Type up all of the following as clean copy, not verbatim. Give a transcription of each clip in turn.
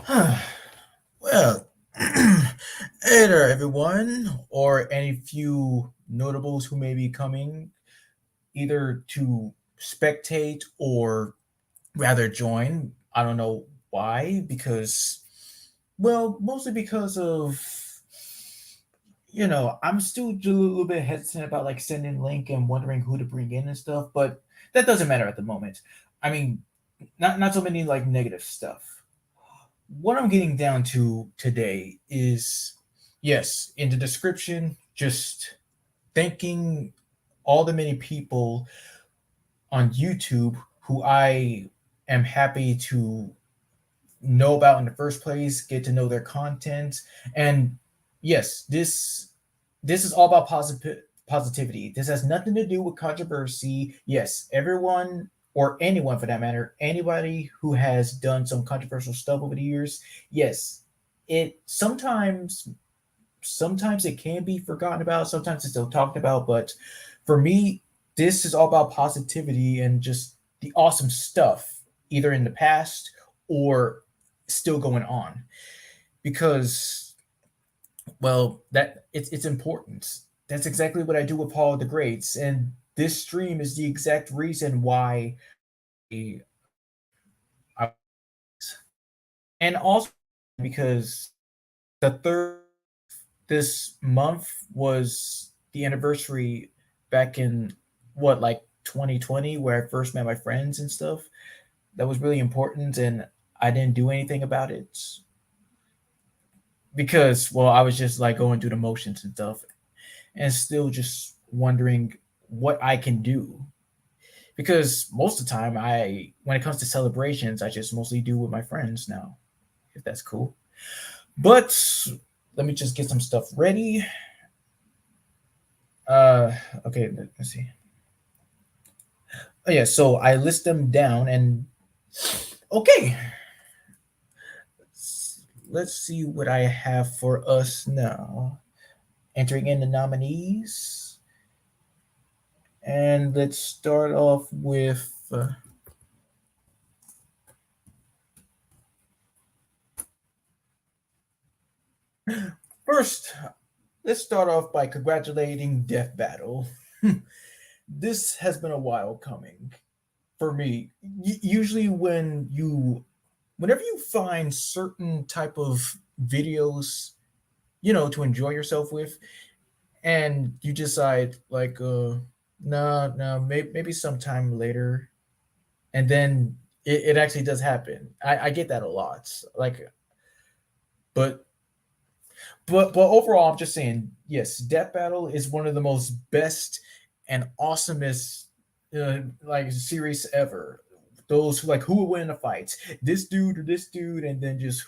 Well, hey there, everyone, or any few notables who may be coming either to spectate or rather join. I don't know why, because, well, mostly because of, I'm still a little bit hesitant about like sending link and wondering who to bring in and stuff, but that doesn't matter at the moment. I mean, not so many like negative stuff. What I'm getting down to today is, yes, in the description, just thanking all the many people on YouTube who I am happy to know about in the first place, get to know their content. And yes, this is all about positivity. This has nothing to do with controversy. Yes, everyone or anyone for that matter, anybody who has done some controversial stuff over the years, yes, it sometimes it can be forgotten about, sometimes it's still talked about, but for me, this is all about positivity and just the awesome stuff, either in the past or still going on. Because, well, that it's important. That's exactly what I do with Hall of the Greats, and this stream is the exact reason why I, and also because the third this month was the anniversary back in what, like 2020, where I first met my friends and stuff. That was really important, and I didn't do anything about it because, well, I was just like going through the motions and stuff, and still just wondering what I can do. Because most of the time, when it comes to celebrations, I just mostly do with my friends now, if that's cool. But let me just get some stuff ready. Uh, okay, let's see. Oh yeah, so I list them down, and okay, let's see what I have for us now. Entering in the nominees, and let's start off with first. Let's start off by congratulating Death Battle. This has been a while coming for me. Usually, whenever you find certain type of videos, to enjoy yourself with, and you decide like, no, maybe sometime later, and then it actually does happen. I get that a lot. Like, but but overall, I'm just saying, yes, Death Battle is one of the most best and awesomest like series ever. Those who would win in a fight, this dude or this dude, and then just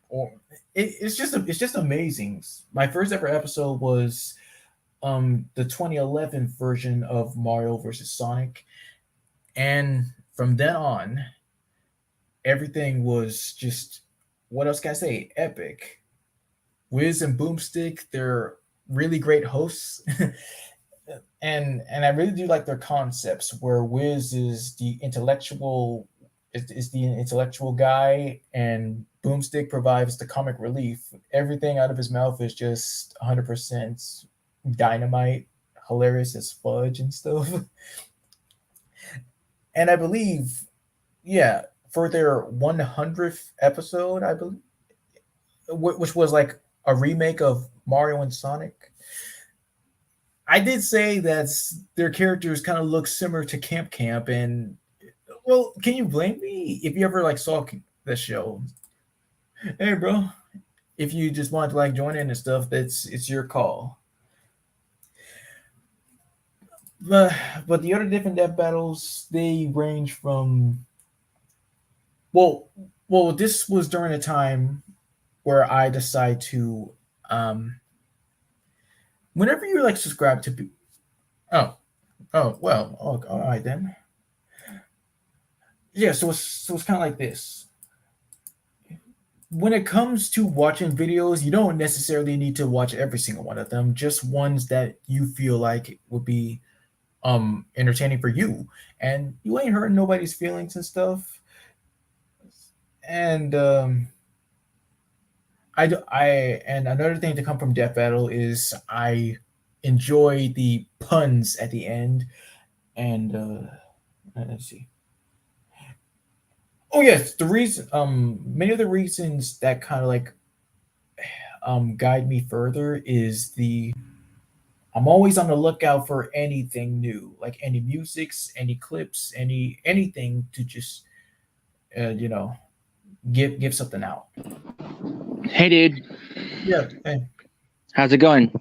or it's just amazing. My first ever episode was the 2011 version of Mario versus Sonic, and from then on, everything was just, what else can I say, epic. Wiz and Boomstick, they're really great hosts. And I really do like their concepts where Wiz is the intellectual guy, and Boomstick provides the comic relief. Everything out of his mouth is just 100% dynamite, hilarious as fudge and stuff. And I believe, yeah, for their 100th episode, I believe, which was like a remake of Mario and Sonic, I did say that their characters kind of look similar to Camp Camp, and well, can you blame me if you ever like saw the show? Hey, bro, if you just want to like join in and stuff, it's your call. But but the other different death battles, they range from, well this was during a time where I decide to whenever you like subscribe to oh well, all right then. Yeah, so it's kind of like this. When it comes to watching videos, you don't necessarily need to watch every single one of them, just ones that you feel like would be entertaining for you, and you ain't hurting nobody's feelings and stuff. And and another thing to come from Death Battle is I enjoy the puns at the end. And let's see. Oh yes, the reason many of the reasons that kind of like guide me further is the I'm always on the lookout for anything new, like any musics, any clips, anything to just you know give something out. Hey, dude, Yeah, and how's it going?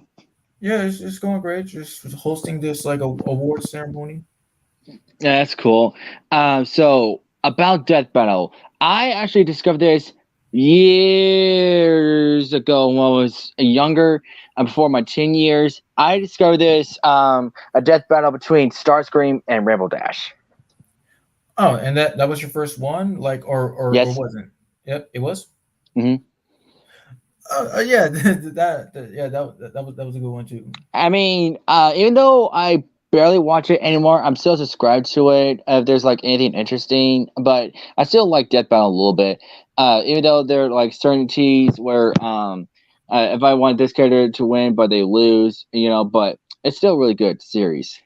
yeah, it's going great. Just hosting this like a award ceremony. Yeah, that's cool. So about Death Battle, I actually discovered this years ago when I was younger, before my teen years. I discovered this a death battle between Starscream and Rainbow Dash. Oh, and that was your first one, like or Yes. wasn't? Yep, it was. hmm Yeah, yeah that was a good one too. I mean, even though I barely watch it anymore, I'm still subscribed to it if there's like anything interesting. But I still like Death Battle a little bit. Even though there are like certainties where if I want this character to win, but they lose, but it's still a really good series.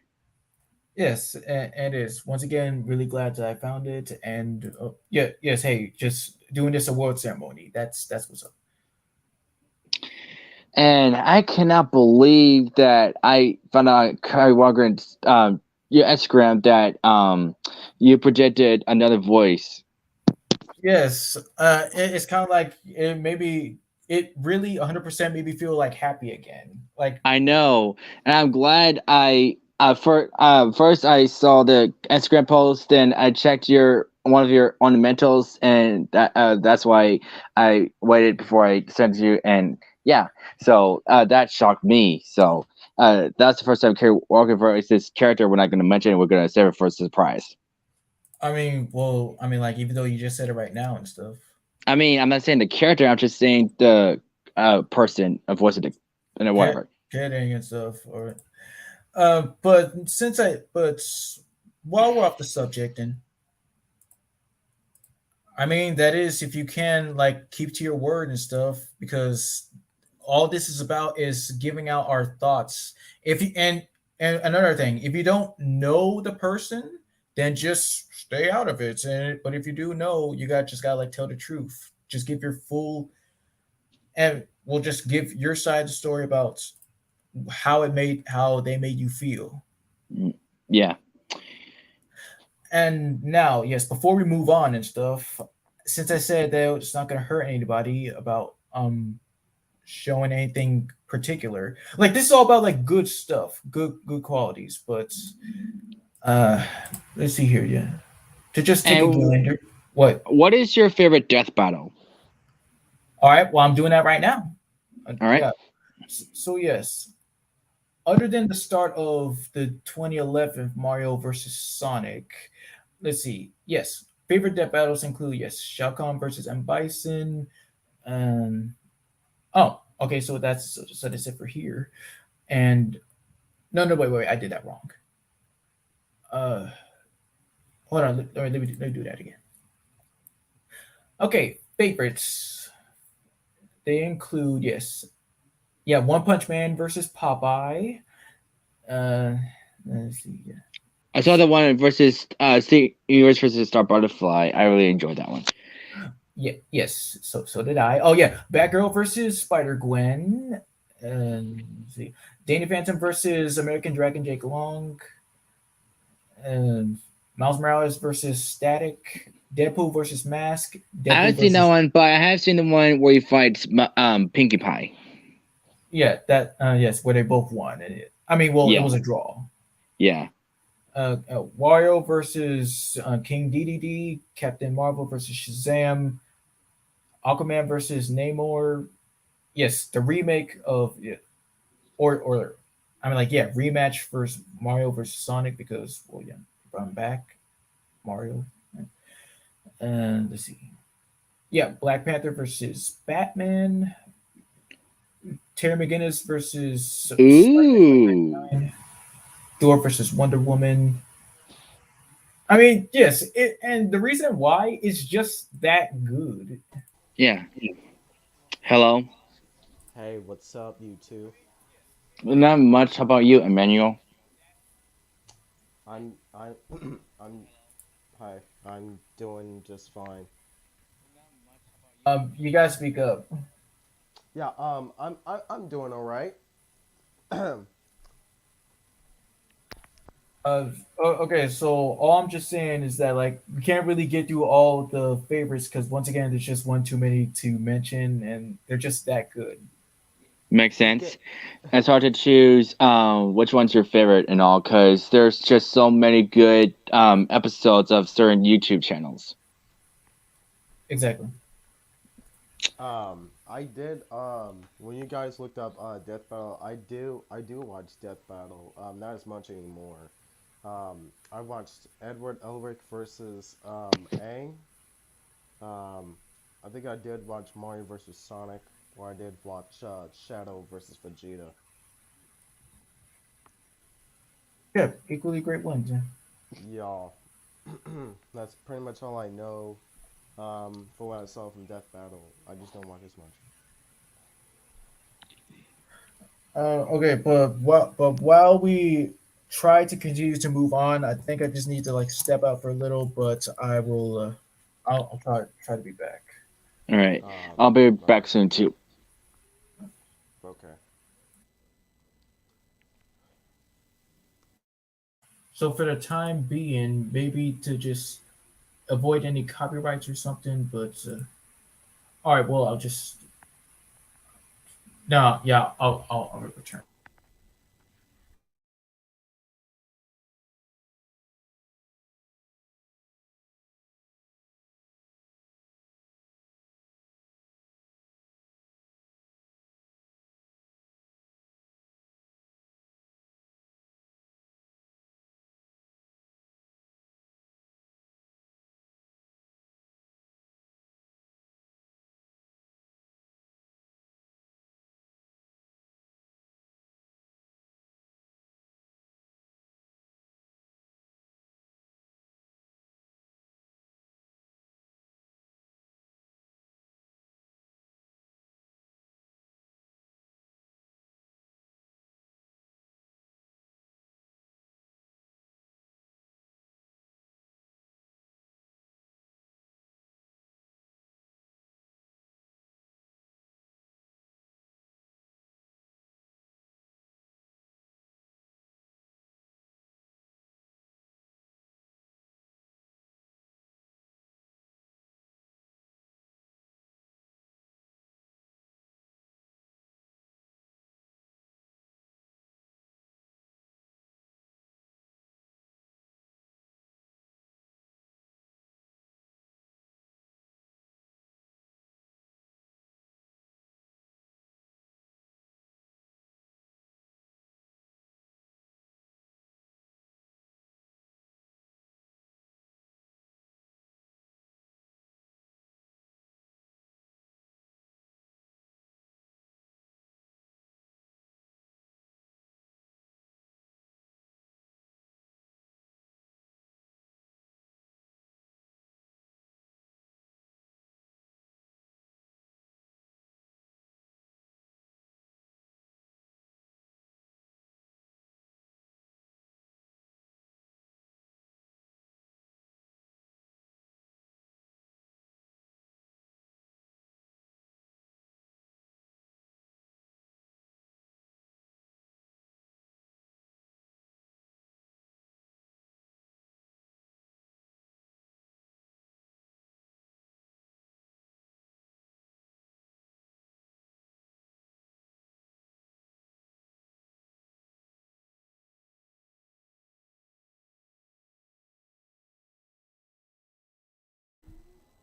Yes, and it is once again really glad that I found it. And yeah, yes, hey, just doing this award ceremony. That's what's up. And I cannot believe that I found out Kari Walgren's your Instagram that you projected another voice. Yes, it's kind of like it maybe it really 100% made me feel like happy again. Like I know, and I'm glad first I saw the Instagram post, then I checked your one of your ornamentals, and that's why I waited before I sent you. And yeah, so that shocked me. So that's the first time Kerry Walker voiced this character. We're not going to mention it. We're going to save it for a surprise. I mean, well, I mean, like even though you just said it right now and stuff. I mean, I'm not saying the character. I'm just saying the person of voice of the and Cat whatever. Catting and stuff, or but while we're off the subject, and I mean that is if you can like keep to your word and stuff, because all this is about is giving out our thoughts. If you and another thing, if you don't know the person, then just stay out of it. And but if you do know, you got just gotta like tell the truth. Just give your full and we'll just give your side of the story about how they made you feel. Mm, yeah. And now, yes, before we move on and stuff, since I said that it's not gonna hurt anybody about showing anything particular, like this is all about like good stuff, good qualities. But uh let's see here, yeah. To just take a And gander. What? what is your favorite death battle? All right, well I'm doing that right now. All right. Yeah. So yes, other than the start of the 2011 Mario versus Sonic, let's see. Yes, favorite death battles include yes, Shao Kahn versus M Bison. Um, oh, okay, so that's it for here. And no, wait, I did that wrong. Uh, hold on, let me do that again. Okay, favorites. They include yes, yeah, One Punch Man versus Popeye. Uh, let's see. Yeah. I saw the one versus Steve Universe versus Star Butterfly. I really enjoyed that one. Yeah, yes. So did I. Oh yeah, Batgirl versus Spider Gwen. And let's see, Danny Phantom versus American Dragon Jake Long. And Miles Morales versus Static. Deadpool versus Mask. I Deadpool haven't seen that versus one, but I have seen the one where he fights Pinkie Pie. yeah that yes where they both won. I mean, well, it Yeah, was a draw. yeah. Wario versus King DDD. Captain Marvel versus Shazam. Aquaman versus Namor. Yes, the remake of yeah, or I mean like yeah, rematch versus Mario versus Sonic because well yeah, I'm back Mario. And let's see, yeah, Black Panther versus Batman, Terry McGinnis versus Spider-Man Ooh. 2099, Thor versus Wonder Woman, I mean, yes, and the reason why is just that good. Yeah. Hello. Hey, what's up, you two? Not much. How about you, Emmanuel? I'm I'm hi. I'm doing just fine. You guys speak up. Yeah, I'm doing all right. Okay, so all I'm just saying is that like we can't really get through all the favorites because once again, there's just one too many to mention, and they're just that good. Makes Okay. sense. It's hard to choose which one's your favorite and all because there's just so many good episodes of certain YouTube channels. Exactly. I did when you guys looked up Death Battle, I do watch Death Battle. Not as much anymore. I watched Edward Elric versus Aang. Um, I think I did watch Mario versus Sonic, or I did watch Shadow versus Vegeta. Yeah, equally great ones. Yeah. Y'all, that's pretty much all I know. For what I saw from Death Battle, I just don't watch as much. Okay, but while we try to continue to move on, I think I just need to like step out for a little, but I will. I'll try to be back. All right. I'll be All back right, soon too. okay. So for the time being, maybe to just avoid any copyrights or something. But all right, well I'll just no, yeah, I'll return.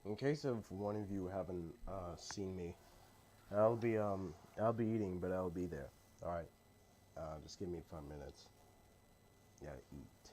In case of one of you haven't seen me, I'll be eating, but I'll be there. All right. Just give me 5 minutes. Yeah, eat.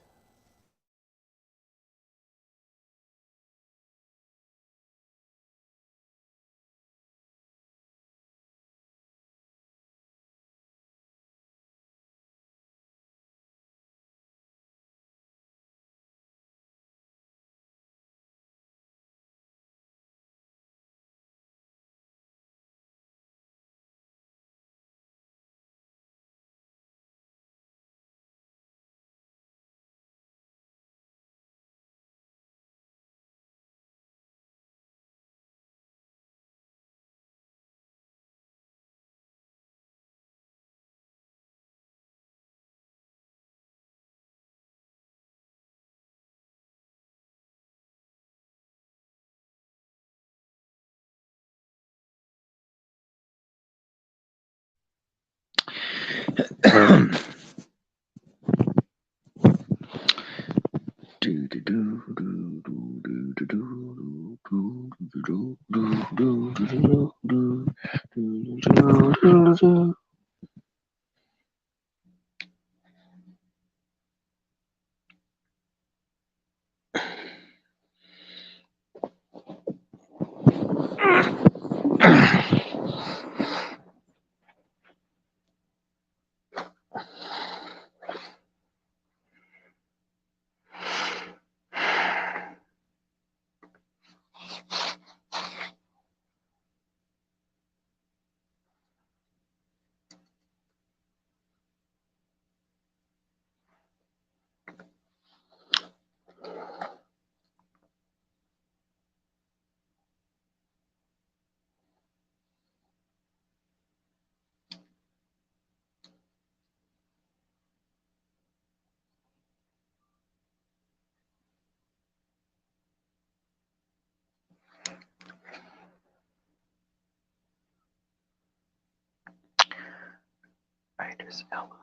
Idris Elba.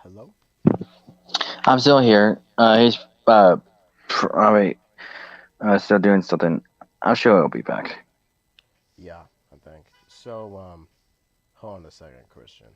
Hello? I'm still here. He's probably still doing something. I'm sure he'll be back. Yeah, I think. So, hold on a second, Christian.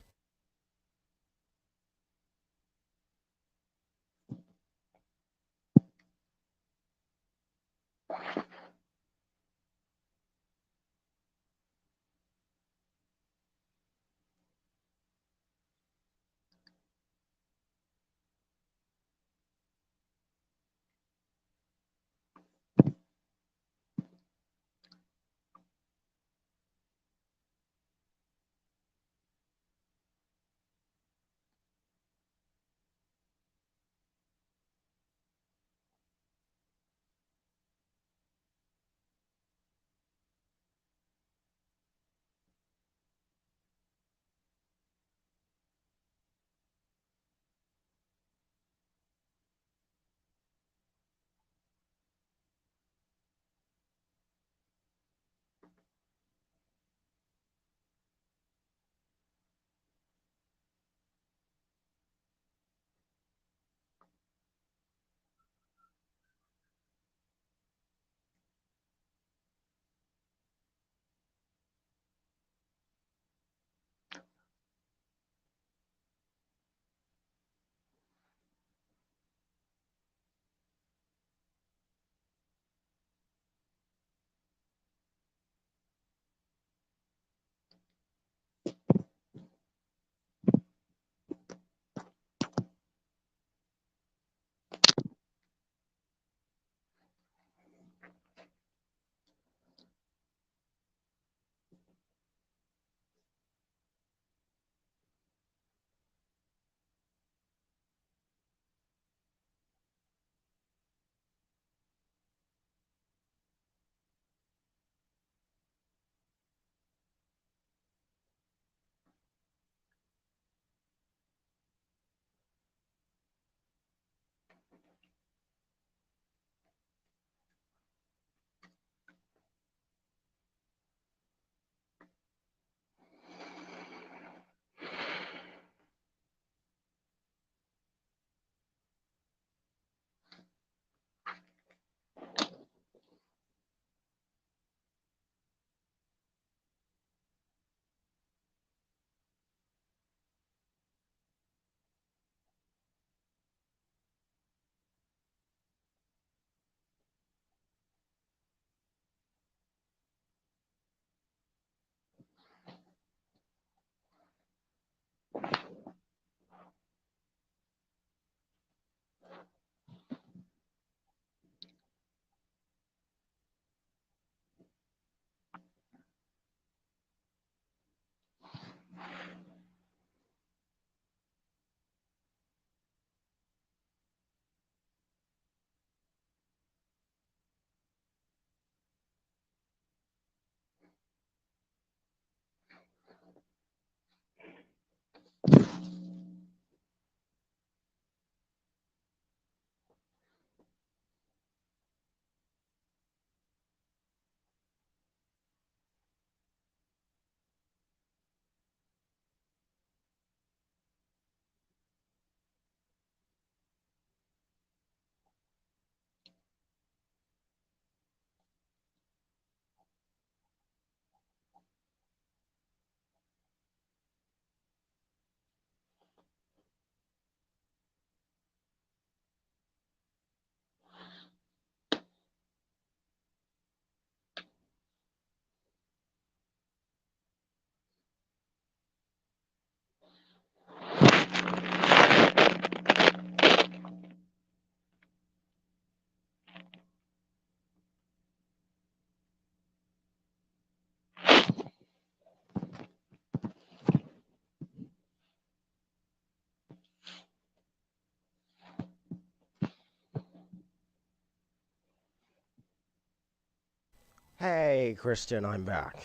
Hey, Christian, I'm back.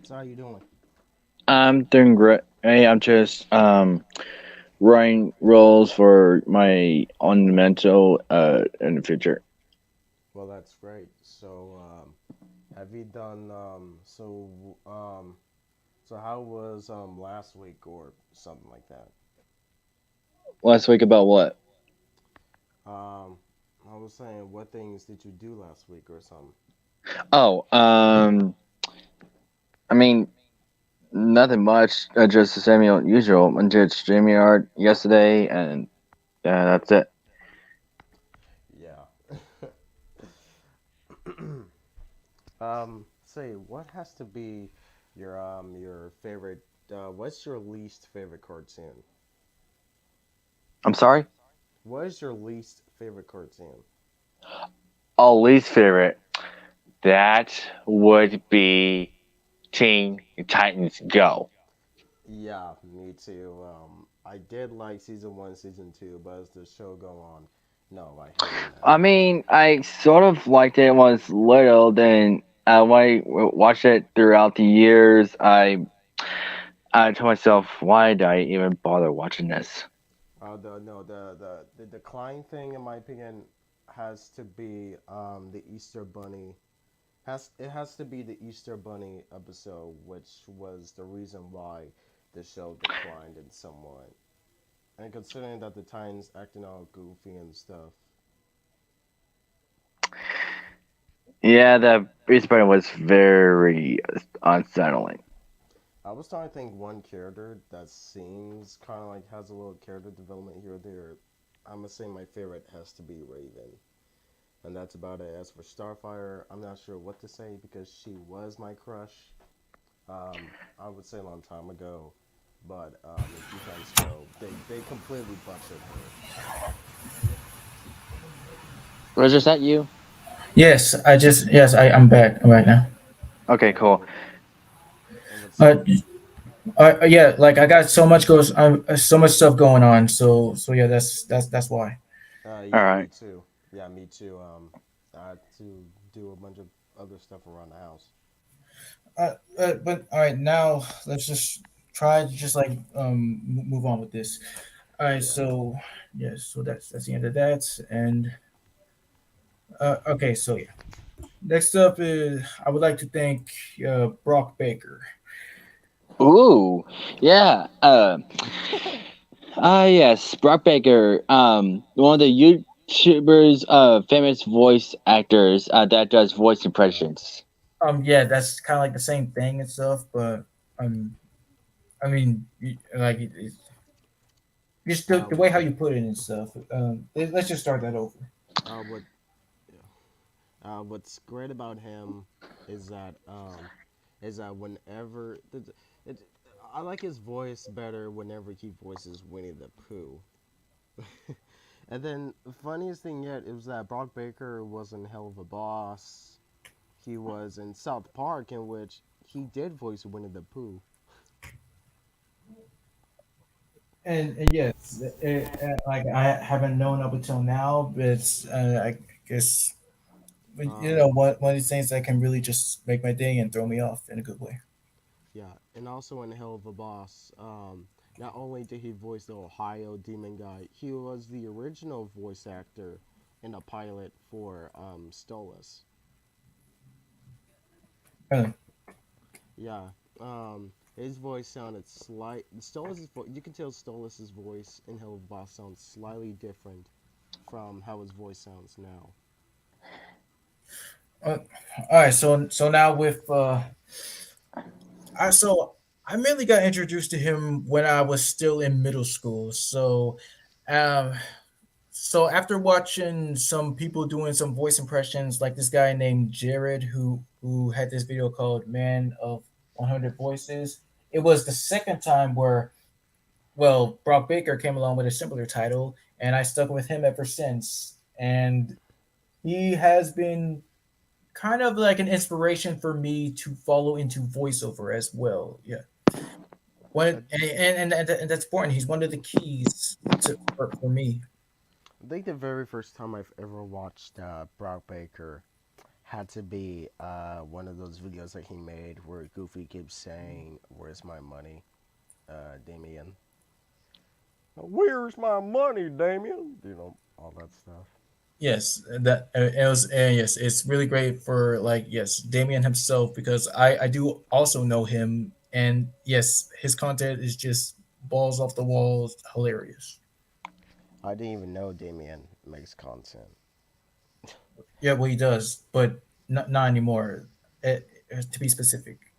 So how you doing? I'm doing great. Hey, I'm just writing roles for my ornamental in the future. Well, that's great. So, have you done so how was last week or something like that? Last week about what? Um, I was saying, what things did you do last week or something? Oh, I mean nothing much. Just the same usual. I did StreamYard yesterday, and that's it. Yeah. Say, what has to be your favorite? What's your least favorite cartoon? I'm sorry. What is your least favorite cartoon? Oh, least favorite. That would be Teen Titans Go. Yeah, me too. I did like season one, season two, but as the show go on, no, I hated that. I mean, I sort of liked it when I was little. Then when I watched it throughout the years, I told myself, why did I even bother watching this? The no, the decline thing, in my opinion, has to be the Easter Bunny. Has to be the Easter Bunny episode, which was the reason why the show declined in somewhat. And considering that the Titans acting all goofy and stuff, Yeah, the Beast Bunny was very unsettling. I was trying to think one character that seems kind of like has a little character development here or there. I'm gonna say my favorite has to be Raven, and that's about it. As for Starfire, I'm not sure what to say because she was my crush. I would say a long time ago, but in Titan's Go, they completely butchered her. Was just that you? I'm back right now. Okay, And cool. what's Uh, up? yeah, like I got so much stuff going on. So yeah, that's why. All Yeah, me right. too. Yeah, me too. I had to do a bunch of other stuff around the house. But all right, now let's just try to just like move on with this. All right, Yeah. so yes, so that's the end of that. And okay, so yeah, next up is I would like to thank Brock Baker. Ooh, yeah. Yes, Brock Baker, one of the YouTubers, famous voice actors that does voice impressions. Yeah, that's kind of like the same thing and stuff, but um, I mean, it's just the Um, way how you put it and stuff. Let's just start that over. what what's great about him is that whenever it, I like his voice better whenever he voices Winnie the Pooh. And then the funniest thing yet is that Brock Baker was in Hell of a Boss. He was in South Park, in which he did voice Winnie the Pooh. And yes, like I haven't known up until now, but I guess you know Um, one of these things that can really just make my day and throw me off in a good way. yeah, and also in Hell of a Boss, not only did he voice the Ohio demon guy, he was the original voice actor in a pilot for Stolas. Uh, Yeah, his voice sounded Stolas' voice. You can tell Stolas' voice in Hell of a Boss sounds slightly different from how his voice sounds now. all right, so now with so I mainly got introduced to him when I was still in middle school. Um, so after watching some people doing some voice impressions, like this guy named Jared, who had this video called "Man of 100 Voices," it was the second time where Brock Baker came along with a similar title, and I stuck with him ever since. And he has been kind of like an inspiration for me to follow into voiceover as well. Yeah. I, One and that's important. He's one of the keys for me. I think the very first time I've ever watched Brock Baker had to be one of those videos that he made where Goofy keeps saying, "Where's my money, Damien? Where's my money, Damien?" You know, all that stuff. Yes, that it was. Yes, it's really great for like yes, Damien himself because I do also know him, and yes, his content is just balls off the walls, hilarious. I didn't even know Damien makes content. Yeah, well, he does, but not anymore. To be specific,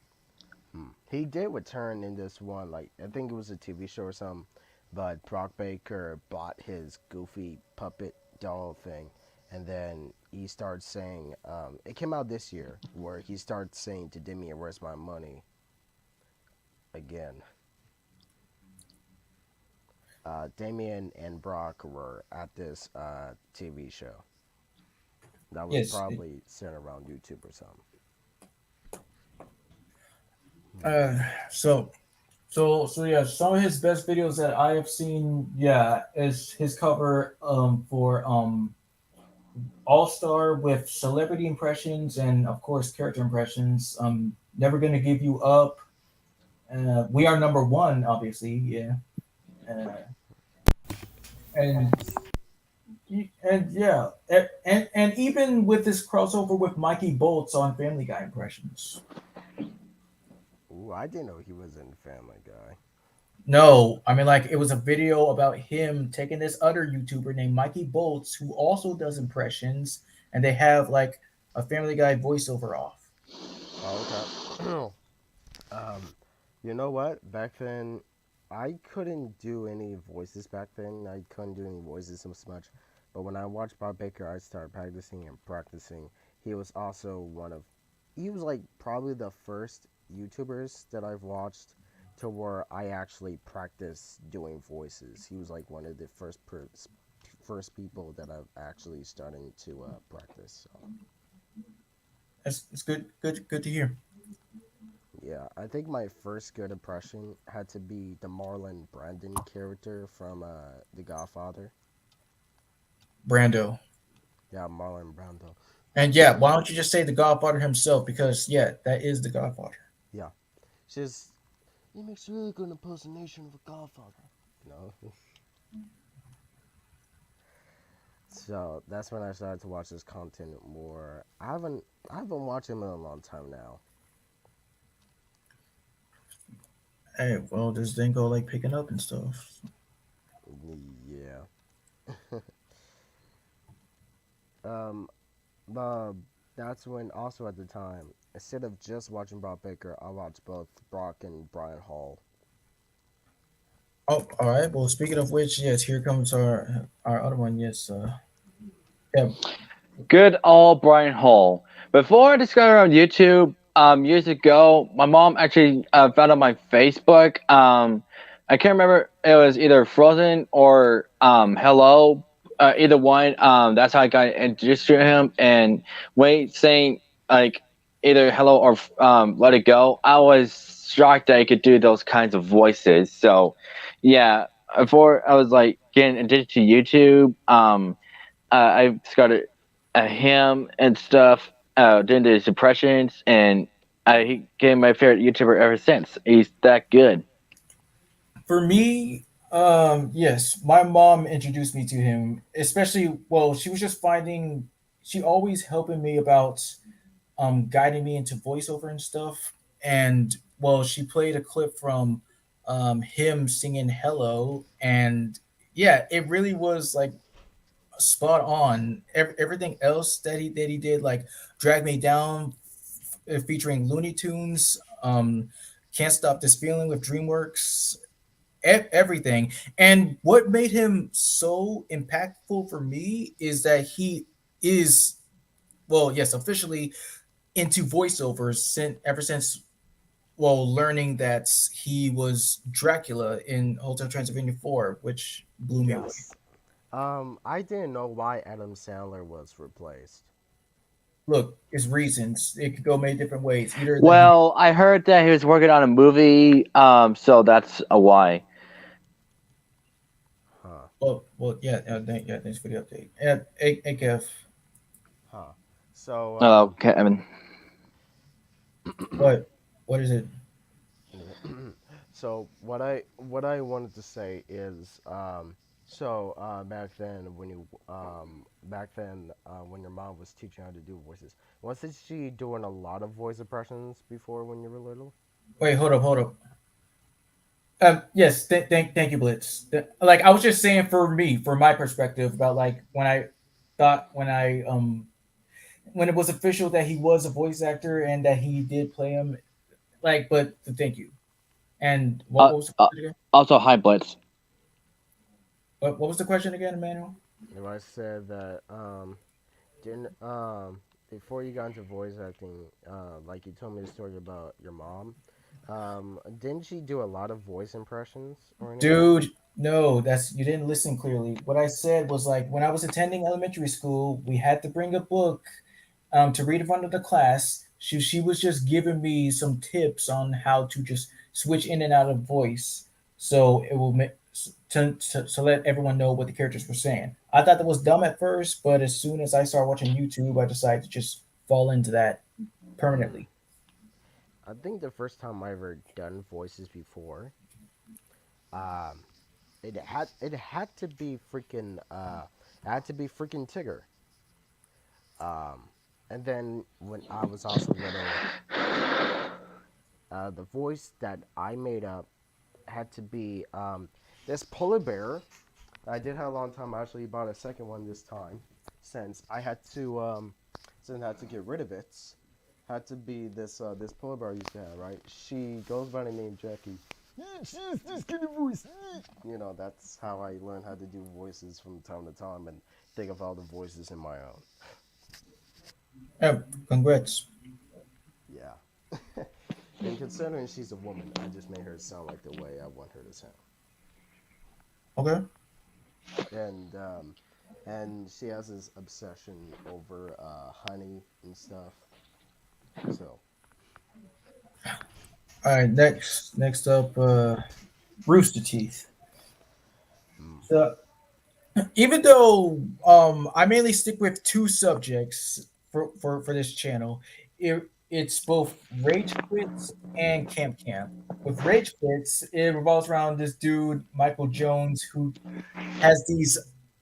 He did return in this one, like I think it was a TV show or something, but Brock Baker bought his Goofy puppet doll thing, and then he started saying, it came out this year, where he started saying to Damien, "Where's my money?" again. Damien and Brock were at this TV show that was yes. probably sent around YouTube or something. Uh, so so yeah, some of his best videos that I have seen, yeah, is his cover for All Star with celebrity impressions and of course character impressions. Never gonna give you up. We are number one, obviously, yeah. Uh, and and yeah, and even with this crossover with Mikey Bolts on Family Guy impressions. Ooh, I didn't know he was in Family Guy. No, I mean like it was a video about him taking this other YouTuber named Mikey Bolts who also does impressions, and they have like a Family Guy voiceover off. Oh, okay. You know what? Back then, I couldn't do any voices back then. I couldn't do any voices so much. But when I watched Bob Baker, I started practicing and practicing. He was also one of, he was like probably the first YouTubers that I've watched to where I actually practiced doing voices. He was like one of the first people that I've actually starting to practice. So. It's good to hear. Yeah, I think my first good impression had to be the Marlon Brandon character from The Godfather. Brando. Yeah, Marlon Brando. And yeah, why don't you just say the Godfather himself? Because yeah, that is the Godfather. Yeah, she's he makes a really good impersonation of a Godfather. You know, so that's when I started to watch his content more. I haven't watched him in a long time now. Hey, well, this thing go like picking up and stuff. Yeah. Um, uh, that's when also at the time, instead of just watching Brock Baker, I watched both Brock and Brian Hall. Oh, all right. Well, speaking of which, yes, here comes our other one. Yes, yeah, Good old Brian Hall. Before I discovered on YouTube, years ago, my mom actually found on my Facebook. I can't remember. It was either Frozen or Hello. Either one. That's how I got introduced to him. And when saying like either Hello or Let It Go, I was shocked that I could do those kinds of voices. So, yeah. Before I was like getting addicted to YouTube. I started him and stuff, doing his impressions, and he became my favorite YouTuber ever since. He's that good. for me, yes, my mom introduced me to him. Especially, well, she was just finding, she always helping me about guiding me into voiceover and stuff. And well, she played a clip from him singing "Hello," and yeah, it really was like spot on. Everything else that he did, like "Drag Me Down," featuring Looney Tunes, "Can't Stop This Feeling" with DreamWorks, everything. And what made him so impactful for me is that he is, well, yes, officially into voiceovers ever since, well, learning that he was Dracula in Hotel Transylvania 4, which blew me away. Yes. I didn't know why Adam Sandler was replaced. Look, it's reasons. It could go many different ways. Either that he, Well, I heard that he was working on a movie, so that's a why. Huh. well, yeah, yeah, thanks for the update. And AKF, Huh. So Hello, Kevin. What? What is it? yeah. So what I wanted to say is back then when your mom was teaching how to do voices, wasn't she doing a lot of voice impressions before when you were little? Wait, hold up. Yes, thank you, Blitz. Like I was just saying for me, from my perspective, about like when I when it was official that he was a voice actor and that he did play him. Like, but thank you. And Uh, what was the uh, question again? also, hi, Blitz. What was the question again, Emmanuel? If I said that didn't before you got into voice acting, like you told me the story about your mom, didn't she do a lot of voice impressions or anything? Dude, no, that's you didn't listen clearly. What I said was like when I was attending elementary school, we had to bring a book to read in front of the class. She was just giving me some tips on how to just switch in and out of voice, so it will make to let everyone know what the characters were saying. I thought that was dumb at first, but as soon as I started watching YouTube, I decided to just fall into that Hmm. permanently. I think the first time I ever done voices before, um, it had to be freaking it had to be freaking Tigger. Um, and then when I was also little, the voice that I made up had to be this polar bear. I did have a long time. I actually bought a second one this time, since I had to since I had to get rid of it. Had to be this polar bear I used to have. Right? She goes by the name Jackie. She's this kind of voice. That's how I learned how to do voices from time to time and think of all the voices in my own. Yeah, congrats. Yeah. And considering she's a woman, I just made her sound like the way I want her to sound. Okay. And she has this obsession over honey and stuff. So, All right. Next up, Rooster Teeth. mm, So even though I mainly stick with two subjects for this channel, it's both Rage Quits and Camp Camp. With Rage Quits, it revolves around this dude Michael Jones who has these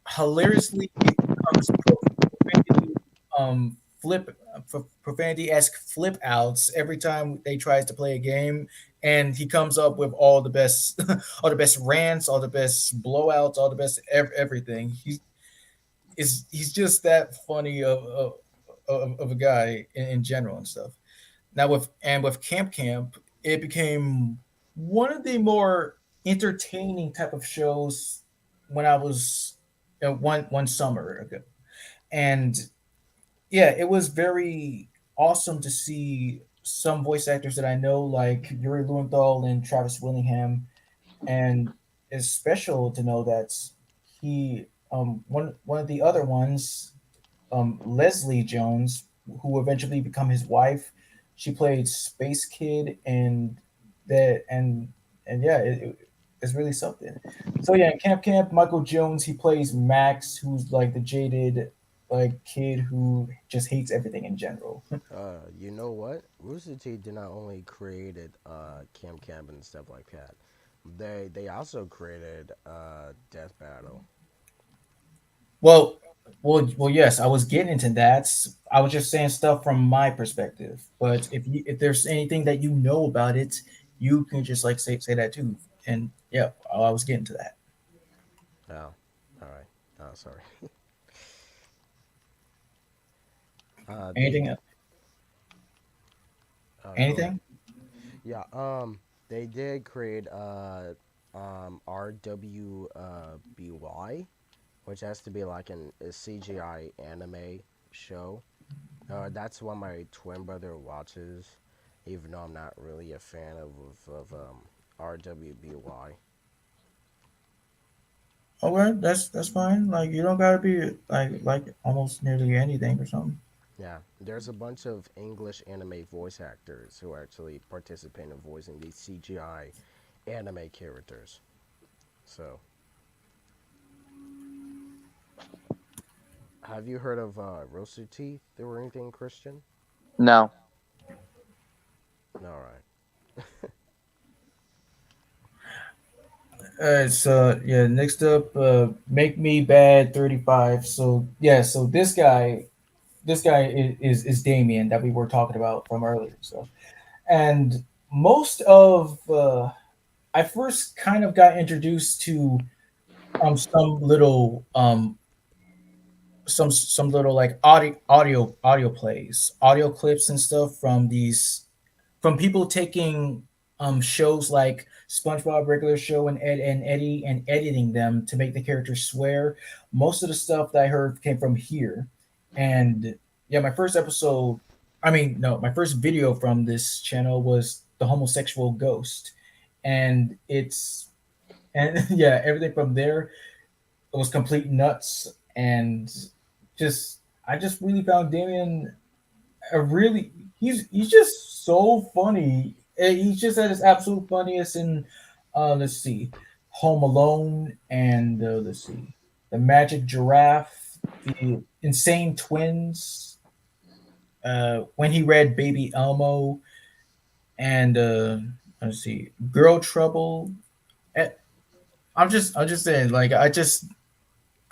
hilariously profanity flip profanity esque flip outs every time they tries to play a game, and he comes up with all the best all the best rants, all the best blowouts, all the best everything. He's just that funny of a guy in general and stuff. Now with Camp Camp, it became one of the more entertaining type of shows when I was one summer ago, and yeah, it was very awesome to see some voice actors that I know, like Yuri Lowenthal and Travis Willingham, and it's special to know that he one of the other ones, Leslie Jones, who eventually become his wife. She played Space Kid, that and yeah, it's really something. So yeah, in Camp Camp, Michael Jones he plays Max, who's like the jaded like kid who just hates everything in general. you know what? Rooster Teeth did not only created Camp Camp and stuff like that. They also created Death Battle. Well, yes, I was getting into that. I was just saying stuff from my perspective. But if there's anything that you know about it, you can just like say that too. And yeah, I was getting to that. Oh, all right. Oh, sorry. They Anything? go ahead. Anything? Yeah. They did create RWBY, which has to be like a CGI anime show. That's what my twin brother watches, even though I'm not really a fan of RWBY. Okay, that's fine. Like you don't gotta be like almost nearly anything or something. Yeah, there's a bunch of English anime voice actors who actually participate in voicing these CGI anime characters. So, Have you heard of Rooster Teeth or anything Christian? No. All right. So yeah, next up, make me bad 35. So yeah, so this guy is Damien that we were talking about from earlier. So and most of I first kind of got introduced to some little some little like audio plays, audio clips and stuff from these from people taking shows like SpongeBob regular show and Ed and Eddie and editing them to make the characters swear. Most of the stuff that I heard came from here. And yeah, my first episode, I mean, no, my first video from this channel was the homosexual ghost. And it's and yeah, everything from there was complete nuts and just I just really found Damien a really he's just so funny. He's just at his absolute funniest in let's see, Home Alone and let's see, the Magic Giraffe, the Insane Twins, when he read Baby Elmo, and let's see, Girl Trouble. Eh, I'm just saying, like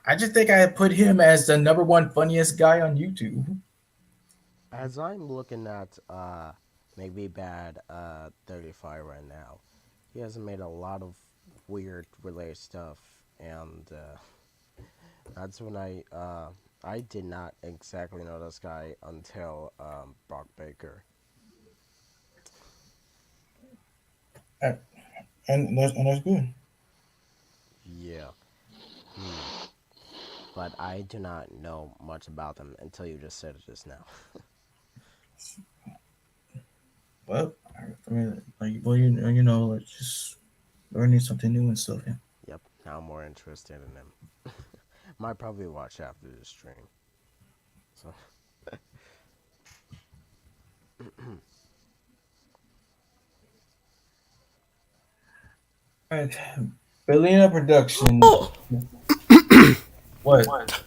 I just think I put him as the number one funniest guy on YouTube. As I'm looking at Maybe Bad 35 right now, he has made a lot of weird related stuff, and that's when I did not exactly know this guy until Brock Baker. Uh, and that's good. Yeah. Hmm. But I do not know much about them until you just said it just now. Well, I mean, like, well, you know, like just learning something new and stuff. Yeah. Yep, now I'm more interested in them. Might probably watch after the stream. So Alright, Bellina Productions. Oh! What?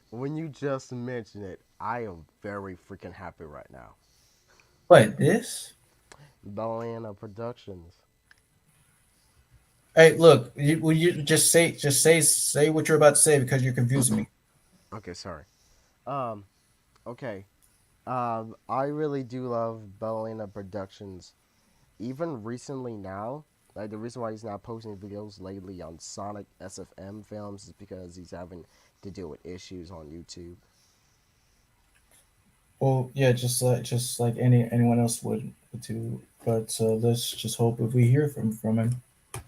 when you just mentioned it, I am very freaking happy right now. What this? Bellana Productions. Hey, look, will you just say what you're about to say because you're confusing me. Okay, sorry. Um, okay. I really do love Bellana Productions. Even recently now, like the reason why he's not posting videos lately on Sonic SFM films is because he's having to deal with issues on YouTube. Well, yeah, just like anyone else would too. But let's just hope if we hear from him.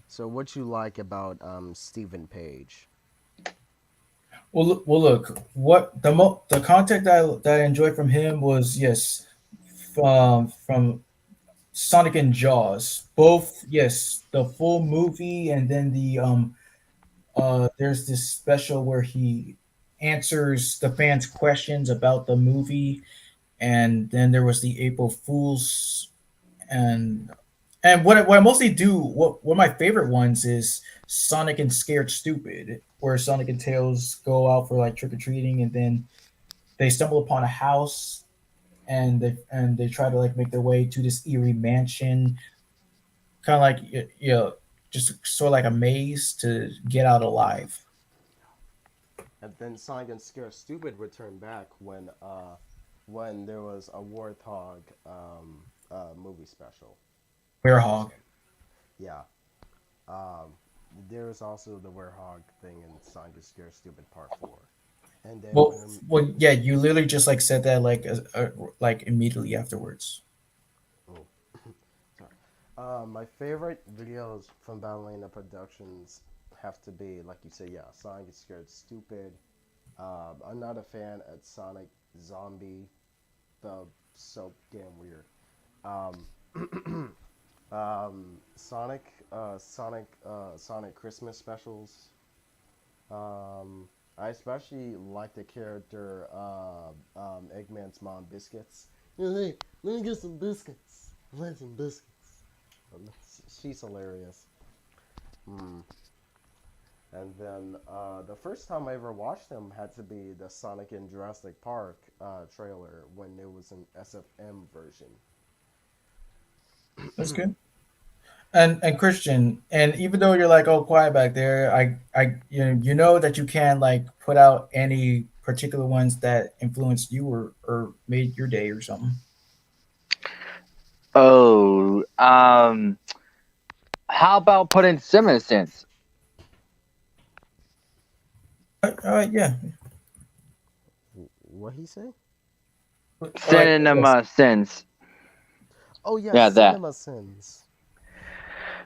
So, what you like about Stephen Page? Look. What the content that I enjoyed from him was yes, from Sonic and Jaws. Both, yes, the full movie and then there's this special where he answers the fans' questions about the movie, and then there was the April Fools and what I mostly do, what one of my favorite ones is Sonic and Scared Stupid, where Sonic and Tails go out for like trick or treating and then they stumble upon a house and they try to like make their way to this eerie mansion, kind of like just sort of like a maze to get out alive. And then Sonic and Scare Stupid returned back when there was a Warthog movie special. Werehog. Also, yeah. Um, there was also the Warthog thing in Sonic and Scare Stupid Part 4. And then Well, when well, yeah, you literally just like said that like immediately afterwards. oh, sorry. My favorite videos from Ballerina Productions have to be, like you said, yeah, Sonic is Scared Stupid. I'm not a fan of Sonic Zombie. The so damn weird. Um, Sonic Christmas specials. I especially like the character Eggman's mom, Biscuits. Hey, let me get some biscuits. I like some biscuits. She's hilarious. Mm. And then the first time I ever watched them had to be the Sonic and Jurassic Park trailer when it was an SFM version. That's good. And Christian, and even though you're like oh quiet back there, you know that you can like put out any particular ones that influenced you or made your day or something. Oh, how about putting Cinema Sense? Yeah. What he say? All right. Yes. Cinema Sense. Oh yes, Yeah, that. Cinema Sins.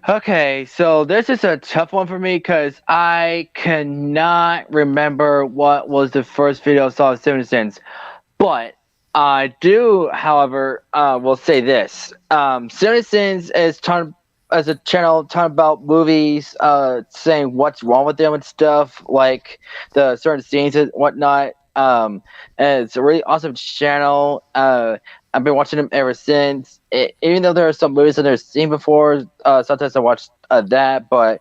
Okay, so this is a tough one for me because I cannot remember what was the first video I saw of Cinema Sense. But I do, however, will say this: Citizens is talking as a channel talking about movies, saying what's wrong with them and stuff, like the certain scenes and whatnot. And it's a really awesome channel. I've been watching them ever since. Even though there are some movies that I've seen before, sometimes I watch that. But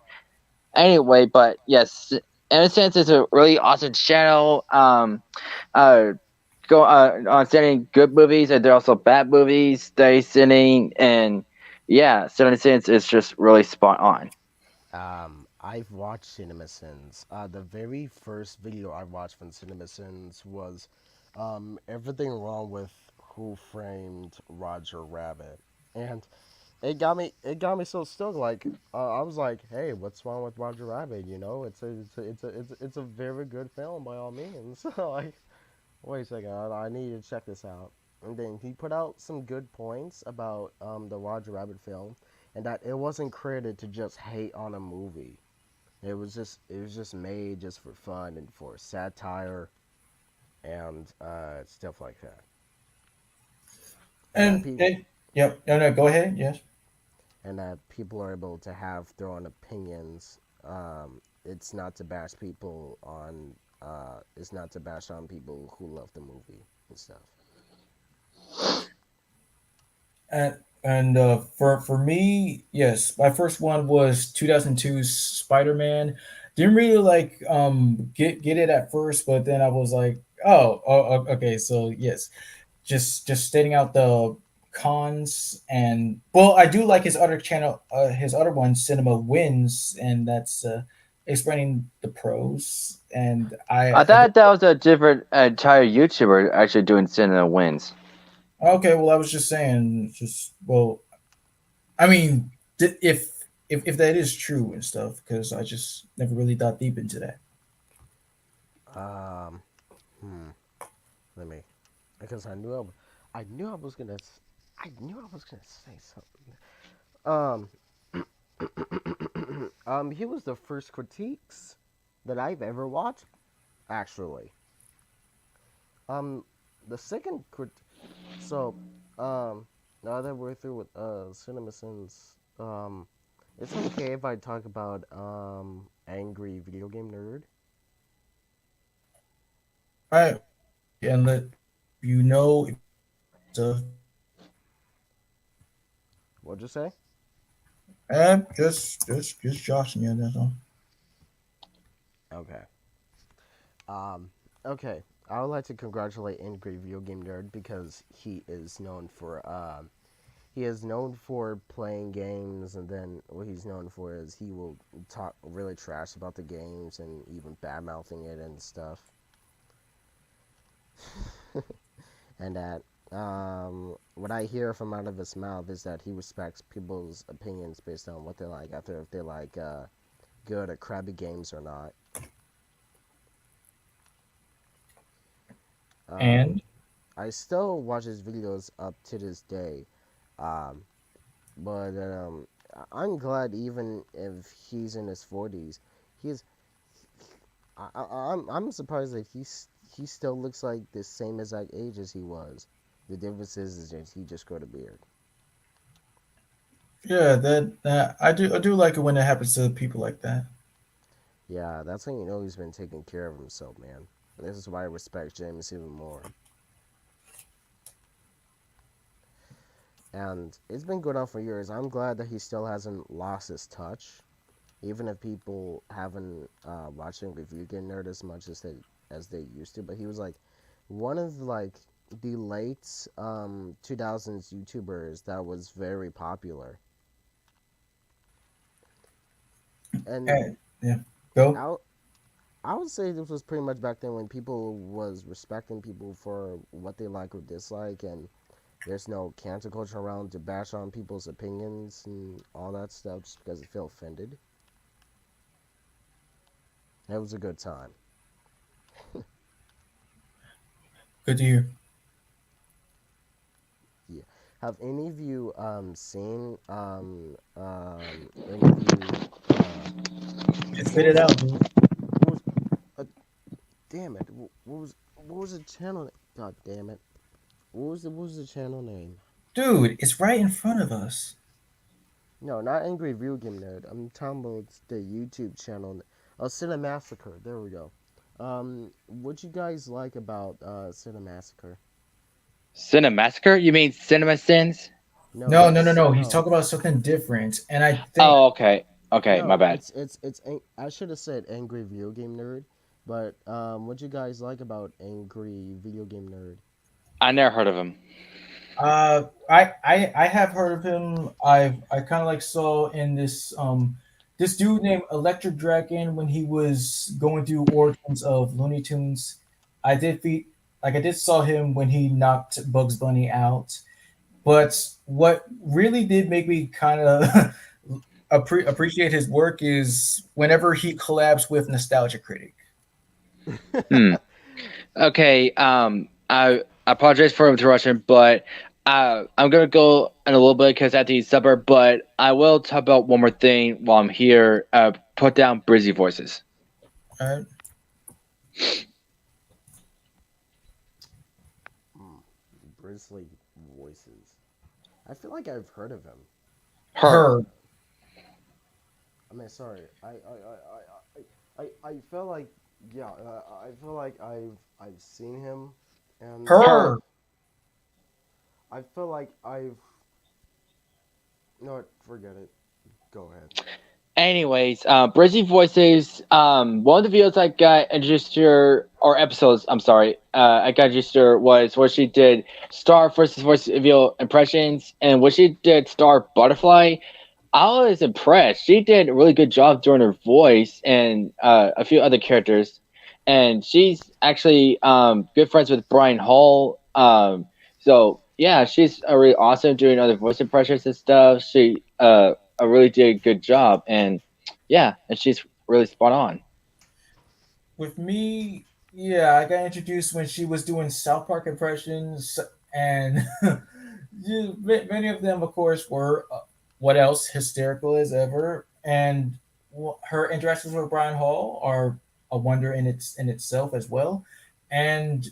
anyway, but yes, Innocence is a really awesome channel. Uh, on sending good movies and there are also bad movies they sending and yeah, Seven Sins is just really spot on. I've watched Cinema Sins. The very first video I watched from Cinema Sins was everything wrong with Who Framed Roger Rabbit, and it got me so stoked. Like I was like, hey, what's wrong with Roger Rabbit? You know, it's a very good film by all means. Like, wait a second, I need to check this out. And then he put out some good points about the Roger Rabbit film, and that it wasn't created to just hate on a movie. It was just made just for fun and for satire and stuff like that. And that people And yep. No, no. Go ahead. Yes. and that people are able to have their own opinions. It's not to bash people on. It's not to bash on people who love the movie and stuff. And for me, yes, my first one was 2002's Spider Man. Didn't really like get it at first, but then I was like, okay, so yes, just stating out the cons and well, I do like his other channel, his other one, Cinema Wins, and that's explaining the pros. And I I thought that was a different entire YouTuber actually doing Cinema Wins. okay, well, I was just saying, just well, I mean, if that is true and stuff, because I just never really thought deep into that. Um, hmm. Let me, because I knew I was gonna, I knew I was gonna say something. He was the first critiques that I've ever watched. Actually, um, the second so, um, now that we're through with CinemaSins, it's okay if I talk about angry video game nerd. All right, and let you know stuff. What'd you say? And just joshing you. That's all. Okay. Um, okay. I would like to congratulate Angry Video Game Nerd because he is known for playing games, and then what he's known for is he will talk really trash about the games and even bad mouthing it and stuff. And that what I hear from out of his mouth is that he respects people's opinions based on what they like, after if they like good or crappy games or not. Um, And I still watch his videos up to this day. Um, but I'm glad even if he's in his 40s, he's I'm surprised that he still looks like the same exact age as he was. The difference is that he just got a beard. yeah, that I do like it when it happens to people like that. Yeah, that's when you know he's been taking care of himself, man. This is why I respect James even more. And it's been going on for years. I'm glad that he still hasn't lost his touch. even if people haven't watching Review Game Nerd as much as they used to. But he was like one of the late 2000s YouTubers that was very popular, and Yeah, go. I I would say this was pretty much back then when people was respecting people for what they like or dislike, and there's no cancel culture around to bash on people's opinions and all that stuff just because they feel offended. It was a good time. Good to hear. Yeah. Have any of you seen any of you Just spit what it was it out, dude. what was damn it what was the channel, god damn it, what was the channel name? Dude, it's right in front of us. No, not Angry Video Game Nerd. I'm talking about the YouTube channel. Oh, Cinemassacre. There we go. What you guys like about Cinemassacre? Cinemassacre? You mean Cinema Sins? No, No, no, no, that's no. He's no, talking about something different, and I think Oh, okay. Okay, my no. bad. I should have said Angry Video Game Nerd, but what you guys like about Angry Video Game Nerd? I never heard of him. I have heard of him. I kind of like saw in this dude named Electric Dragon when he was going through origins of Looney Tunes. I did fe I did saw him when he knocked Bugs Bunny out. But what really did make me kind of appreciate his work is whenever he collabs with Nostalgia Critic. Hmm. Okay. I apologize for interruption, but I'm gonna go in a little bit because I have to use supper. But I will talk about one more thing while I'm here. Put down Brizzy voices. All Hmm. Grizzly Voices. I feel like I've heard of him. Her. Her. I mean, sorry. I feel like yeah. I feel like I've seen him, and Her. Her. I feel like I've no. Forget it. Go ahead. Anyways, Brizzy voices. One of the videos I got introduced to her, or episodes. I'm sorry. I got introduced to her was where she did Star versus voice reveal impressions, and when she did Star Butterfly, I was impressed. She did a really good job doing her voice and a few other characters. And she's actually good friends with Brian Hall. So yeah, she's really awesome doing other voice impressions and stuff. She really did a good job, and yeah, and she's really spot on. With me, yeah, I got introduced when she was doing South Park impressions, and yeah, many of them, of course, were what else hysterical as ever. And her interactions with Brian Hall are a wonder in itself as well. And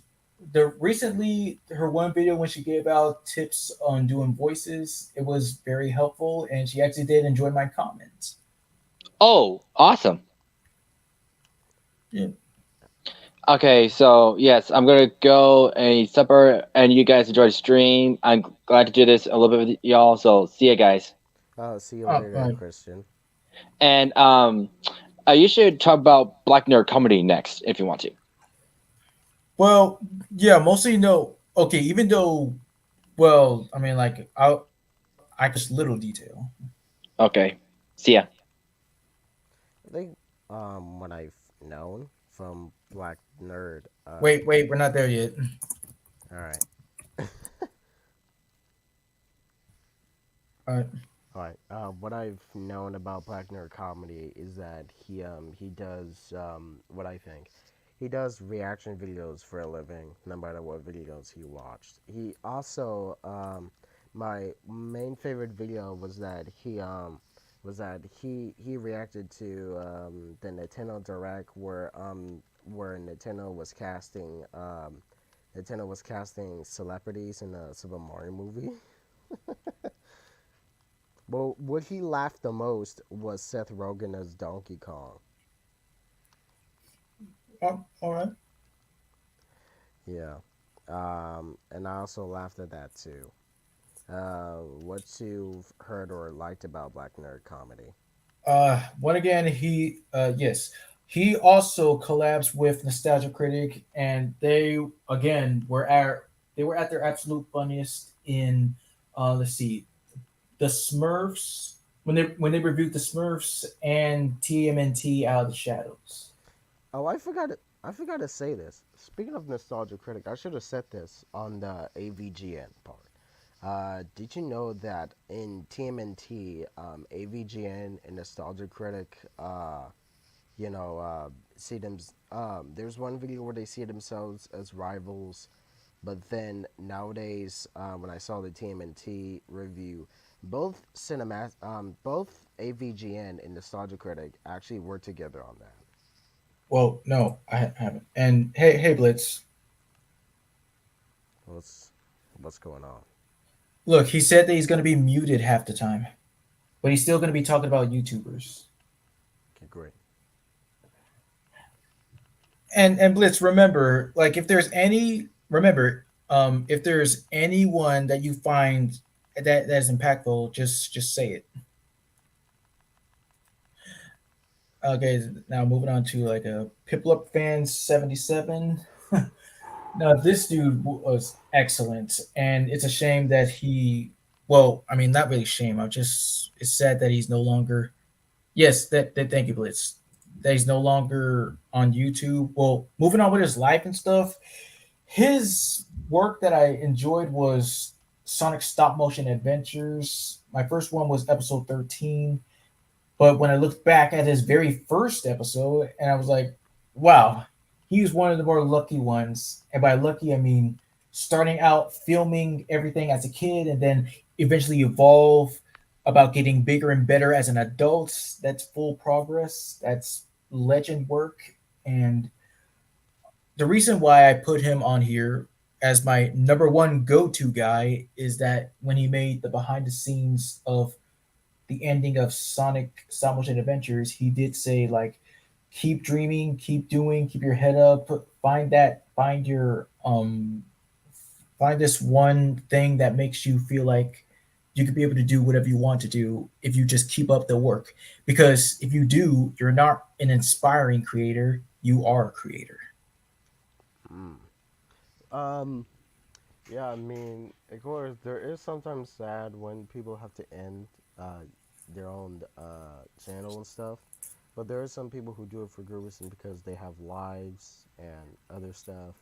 the recently her one video when she gave out tips on doing voices, it was very helpful, and she actually did enjoy my comments. Oh, awesome. Yeah. Okay, so yes, I'm gonna go and eat supper, and you guys enjoy the stream. I'm glad to do this a little bit with y'all. So see you guys. See you Oh, later, Christian. And you should talk about Black Nerd comedy next if you want to. Well, yeah, mostly no. Okay, even though, well, I mean, like, I could just little detail. Okay, see ya. I think what I've known from Black Nerd. Wait, we're not there yet. All right. All right. All right. What I've known about Black Nerd Comedy is that he does what I think he does reaction videos for a living, no matter what videos he watched. He also my main favorite video was that he reacted to the Nintendo Direct where Nintendo was casting celebrities in a Super Mario movie. Well, what he laughed the most was Seth Rogen as Donkey Kong. All right. Yeah. And I also laughed at that too. What you've heard or liked about Black Nerd Comedy? One again, yes, he also collabs with Nostalgia Critic, and they again were at their absolute funniest in let's see, the Smurfs when they reviewed the Smurfs and TMNT Out of the Shadows. Oh, I forgot to say this. Speaking of nostalgia critic, I should have said this on the AVGN part. Did you know that in TMNT, AVGN and Nostalgia Critic, see them? There's one video where they see themselves as rivals, but then nowadays, when I saw the TMNT review, both AVGN and Nostalgia Critic actually work together on that. Well, no, haven't. And hey, Blitz, What's what's going on? look, he said that he's going to be muted half the time, but he's still going to be talking about YouTubers. Okay, great. And Blitz, remember, like if there's anyone that you find that is impactful, just say it. Okay, now moving on to like a Piplup fan 77. Now this dude was excellent, and it's a shame that well, I mean, not really shame. It's sad that he's no longer. Yes, that thank you, Blitz. That he's no longer on YouTube. Well, moving on with his life and stuff. His work that I enjoyed was Sonic Stop Motion Adventures. My first one was episode 13. But when I looked back at his very first episode, and I was like, wow, he was one of the more lucky ones. And by lucky, I mean starting out filming everything as a kid and then eventually evolve about getting bigger and better as an adult. That's full progress. That's legend work. And the reason why I put him on here as my number one go to guy is that when he made the behind the scenes of the ending of Sonic Stop Motion Adventures, he did say like, keep dreaming, keep doing, keep your head up, find this one thing that makes you feel like you could be able to do whatever you want to do if you just keep up the work. Because if you do, you're not an inspiring creator, you are a creator. Mm. Um, yeah, I mean, of course, there is sometimes sad when people have to end their own channel and stuff. But there are some people who do it for good reason because they have lives and other stuff.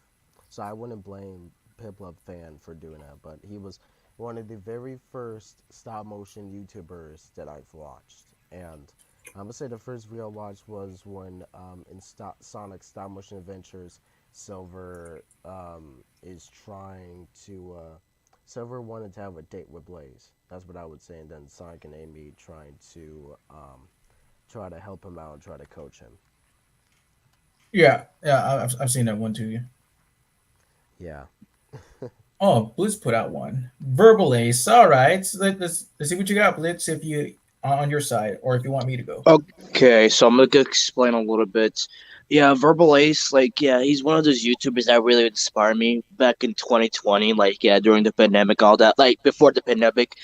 So I wouldn't blame Piplup fan for doing that. But he was one of the very first stop motion YouTubers that I've watched. And I'm gonna say the first video I watched was when Sonic Stop Motion Adventures, Silver is trying to. Silver wanted to have a date with Blaze. That's what I would say. And then Sonic and Amy trying to try to help him out and try to coach him. Yeah, I've seen that one too. Yeah. Yeah. Oh, Blitz put out one. Verbal Ace. All right. So let's see what you got, Blitz, if you on your side, or if you want me to go. Okay, so I'm gonna explain a little bit. Yeah, Verbal Ace, like, yeah, he's one of those YouTubers that really inspired me back in 2020. Like, yeah, during the pandemic, all that. Like, before the pandemic,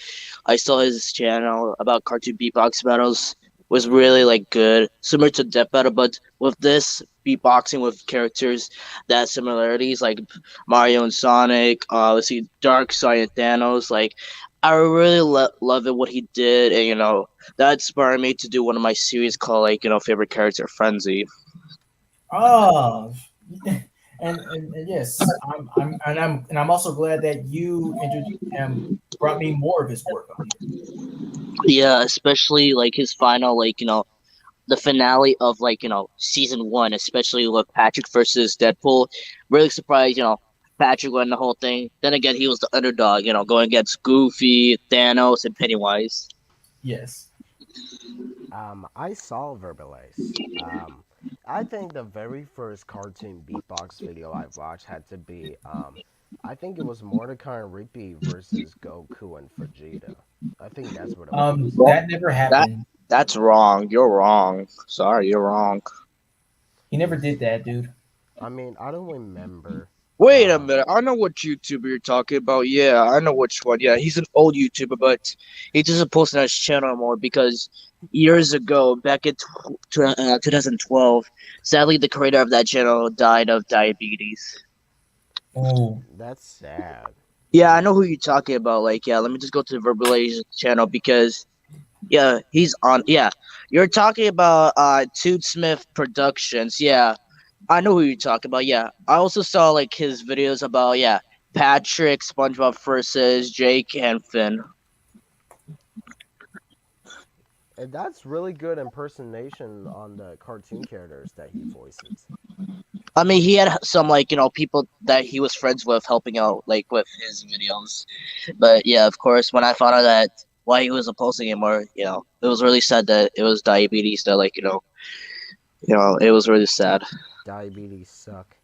I saw his channel about cartoon beatbox battles was really like good, similar to Death Battle, but with this beatboxing with characters that similarities like Mario and Sonic. Let's see, Dark Side and Thanos. Like, I really love it what he did, and that inspired me to do one of my series called like favorite character Frenzy. Oh, and yes, I'm also glad that you brought me more of his work on here. Yeah, especially like his final like the finale of like season one, especially with Patrick versus Deadpool. Really surprised Patrick won the whole thing. Then again, he was the underdog, going against Goofy, Thanos, and Pennywise. Yes. I saw Verbalize. I think the very first cartoon beatbox video I watched had to be, I think it was Mordecai and Rigby versus Goku and Vegeta. I think that's what it was. Well, That never that happened. that's wrong. You're wrong. Sorry, you're wrong. He never did that, dude. I mean, I don't remember. Wait a Uh, minute. I know what YouTuber you're talking about. Yeah, I know which one. Yeah, he's an old YouTuber, but he doesn't post on his channel anymore because years ago, back in 2012, sadly, the creator of that channel died of diabetes. Oh, that's sad. Yeah, I Mm. know who you're talking about. Like, yeah, let me just go to the Verbalation's channel because, yeah, he's on. Yeah, you're talking about Toot Smith Productions. Yeah, I know who you're talking about. Yeah, I also saw like his videos about Patrick, SpongeBob versus Jake and Finn. And that's really good impersonation on the cartoon characters that he voices. I mean, he had some like people that he was friends with helping out like with his videos. But yeah, of course, when I found out that why he wasn't posting anymore, it was really sad that it was diabetes that like it was really sad. Diabetes suck.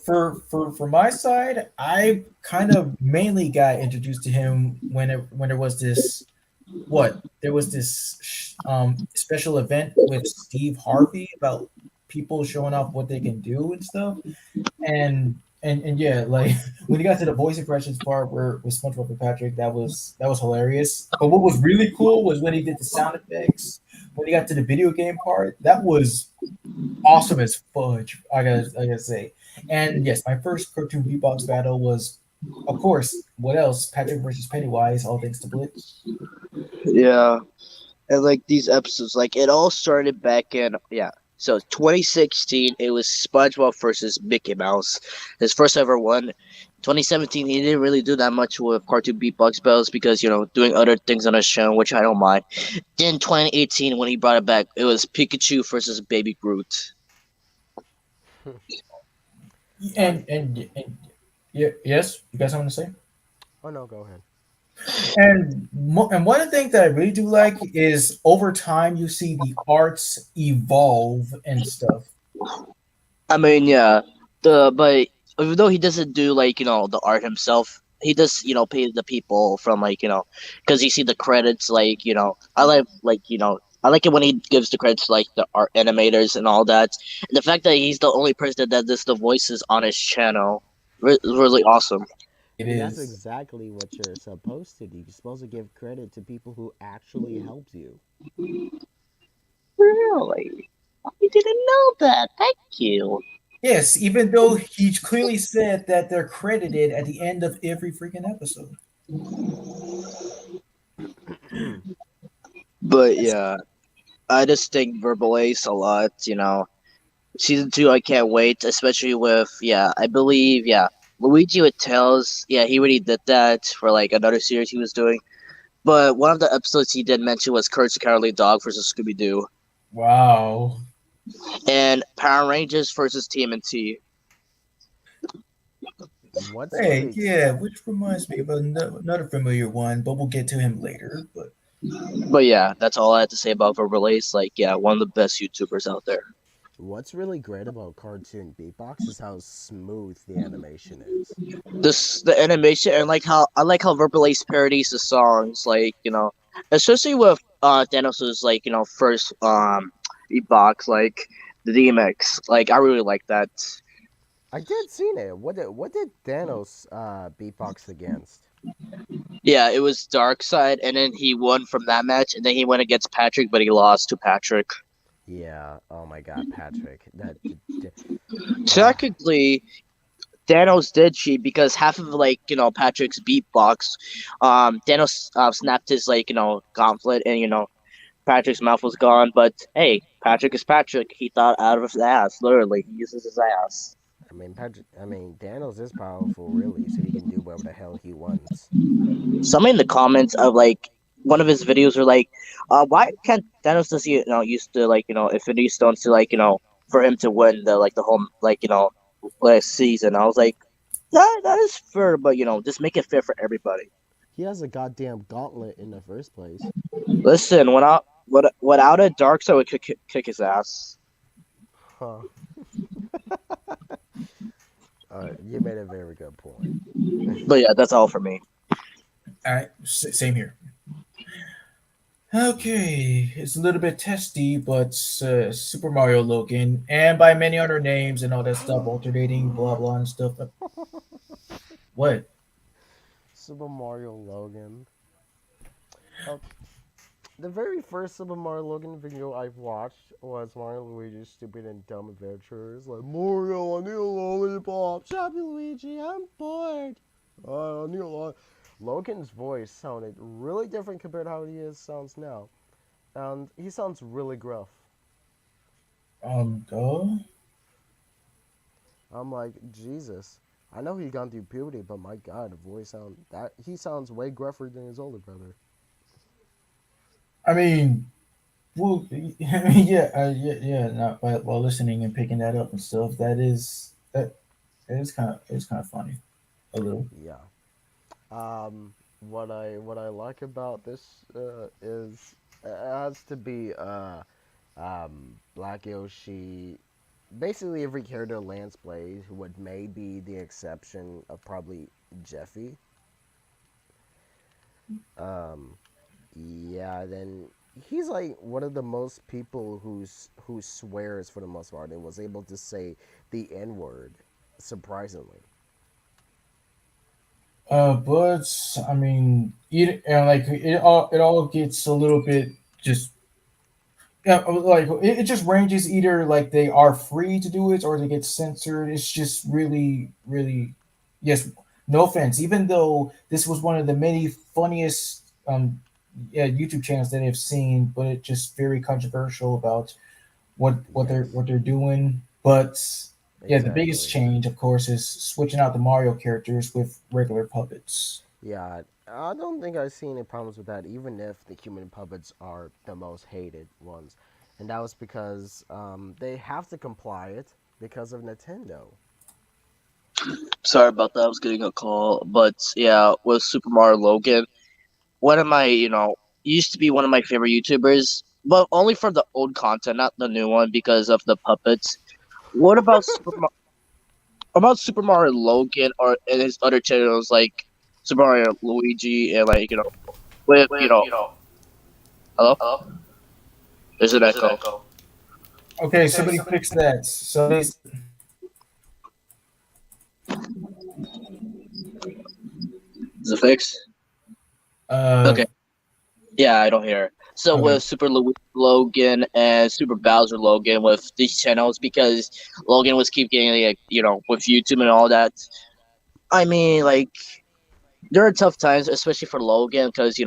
for my side, I kind of mainly got introduced to him when there was this special event with Steve Harvey about people showing off what they can do and stuff. And yeah, like when you got to the voice impressions part where with SpongeBob and Patrick, that was hilarious. But what was really cool was when he did the sound effects. When he got to the video game part, that was awesome as fudge. I gotta say. And yes, my first cartoon beatbox battle was, of course, what else? Patrick versus Pennywise. All thanks to Blitz. Yeah, and like these episodes, like it all started back in So 2016, it was SpongeBob versus Mickey Mouse, his first ever one. 2017, he didn't really do that much with cartoon beatbox battles because doing other things on his channel, which I don't mind. Then 2018, when he brought it back, it was Pikachu versus Baby Groot. I And yeah, yes, you got something to say? oh no, go ahead. And one of the things that I really do like is over time you see the arts evolve and stuff. I mean, yeah, but even though he doesn't do like the art himself, he does pay the people from like because you see the credits I like it when he gives the credits to, like the art animators and all that. And the fact that he's the only person that does the voices on his channel really awesome. It And that's is. exactly what you're supposed to do. You're supposed to give credit to people who actually helped you. Really, I didn't know that. Thank you. Yes, even though he clearly said that they're credited at the end of every freaking episode. But yeah, I just think Verbal Ace a lot. Season two, I can't wait, especially with I believe Luigi with Tails. Yeah, he already did that for like another series he was doing. But one of the episodes he did mention was Courage the Cowardly Dog versus Scooby Doo, Wow. and Power Rangers versus TMNT. What's Hey, really yeah, which reminds me of another familiar one, but we'll get to him later. But But yeah, that's all I have to say about Verbal Ace. Like, yeah, one of the best YouTubers out there. what's really great about cartoon beatbox is how smooth the animation is. The animation and like how I like how Verbal Ace parodies the songs, like especially with Thanos's like first beatbox, like the DMX. Like I really like that. I did seen it. What did Thanos beatbox against? Yeah, it was Dark Side, and then he won from that match, and then he went against Patrick, but he lost to Patrick. Yeah. Oh my God, Patrick. Uh, Technically, Thanos did cheat because half of like Patrick's beatbox, Thanos snapped his like gauntlet, and Patrick's mouth was gone. But hey, Patrick is Patrick. He thought out of his ass. Literally, he uses his ass. I mean, Patrick. I mean, Thanos is powerful, really, so he can do whatever the hell he wants. Some in the comments of like one of his videos are like, why can't Thanos just use the like Infinity Stones to like for him to win the whole like last season? I was like, that is fair, but just make it fair for everybody. He has a goddamn gauntlet in the first place. Listen, without a dark side would kick his ass. Huh. You made a very good point. But yeah, that's all for me. all right, same here. Okay, it's a little bit testy, but Super Mario Logan, and by many other names and all that stuff, alternating, blah blah and stuff. What? Super Mario Logan. Uh, the very first Super Mario Logan video I've watched was Mario Luigi's Stupid and Dumb Adventures. Like, Mario, I need a lollipop. Happy Luigi, I'm bored. I need a lollipop. Logan's voice sounded really different compared to how sounds now. And he sounds really gruff. Duh. I'm like, Jesus. I know he gone through puberty, but my God, the voice sound that he sounds way gruffer than his older brother. I mean, well, yeah. Not while listening and picking that up and stuff. That is kind of funny, a little. Yeah. What I like about this is it has to be Black Yoshi. Basically, every character Lance plays, with maybe the exception of probably Jeffy. Um, yeah, then he's like one of the most people who swears for the most part and was able to say the N word, surprisingly. But I mean, it all gets a little bit just yeah, like it just ranges either like they are free to do it or they get censored. It's just really, really, yes. No offense, even though this was one of the many funniest yeah, YouTube channels that I've seen, but it's just very controversial about Yes, what they're doing. But yeah, the biggest exactly. change, of course, is switching out the Mario characters with regular puppets. Yeah, I don't think I see any problems with that, even if the human puppets are the most hated ones. And that was because they have to comply it because of Nintendo. Sorry about that. I was getting a call, but yeah, with Super Mario Logan, one of my, used to be one of my favorite YouTubers, but only for the old content, not the new one because of the puppets. What about Super Mario Logan or and his other channels like Super Mario Luigi and like with hello, there's an echo. Okay, somebody fix that. Somebody's Is it fixed? uh Okay. Yeah, I don't hear. So okay. with Logan and Super Bowser Logan with these channels because Logan was keep getting like with YouTube and all that. I mean, like there are tough times, especially for Logan, because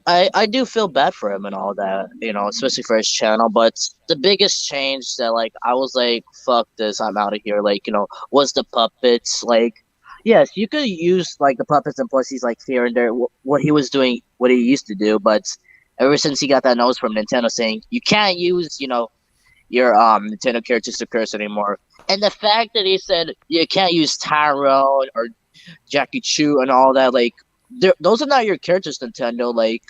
I do feel bad for him and all that, especially for his channel. But the biggest change that like I was like, fuck this, I'm out of here. Like was the puppets. Like, yes, you could use like the puppets and plushies like here and there. What he was doing, what he used to do, but ever since he got that notice from Nintendo saying you can't use your Nintendo characters to curse anymore, and the fact that he said you can't use Tyrone or Jackie Chu and all that, like those are not your characters, Nintendo. Like,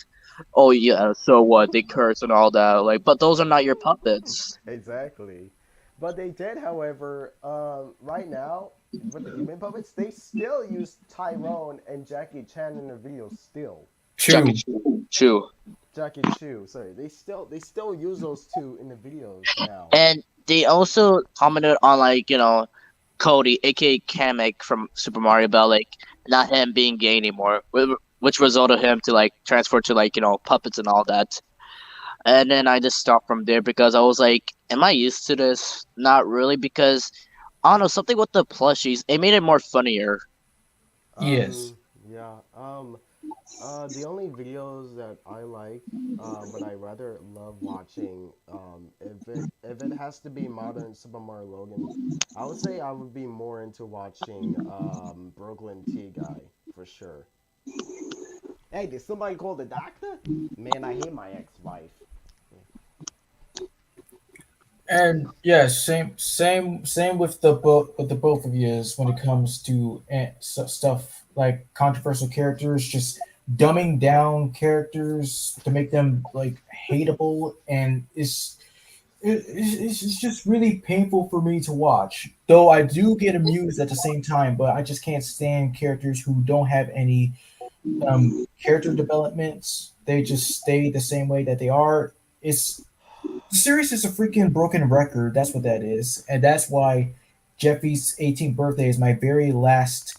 oh yeah, so what? They curse and all that, like, but those are not your puppets. Exactly. But they did, however, right now, with the human puppets, they still use Tyrone and Jackie Chan in their videos still. Jackie True. Chu, Jackie Chu, sorry. They still use those two in the videos now. and they also commented on like Cody, aka Kamek from Super Mario Bell, like not him being gay anymore, which resulted him to like transfer to like puppets and all that. And then I just stopped from there because I was like, am I used to this? Not really, because I don't know, something with the plushies, it made it more funnier. Yes. Yeah. The only videos that I like, but I rather love watching, if it has to be modern Super Mario Logan, I would say I would be more into watching Brooklyn Tea Guy for sure. Hey, did somebody call the doctor? Man, I hate my ex-wife. And yeah, same with the both of you when it comes to stuff like controversial characters, just dumbing down characters to make them like hateable, and it's just really painful for me to watch. Though I do get amused at the same time, but I just can't stand characters who don't have any character developments. They just stay the same way that they are. It's the series is a freaking broken record. That's what that is, and that's why Jeffy's 18th birthday is my very last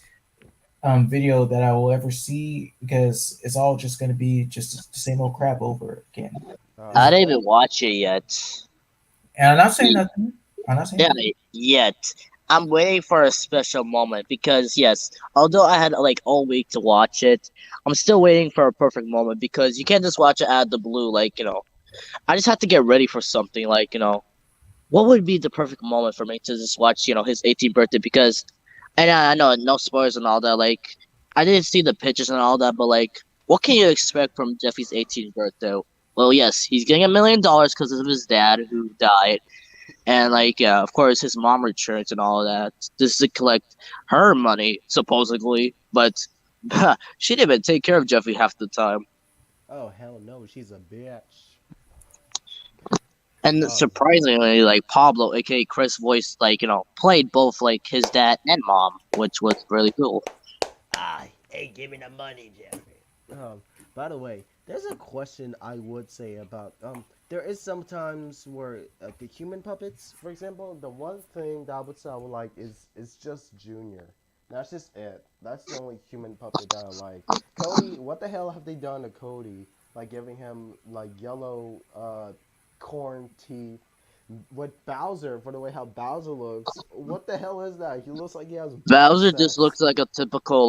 video that I will ever see because it's all just going to be just the same old crap over again. I It's, didn't Well, even watch it yet. and I'm not saying nothing. I'm not saying Yeah, nothing. yet. I'm waiting for a special moment because yes, although I had like all week to watch it, I'm still waiting for a perfect moment because you can't just watch it out of the blue. Like I just have to get ready for something. Like what would be the perfect moment for me to just watch his 18th birthday? Because and I know no spoilers and all that. Like I didn't see the pictures and all that, but like what can you expect from Jeffy's 18th birthday? Well, yes, he's getting $1 million because of his dad who died. And like, yeah, of course, his mom returns and all of that. This is to collect her money, supposedly, but she didn't even take care of Jeffy half the time. oh hell no, she's a bitch. And Oh, surprisingly, like Pablo, aka Chris, voiced played both like his dad and mom, which was really cool. hey, give me the money, Jeffrey. By the way, there's a question I would say about there is sometimes where the human puppets, for example, the one thing that I would say I would like is just Junior. That's just it. That's the only human puppet that I like. Cody, what the hell have they done to Cody? Like giving him like yellow corn teeth. With Bowser, for the way how Bowser looks, what the hell is that? He looks like he has Bowser just biceps. looks like a typical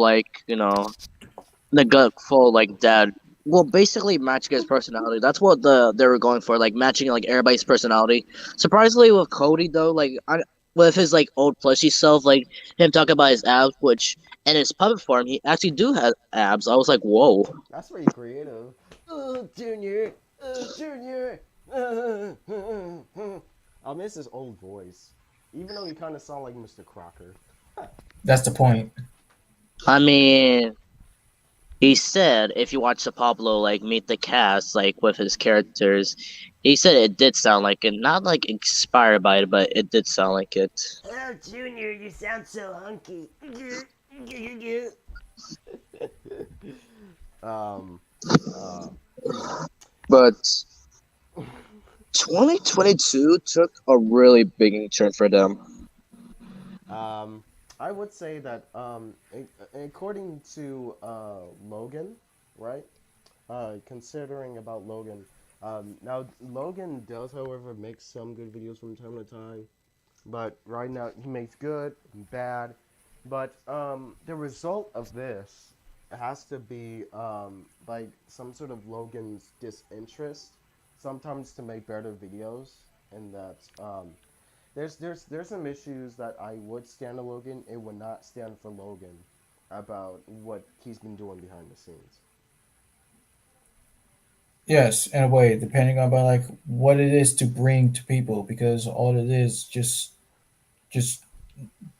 neglectful like dad. Well, basically matching his personality. That's what they were going for, like matching like everybody's personality. Surprisingly, with Cody though, with his like old plushy self, like him talking about his abs, which in his puppet form he actually do have abs. I was like, whoa. That's pretty creative. Junior, Junior. I miss his old voice, even though he kind of sound like Mr. Crocker. That's the point. I mean, he said if you watch the Pablo like meet the cast like with his characters, he said it did sound like it, not like inspired by it, but it did sound like it. Oh, Junior, you sound so hunky. um, uh, But 2022 took a really big turn for them. um, I would say that according to Logan, right? Considering about Logan, now Logan does, however, make some good videos from time to time. But right now he makes good and bad. But the result of this has to be like some sort of Logan's disinterest, sometimes to make better videos, and that there's some issues that I would stand to Logan. It would not stand for Logan about what he's been doing behind the scenes. Yes, in a way, depending on about like what it is to bring to people, because all it is just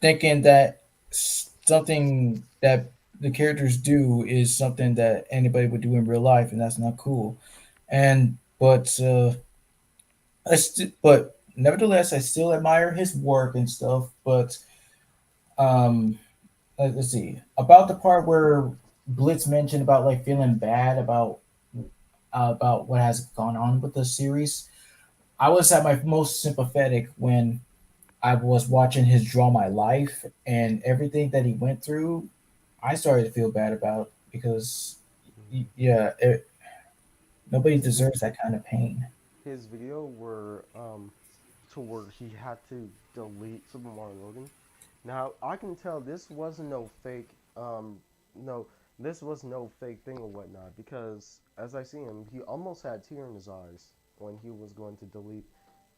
thinking that something that the characters do is something that anybody would do in real life, and that's not cool. And but nevertheless, I still admire his work and stuff. But um, let's see about the part where Blitz mentioned about like feeling bad about what has gone on with the series. I was at my most sympathetic when I was watching his Draw My Life and everything that he went through. I started to feel bad about because, Mhm. yeah, nobody His deserves that kind of pain. his video were to where he had to delete Super Mario Logan. Now I can tell this wasn't no fake no this was no fake thing or whatnot because as I see him, he almost had tear in his eyes when he was going to delete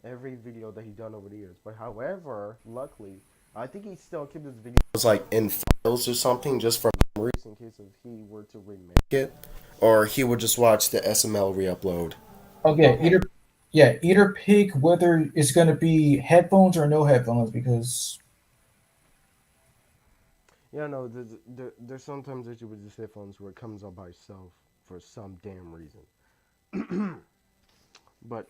every video that he done over the years. But however, luckily, I think he still kept his videos like in files or something just for memories in case if he were to remake it, or he would just watch the SML re-upload. Okay, either pick whether it's going to be headphones or no headphones because Yeah, no, there's sometimes issue with these headphones where it comes up by itself for some damn reason. But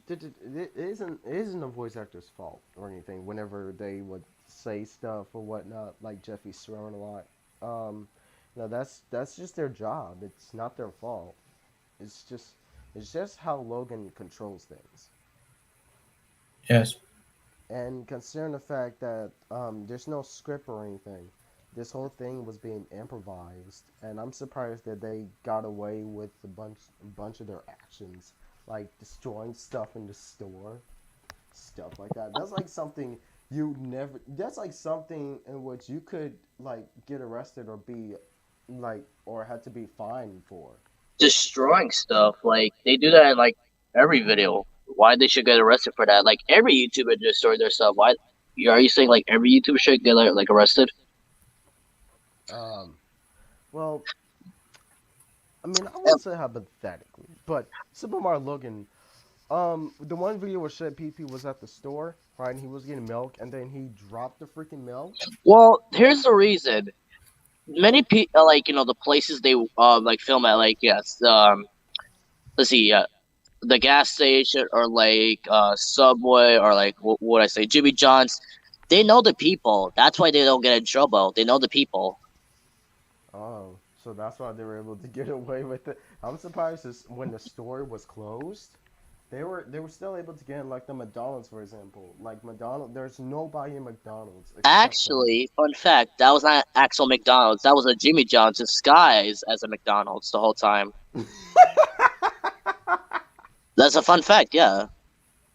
it isn't a voice actor's fault or anything. Whenever they would say stuff or whatnot, like Jeffy swearing a lot, um, No, that's just their job. It's not their fault. It's just it's just how Logan controls things. Yes. And considering the fact that there's no script or anything, this whole thing was being improvised, and I'm surprised that they got away with a bunch of their actions, like destroying stuff in the store, stuff like that. That's like something you never. That's like something in which you could like get arrested or be like or had to be fined for. Destroying stuff. Like they do that in like every video. Why they should get arrested for that? Like every YouTuber destroyed their stuff. Why? Are you saying like every YouTuber should get like arrested? Um, well, I mean, I would say hypothetically, but Super Mario Logan, the one video where Shed PP was at the store, right, and he was getting milk, and then he dropped the freaking milk. Well, here's the reason. Many people like the places they like film at, like, yes, let's see, the gas station, or like Subway, or like what I say, Jimmy John's. They know the people. That's why they don't get in trouble. They know the people. Oh, so that's why they were able to get away with it. I'm surprised this, when the store was closed, they were still able to get in, like the McDonald's, for example. Like McDonald's, there's nobody in McDonald's except for him. Actually, fun fact, that was not actual McDonald's. That was a Jimmy John's disguised as a McDonald's the whole time. That's a fun fact, yeah.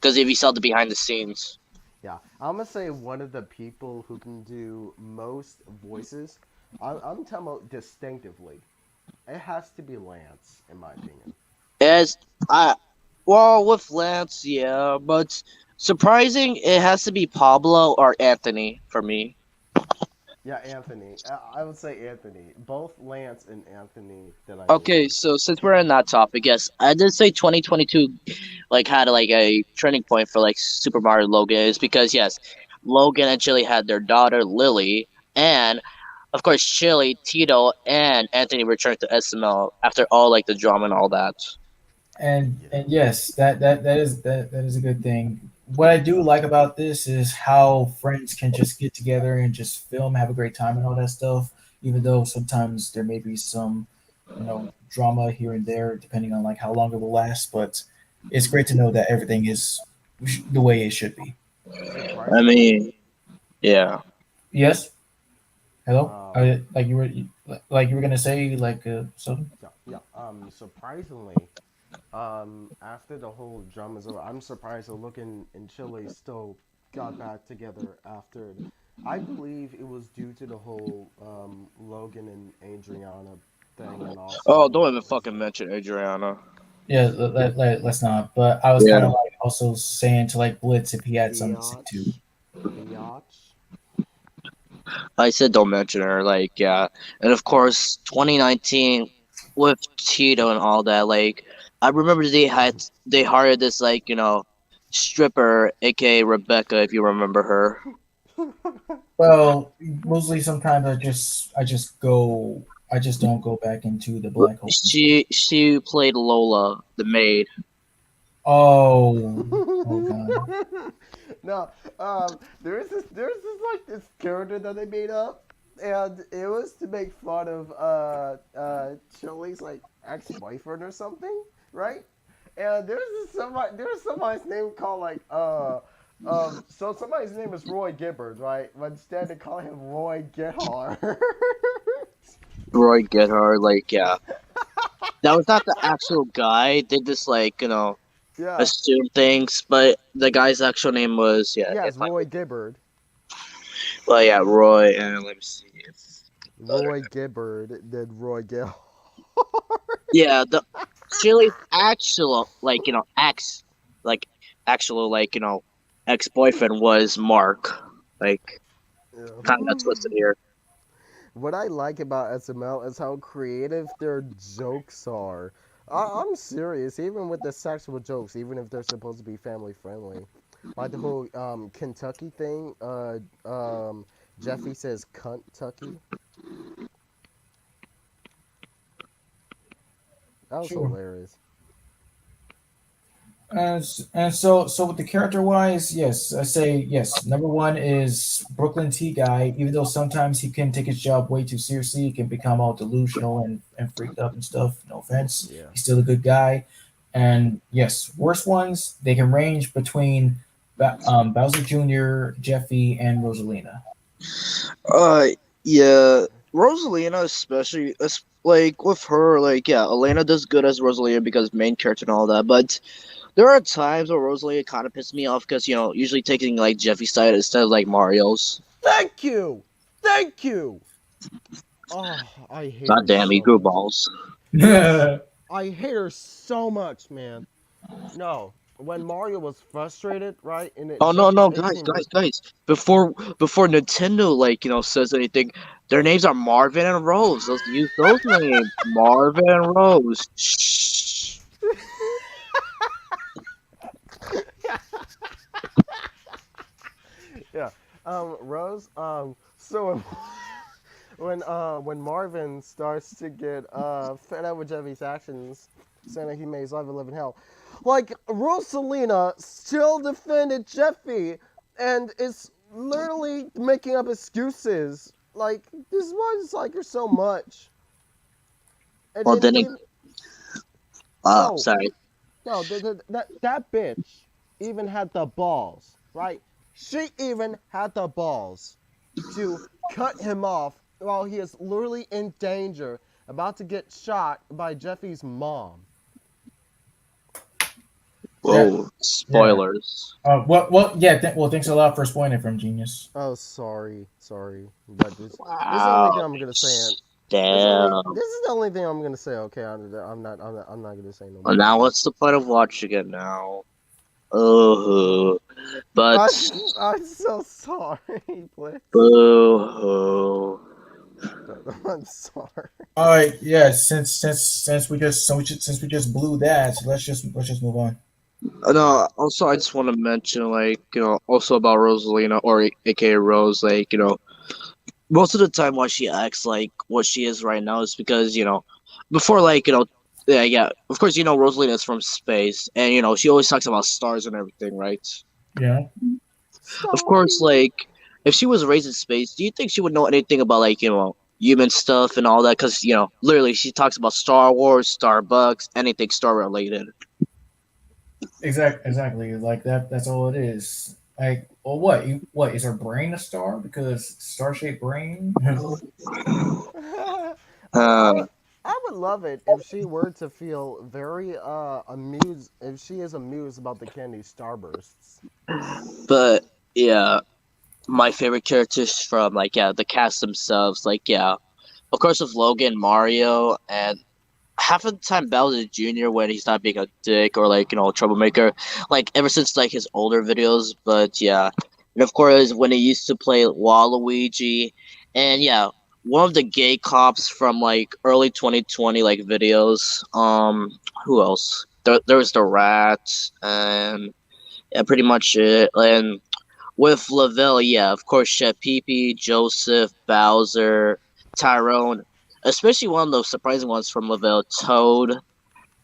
Because if you saw the behind the scenes. Yeah, I'm gonna say one of the people who can do most voices. I'm talking about distinctively. It has to be Lance, in my opinion. As I, well, with Lance, yeah, but surprising, it has to be Pablo or Anthony for me. Yeah, Anthony. I would say Anthony. Both Lance and Anthony that I Okay, named. so since we're on that topic, yes, I did say 2022 like had like a turning point for like Super Mario Logan, is because yes, Logan and Chili had their daughter Lily, and of course Chili, Tito, and Anthony returned to SML after all like the drama and all that. And Yeah. yes, that is a good thing. What I do like about this is how friends can just get together and just film, have a great time, and all that stuff. Even though sometimes there may be some, drama here and there, depending on like how long it will last. But it's great to know that everything is the way it should be. I Surprisingly, mean, yeah. Yes. Hello. um, Like you were gonna say something. yeah, yeah. Surprisingly, after the whole drama's over, I'm surprised that looking in Chile still got back together after. I believe it was due to the whole Logan and Adriana thing, and Oh, also don't even fucking mention Adriana. Yeah, let's not. But I was kind Yeah. of like also saying to like Blitz if he had something to say too. Biatch, Biatch. I said don't mention her, like, yeah. And of course, 2019 with Tito and all that, like, I remember they hired this like stripper, aka Rebecca, if you remember her. Well, mostly sometimes I just don't go back into the black hole. She played Lola, the maid. Oh, oh God. No, there's like this character that they made up, and it was to make fun of Chili's like ex-boyfriend or something, right? And there's somebody's name called like so somebody's name is Roy Gibbard, right? But instead they call him Roy Gethard. Roy get her, like, yeah. That was not the actual guy. They just like Yeah, assume things, but the guy's actual name was, yeah. yes, If I, Roy Gibbard. well, yeah, Roy, and let me see. Roy Gibbard, then Roy Gethard. Yeah, the Chili's actual ex, like actual ex boyfriend was Mark. Like, kind of got twisted here. What I like about SML is how creative their jokes are. I'm serious, even with the sexual jokes, even if they're supposed to be family friendly. Like the whole Kentucky thing. Jeffy says Kentucky. That was Sure. hilarious. And so with the character wise, yes, I say yes. Number one is Brooklyn T guy. Even though sometimes he can take his job way too seriously, he can become all delusional and freaked up and stuff. No offense, Yeah. he's still a good guy. And yes, worst ones they can range between Bowser Jr., Jeffy, and Rosalina. Uh, yeah, Rosalina especially, like with her, like yeah, Elena does good as Rosalina because main character and all that. But there are times where Rosalina kind of pisses me off because usually taking like Jeffy's side instead of like Mario's. Thank you. Thank you. Oh, I hate God her damn, he so grew much. balls. Yes, I hate her so much, man. No, when Mario was frustrated, right, and Oh no, Jeffy's no, guys, 18 bit. guys! Before Nintendo says anything, their names are Marvin and Rose. Let's use those names, Marvin and Rose. Shh. Yeah. Rose. So when Marvin starts to get fed up with Jeffy's actions, saying that he made his life a living hell, like Rosalina still defended Jeffy, and is literally making up excuses. Like this is why I just like her so much. And Well, then then, even no, sorry. no, that bitch even had the balls, right? She even had the balls to cut him off while he is literally in danger, about to get shot by Jeffy's mom. Yeah, Whoa, yeah. spoilers. Yeah. Well, thanks a lot for spoiling it from Genius. Oh, sorry, but this is the only thing Wow, I'm gonna say. damn. This is the only thing I'm gonna say. Okay, I'm not gonna say no Well, more now than that. what's the point of watching it now? Oh, I'm, but I'm so sorry, please. boo-hoo. I'm sorry. All right, yeah. Since we just blew that, so let's just move on. Yeah. No, also I just want to mention, like, also about Rosalina, or AKA Rose, like, most of the time why she acts like what she is right now is because, before, like, yeah, yeah, of course, Rosalina is from space, and, she always talks about stars and everything, right? Yeah. Of course, Sorry. like, if she was raised in space, do you think she would know anything about, like, human stuff and all that? Because, literally, she talks about Star Wars, Starbucks, anything star related. Exactly. Like that. That's all it is. Like, well, what is her brain a star? Because star-shaped brain. I Uh, would I would love it if she were to feel very amused, if she is amused about the candy starbursts. but, yeah, my favorite characters from, like, yeah, the cast themselves, like, yeah, of course, with Logan, Mario, and half of the time Bowser Jr. when he's not being a dick or, like, a troublemaker, like ever since like his older videos. But yeah, and of course when he used to play Waluigi, and yeah, one of the gay cops from like early 2020 like videos. Who else? There was the rats, and yeah, pretty much it. And with Lavelle, yeah, of course, Chef Pee, Joseph, Bowser, Tyrone, especially one of those surprising ones from Lavelle, Toad.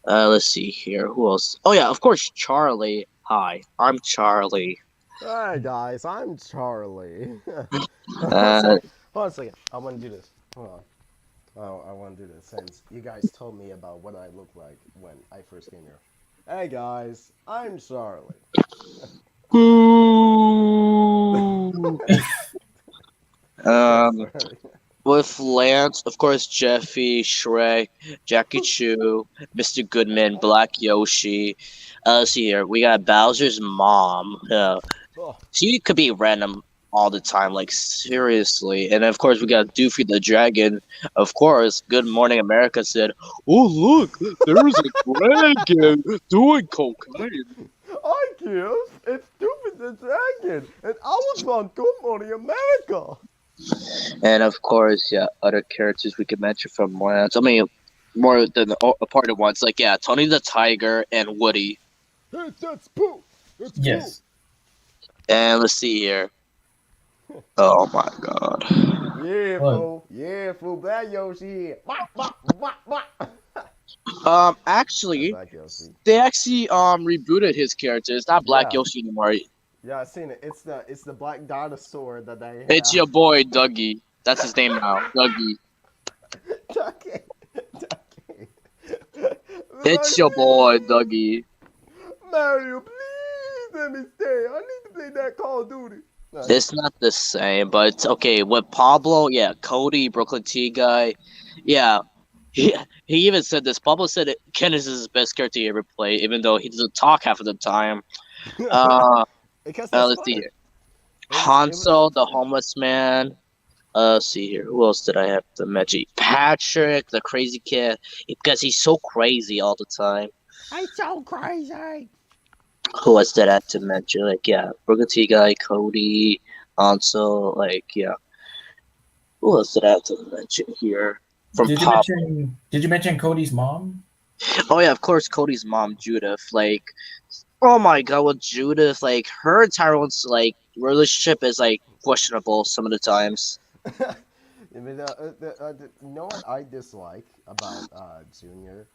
Let's see here. Who else? Oh, yeah, of course, Charlie. Hi, I'm Charlie. Hi guys, I'm Charlie. Hold on a Uh, second. Hold on a second. I want to do this. Hold on. I want to do this since you guys told me about what I look like when I first came here. Hey guys, I'm Charlie. Boo. um, Sorry. with Lance, of course, Jeffy, Shrek, Jackie Chu, Mr. Goodman, Black Yoshi. Let's see here. We got Bowser's mom. Oh, She could be random all the time, like seriously. And of course, we got Doofy the Dragon. Of course, Good Morning America said, "Oh look, there's a dragon doing cocaine." hi kids, it's Stupid the Dragon, and I was on Good Morning America. And of course, yeah, other characters we could mention from Lance. I mean, more than a part of ones, like yeah, Tony the Tiger and Woody. Hey, that's Pooh. That's Pooh. Yes. And let's see here. Oh my God. Yeah, Look, fool. Yeah, fool. Bad Yoshi here. Bah, bah, bah, bah. That Actually, Black Yoshi. they actually rebooted his character. It's not Black Yeah, Yoshi anymore. yeah, I seen it. It's the black dinosaur that they It's have. your boy Dougie. That's his name now, Dougie. Ducky, Ducky. It's your boy Dougie. Mario, please let me stay. I need to play that Call of Duty. Nice. It's not the same, but it's okay. With Pablo, yeah, Cody, Brooklyn T guy, yeah. He, he even said this. Pablo said it, Ken is his best character he ever played, even though he doesn't talk half of the time. Uh, Because that's let's see fun. here. It was Hansel, the homeless man. Let's see here. Who else did I have to mention? Patrick, the crazy kid, because he's so crazy all the time. I'm so crazy. Who else did I have to mention? Like, yeah, Brooklyn T guy, Cody, Hansel, like, yeah. Who else did I have to mention here? From Did you Pop. mention? Did you mention Cody's mom? Oh yeah, of course, Cody's mom, Judith. Like, oh my god, with Judith, like her entire one's like relationship is like questionable some of the times. I mean, you know what I dislike about Junior?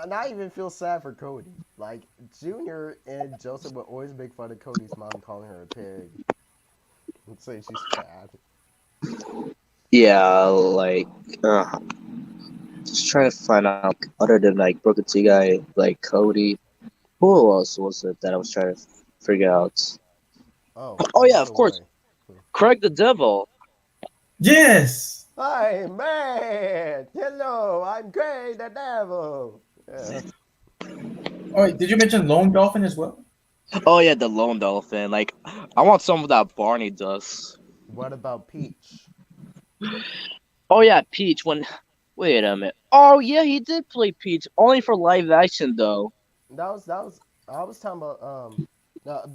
And I even feel sad for Cody. Like, Junior and Joseph would always make fun of Cody's mom, calling her a pig and saying she's fat. Yeah, like, uh, just trying to find out other than like Brooke T guy, like Cody. Who else was it that I was trying to figure out? Oh, Oh by yeah, of the course, way. Craig the Devil. Yes. Hi, man! Hello, I'm Gray the Devil! Yeah. Oh, wait, did you mention Lone Dolphin as well? Oh yeah, the Lone Dolphin. Like, I want some of that Barney does. What about Peach? Oh yeah, Peach. When wait a minute. Oh yeah, he did play Peach, only for live action though. I was talking about,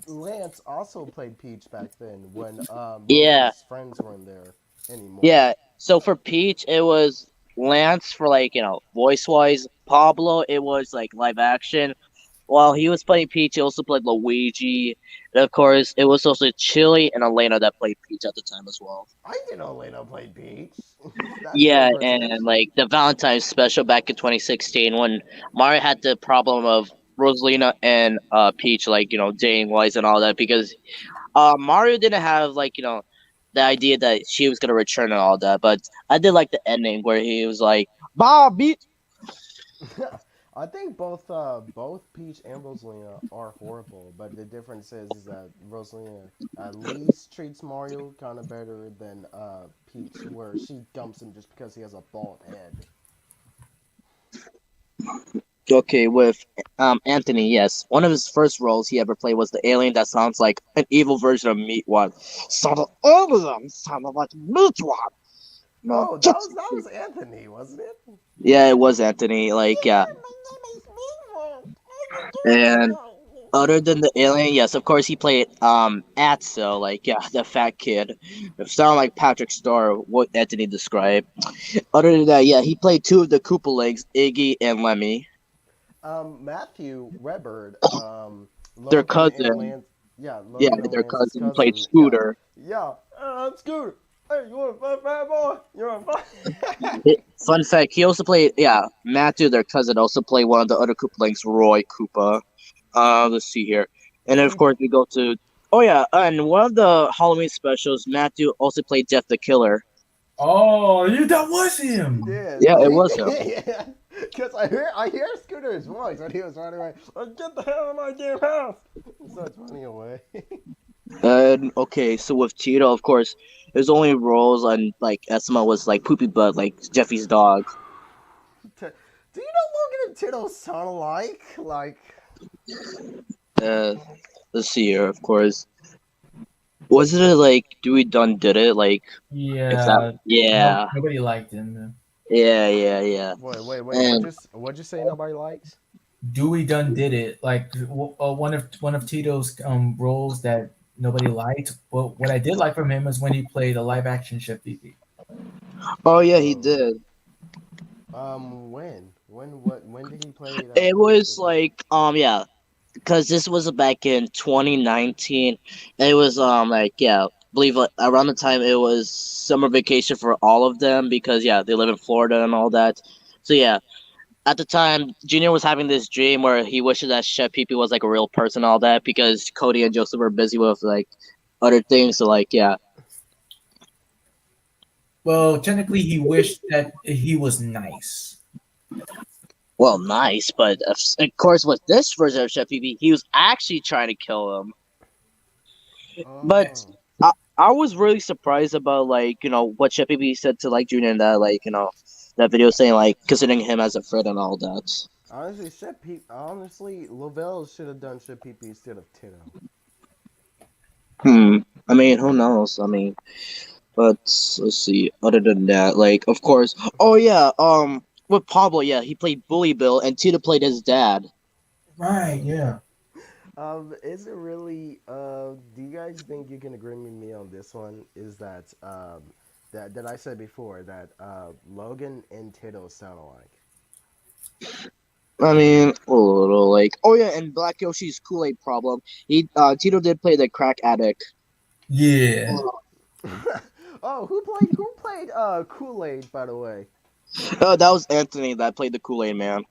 Lance also played Peach back then when, Yeah, Mario's friends weren't there anymore. yeah. So for Peach, it was Lance for like voice wise. Pablo, it was like live action. While he was playing Peach, he also played Luigi, and of course, it was also Chili and Elena that played Peach at the time as well. I didn't know Lena played Peach. That's new Yeah, and information. like the Valentine's special back in 2016 when Mario had the problem of Rosalina and Peach like dating wise and all that because Mario didn't have like the idea that she was gonna return and all that, but I did like the ending where he was like, "Bah, beat." I think both Peach and Rosalina are horrible, but the difference is that Rosalina at least treats Mario kind of better than Peach, where she dumps him just because he has a bald head. Okay, with Anthony, yes, one of his first roles he ever played was the alien that sounds like an evil version of Meatwad. So the alien sounded like Meatwad. No, Oh, that was Anthony, wasn't it? yeah, it was Anthony. Like, yeah, and other than the alien, yes, of course he played Atso, like yeah, the fat kid. It sounded like Patrick Star, what Anthony described. Other than that, yeah, he played two of the Koopa legs, Iggy and Lemmy. Matthew Redbird, Their Logan and cousin, Lance. Yeah, yeah, Logan and their Lance's cousin played cousin. Yeah, Scooter. yeah. I'm Scooter. Hey, you want a fun fat boy? You want a fun? Fun fact, he also played, yeah, Matthew, their cousin, also played one of the other Koopa legs, Roy Koopa. Let's see here. And then, of course, we go to, oh yeah, and one of the Halloween specials, Matthew also played Jeff the Killer. Oh, that was He him. did. Yeah, it was him. Yeah. Because I hear Scooter's voice when he was running away. Let's get the hell out of my damn house. He starts running away. And okay, so with Tito, of course, his only roles on like Esma was like Poopy Butt, like Jeffy's dog. Do you know Logan and Tito sound alike? Like, Uh, let's see here, of course. Wasn't it like Dewey Dunn did it? Like, if that, Yeah. yeah, Nobody liked him. yeah. wait. And What'd you say? Nobody likes? Dewey Dunn did it. Like one of Tito's roles that nobody liked. But what I did like from him was when he played a live action Chef Pee. oh yeah, he Oh. did. When did he play It Chef was Pee-Pee? like yeah, because this was back in 2019. It was like yeah, believe it, around the time it was summer vacation for all of them because yeah, they live in Florida and all that. So yeah, at the time, Junior was having this dream where he wishes that Chef Pee Pee was like a real person, and all that, because Cody and Joseph were busy with like other things. So like, yeah, Well, technically, he wished that he was nice. well, nice, but of course, with this version of Chef Pee Pee, he was actually trying to kill him. But Oh. I was really surprised about like what Chef Pee Pee said to like Junior in that like that video saying like considering him as a friend and all that. Honestly, Lavelle should have done Shit Pee Pee instead of Tito. I mean, who knows? I mean, but let's see. Other than that, like, of course. Oh yeah. With Pablo, yeah, he played Bully Bill, and Tito played his dad. Right, yeah. Is it really? Do you guys think you can agree with me on this one? Is that that I said before that Logan and Tito sound alike? I mean, a little like. Oh yeah, and Black Yoshi's Kool Aid problem. Tito did play the crack addict. Yeah. Oh, who played Kool Aid, by the way? That was Anthony that played the Kool Aid Man.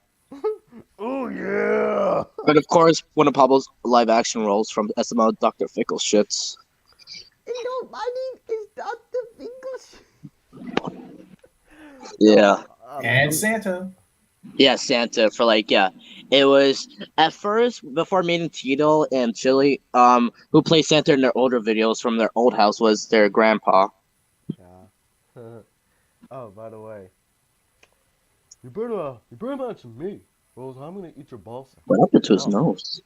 Oh yeah. And of course, one of Pablo's live action roles from SML, Dr. Fickle shits. My name is Dr. English. Yeah. And Santa. Yeah, Santa for like yeah. It was at first before meeting Tito and Chili, who played Santa in their older videos from their old house was their grandpa. Yeah. Oh, by the way, you better mention me, or else I'm gonna eat your balls. What happened to his No. nose?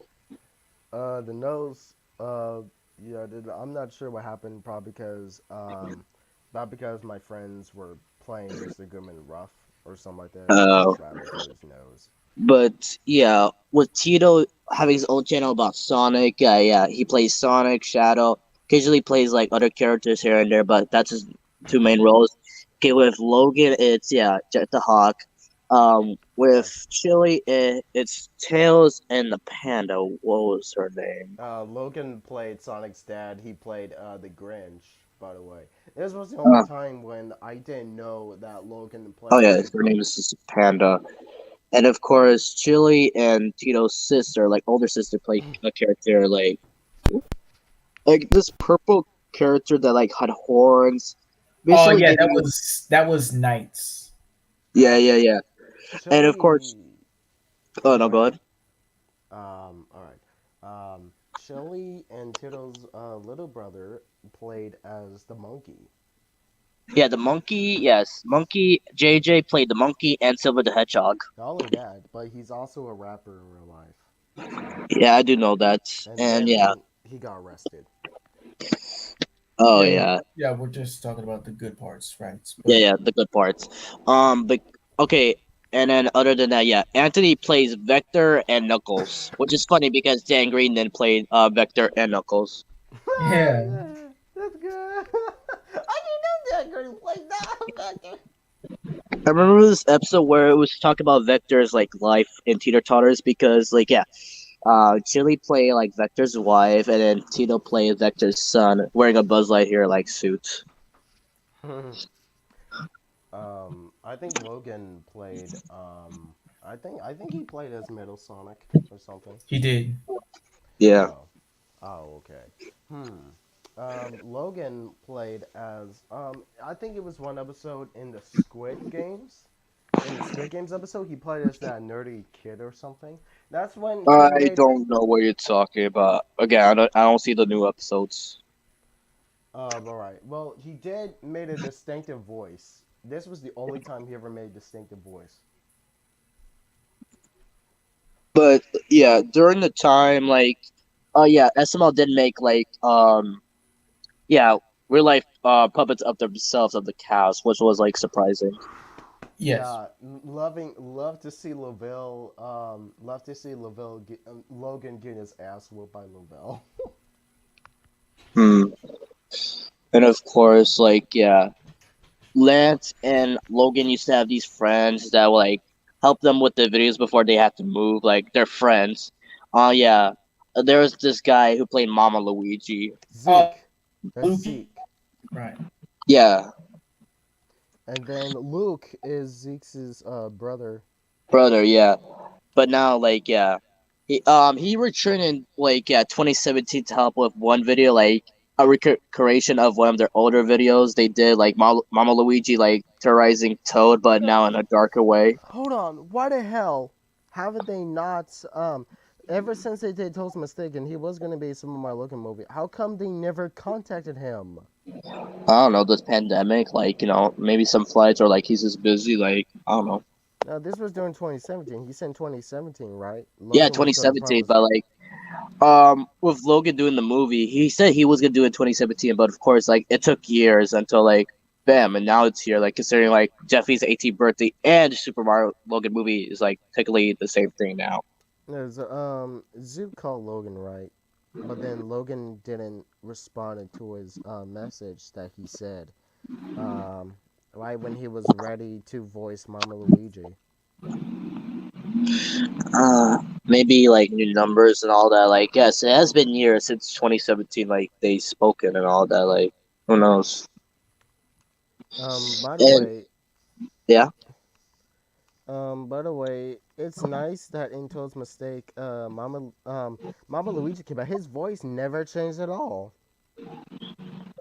The nose. Yeah. I'm not sure what happened. Probably because not because my friends were playing Mr. Goodman rough or something like that. It Uh, just happened to his nose. but yeah, with Tito having his own channel about Sonic, yeah, he plays Sonic, Shadow, occasionally plays like other characters here and there, but that's his two main roles. Okay, with Logan, it's yeah, Jet the Hawk. Uh, With Chili, it's Tails and the Panda. What was her name? Logan played Sonic's dad. He played the Grinch. By the way, this was the only Uh, time when I didn't know that Logan oh played yeah, the her name Grinch. is just Panda. And of course, Chili and Tito's sister, like older sister, play a character like this purple character that like had horns. Oh Basically, yeah, giving you that was Knights. yeah. And of course, Chili. oh Go no, go ahead. ahead. All right. Shelly and Tito's little brother played as the monkey. Yeah, the monkey. Yes, monkey. JJ played the monkey and Silver the Hedgehog. Not only that, but he's also a rapper in real life. So, Yeah, I do know that. and And yeah, then he got arrested. oh Yeah, yeah, yeah, we're just talking about the good parts, right? But yeah, the good parts. But okay. And then other than that, yeah, Anthony plays Vector and Knuckles, which is funny because Dan Green then played Vector and Knuckles. yeah. Yeah, that's good. I didn't know that girl played that. I remember this episode where it was talking about Vector's like life in teeter totters because like yeah, Chili played like Vector's wife and then Tito played Vector's son wearing a Buzz Lightyear like suit. I think Logan played. I think he played as Metal Sonic or something. He did. Yeah. Oh, oh, okay. Hmm. Logan played as. I think it was one episode in the Squid Games. In the Squid Games episode, he played as that nerdy kid or something. That's when he I made. don't know what you're talking about. Again, I don't see the new episodes. All right. Well, he did made a distinctive voice. This was the only time he ever made a distinctive voice. But yeah, during the time like yeah, SML did make like yeah, real life puppets of themselves of the cast, which was like surprising. Yes. Yeah, love to see Lavelle, love to see Logan getting his ass whooped by Lavelle. Hmm. And of course, like yeah, Lance and Logan used to have these friends that would like help them with the videos before they had to move. Like they're friends. Yeah. There was this guy who played Mama Luigi. Uh, Zeke, that's Luke. Zeke, Right. Yeah. and then Luke is Zeke's brother. brother, yeah. But now, like, yeah, he returned in like 2017 to help with one video, like a recreation of one of their older videos they did, like Mama Luigi like terrorizing Toad, but now in a darker way. Hold on, why the hell haven't they not ever since they did Toast Mistake and he was gonna be some of my looking movie, how come they never contacted him? I don't know, this pandemic, like, maybe some flights, or like he's just busy, like, I don't know. Now this was during 2017. He said 2017, right? Yeah, Logan was gonna 2017, propose. but like, with Logan doing the movie, he said he was gonna do it in 2017, but of course, like, it took years until like, bam, and now it's here. Like, considering like Jeffy's 18th birthday and Super Mario Logan movie is like technically the same thing now. There's Zook called Logan, right? But then Logan didn't respond to his message that he said um, right when he was ready to voice Mama Luigi. Maybe like new numbers and all that. Like, yes, it has been years since 2017. Like they spoken and all that. Like, who knows? By the And way, yeah, it's nice that in Toad's Mistake, Mama Luigi came out. His voice never changed at all.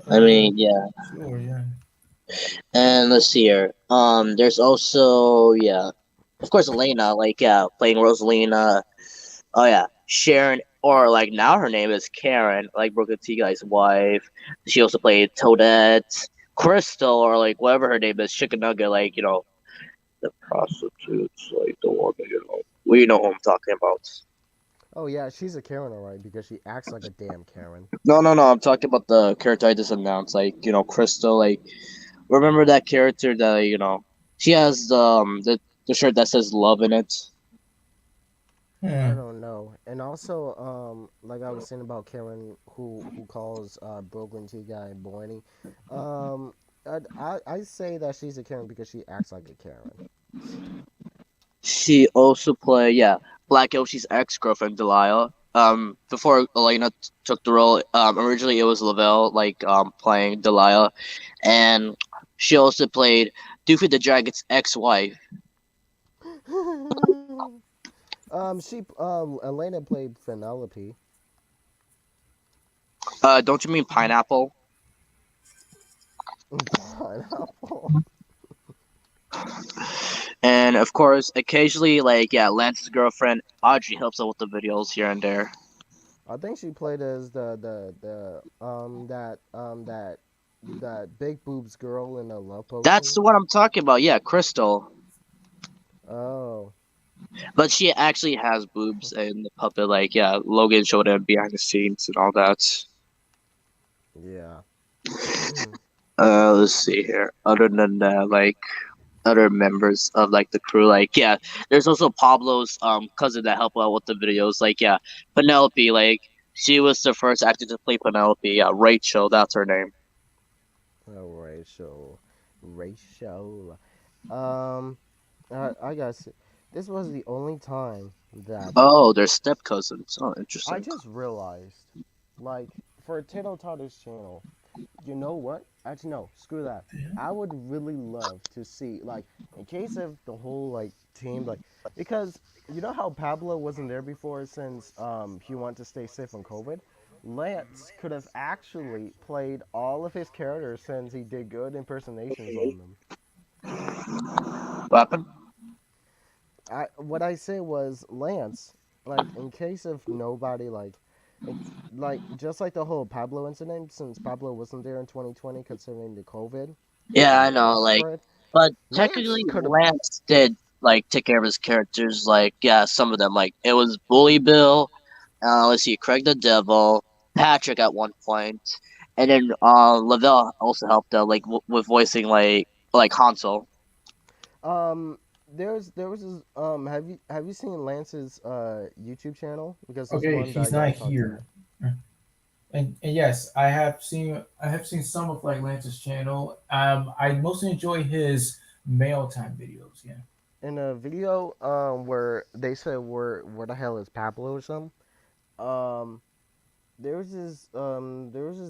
I Uh, mean, yeah. sure, yeah. And let's see here. There's also, yeah, of course, Elena. Like, yeah, playing Rosalina. Oh yeah, Sharon, or like now her name is Karen, like Broken T Guy's wife. She also played Toadette, Crystal, or like whatever her name is, Chicken Nugget, like, the prostitutes, like the one that, we know who I'm talking about. Oh yeah, she's a Karen, alright, because she acts like a damn Karen. No, no, no. I'm talking about the character I just announced, like, Crystal. Like, remember that character that, she has the shirt that says love in it. I Hmm. don't know. And also, like I was saying about Karen, who calls Brooklyn T guy Boiny. Um, I say that she's a Karen because she acts like a Karen. She also played, yeah, Black Yoshi's ex girlfriend Delia. Before Elena took the role, originally it was Lavelle, like, playing Delia, and she also played Doofy the Dragon's ex-wife. She Elena played Penelope. Don't you mean Pineapple? Pineapple. And of course, occasionally, like, yeah, Lance's girlfriend Audrey helps out with the videos here and there. I think she played as that big boobs girl in a Love That's Potion. the one I'm talking about. Yeah, Crystal. Oh, But she actually has boobs in the puppet. Like, yeah, Logan showed him behind the scenes and all that. yeah. Let's see here. Other than that, like, other members of like the crew, like, yeah, there's also Pablo's cousin that helped out with the videos. Like, yeah, Penelope. Like, she was the first actor to play Penelope. Yeah, Rachel. That's her name. Oh, Rachel. Um, I guess this was the only time that Oh, they're step cousins. Oh, I interesting. just realized, like, for Tato Tato's channel, you know what? Actually, no, screw that. I would really love to see, like, in case of the whole, like, team, like, because you know how Pablo wasn't there before since he wanted to stay safe from COVID? Lance could have actually played all of his characters since he did good impersonations on them. What happened? What I say was Lance, like in case of nobody like just like the whole Pablo incident, since Pablo wasn't there in 2020 considering the COVID Yeah, I and know. Like, spread, but Lance technically, could have. Lance did like take care of his characters. Like, yeah, some of them. Like, it was Bully Bill. Let's see, Craig the Devil, Patrick at one point, and then Lavelle also helped out, like, with voicing like Hansel. Um, there was this, have you seen Lance's YouTube channel? Because there's Okay, one that I he's gotta not talk to. here. And yes, I have seen some of like Lance's channel. I mostly enjoy his mail time videos. Yeah. In a video where they said where the hell is Pablo or something. Um, there was this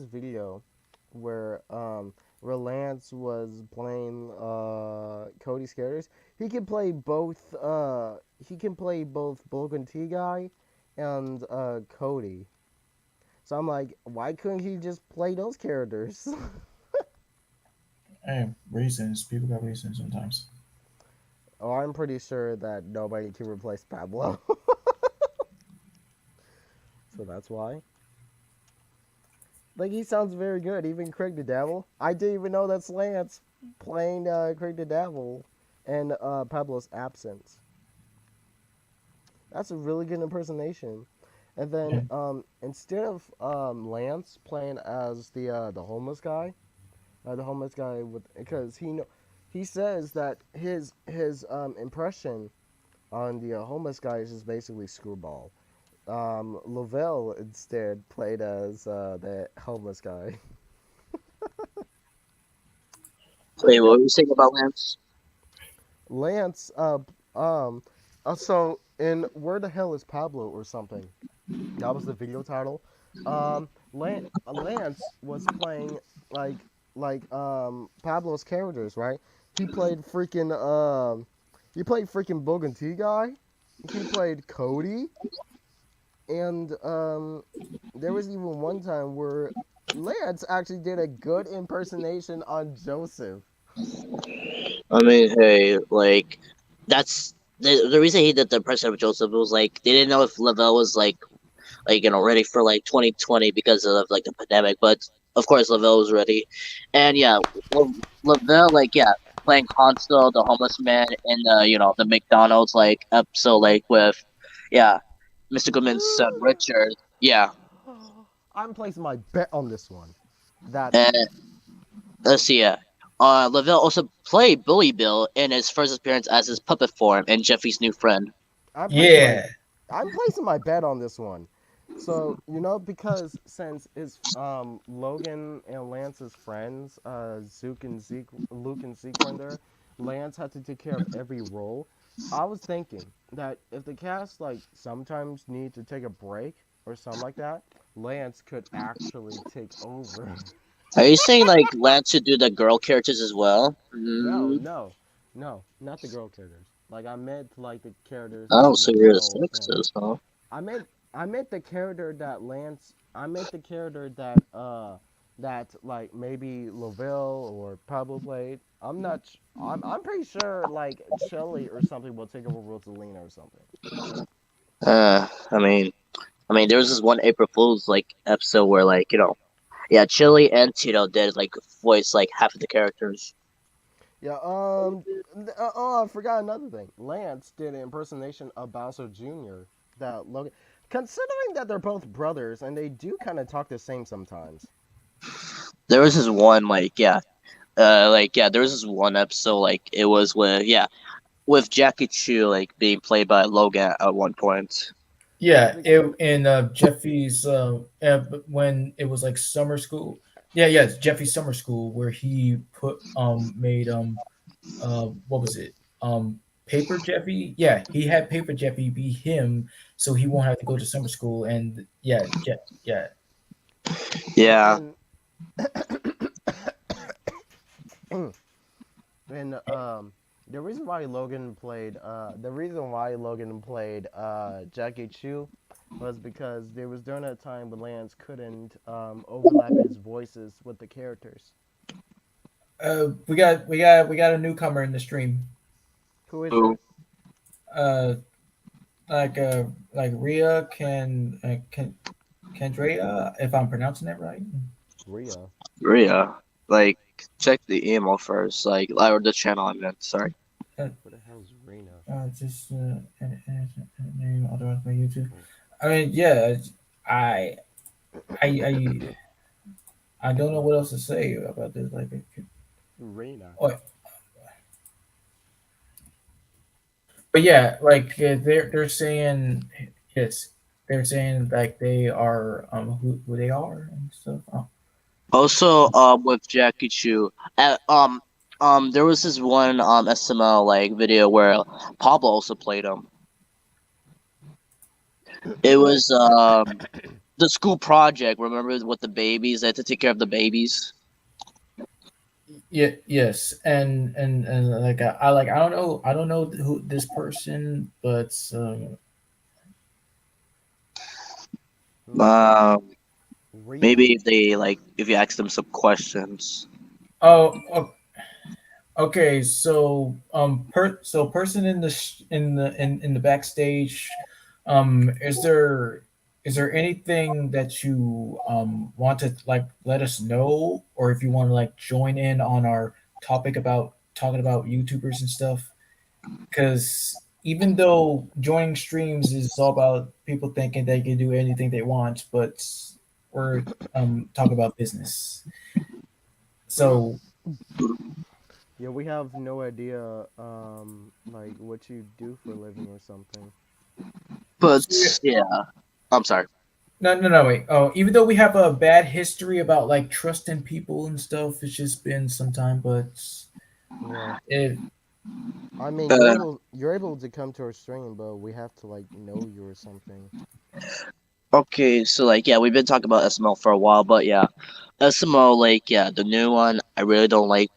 video where where Lance was playing Cody's characters. He can play both. He can play both Broken T guy and Cody. So I'm like, why couldn't he just play those characters? Reasons. People got reasons sometimes. Oh, I'm pretty sure that nobody can replace Pablo. So that's why. Like, he sounds very good. Even Craig the Devil. I didn't even know that's Lance playing Craig the Devil in Pablo's absence. That's a really good impersonation. And then Yeah. instead of Lance playing as the homeless guy, the homeless guy with because he says that his impression on the homeless guy is just basically screwball. Lavelle instead played as the homeless guy. Wait, what were you saying about Lance? Lance, so in Where the Hell is Pablo or something? That was the video title. Lance was playing like Pablo's characters, right? He played freaking Bogan T guy. He played Cody, and there was even one time where Lance actually did a good impersonation on Joseph. I mean, hey, like that's the reason he did the impression of Joseph was like they didn't know if Lavelle was ready for like 2020 because of like the pandemic, but of course Lavelle was ready, and yeah, Lavelle playing Hansel, the homeless man in the McDonald's episode with yeah Mr. Goodman's son Richard, yeah. I'm placing my bet on this one. That And let's see, yeah. Lavelle also played Bully Bill in his first appearance as his puppet form and Jeffy's new friend. I'm placing my Yeah. I'm placing my bet on this one. So because since it's Logan and Lance's friends, Luke and Zeke were in there, Lance had to take care of every role. I was thinking that if the cast sometimes need to take a break or something like that, Lance could actually take over. Are you saying Lance should do the girl characters as well? No, no, no, not the girl characters. Like I meant the characters Oh, that so you're a Lavelle and sexist, huh? I meant the character that Lance. I meant the character that maybe Lavelle or Pablo played. I'm not. I'm pretty sure Shelly or something will take over Rosalina or something. Uh, I mean, there was this one April Fool's episode where yeah, Chili and Tito did voice half of the characters. Yeah. Oh, I forgot another thing. Lance did an impersonation of Bowser Jr. That Logan. Considering that they're both brothers and they do kind of talk the same sometimes. There was this one there was this one episode it was with Jackie Chu being played by Logan at one point. Yeah, in Jeffy's when it was like summer school. Yeah, yes, Jeffy's summer school where he put made what was it? Paper Jeffy? Yeah, he had Paper Jeffy be him so he won't have to go to summer school and yeah, yeah. Yeah, Yeah. and the reason why Logan played Jackie Chu was because there was during that time when Lance couldn't overlap his voices with the characters. We got a newcomer in the stream. Who is Who? it? Uh like Rhea can Kendrea, if I'm pronouncing that right. Rhea. Rhea. Check the email first. Or the channel I meant, sorry. Who the hell's Rena? Just name otherwise my YouTube. I mean, yeah, I, I, I don't know what else to say about this. Rena. Oh, but yeah, they're saying yes, they're saying they are who they are and stuff. Oh, Also, with Jackie Chu, there was this one SML video where Pablo also played him. It was the school project. Remember with the babies? They had to take care of the babies. Yeah, yes, and like I like I don't know who this person, but Like Um, Ria. maybe if they like if you ask them some questions. oh, okay, so person in the in the backstage, is there anything that you want to like let us know, or if you want to like join in on our topic about talking about YouTubers and stuff? Because even though joining streams is all about people thinking they can do anything they want, but we're talking about business. Mm, So yeah, we have no idea like what you do for a living or something. But so yeah, yeah, I'm sorry. no, wait. Oh, even though we have a bad history about like trusting people and stuff, it's just been some time. But Yeah. it I mean, Uh, you're able to come to our stream, but we have to like know you or something. okay, so like yeah, we've been talking about SML for a while, but yeah, SML like yeah, the new one, I really don't like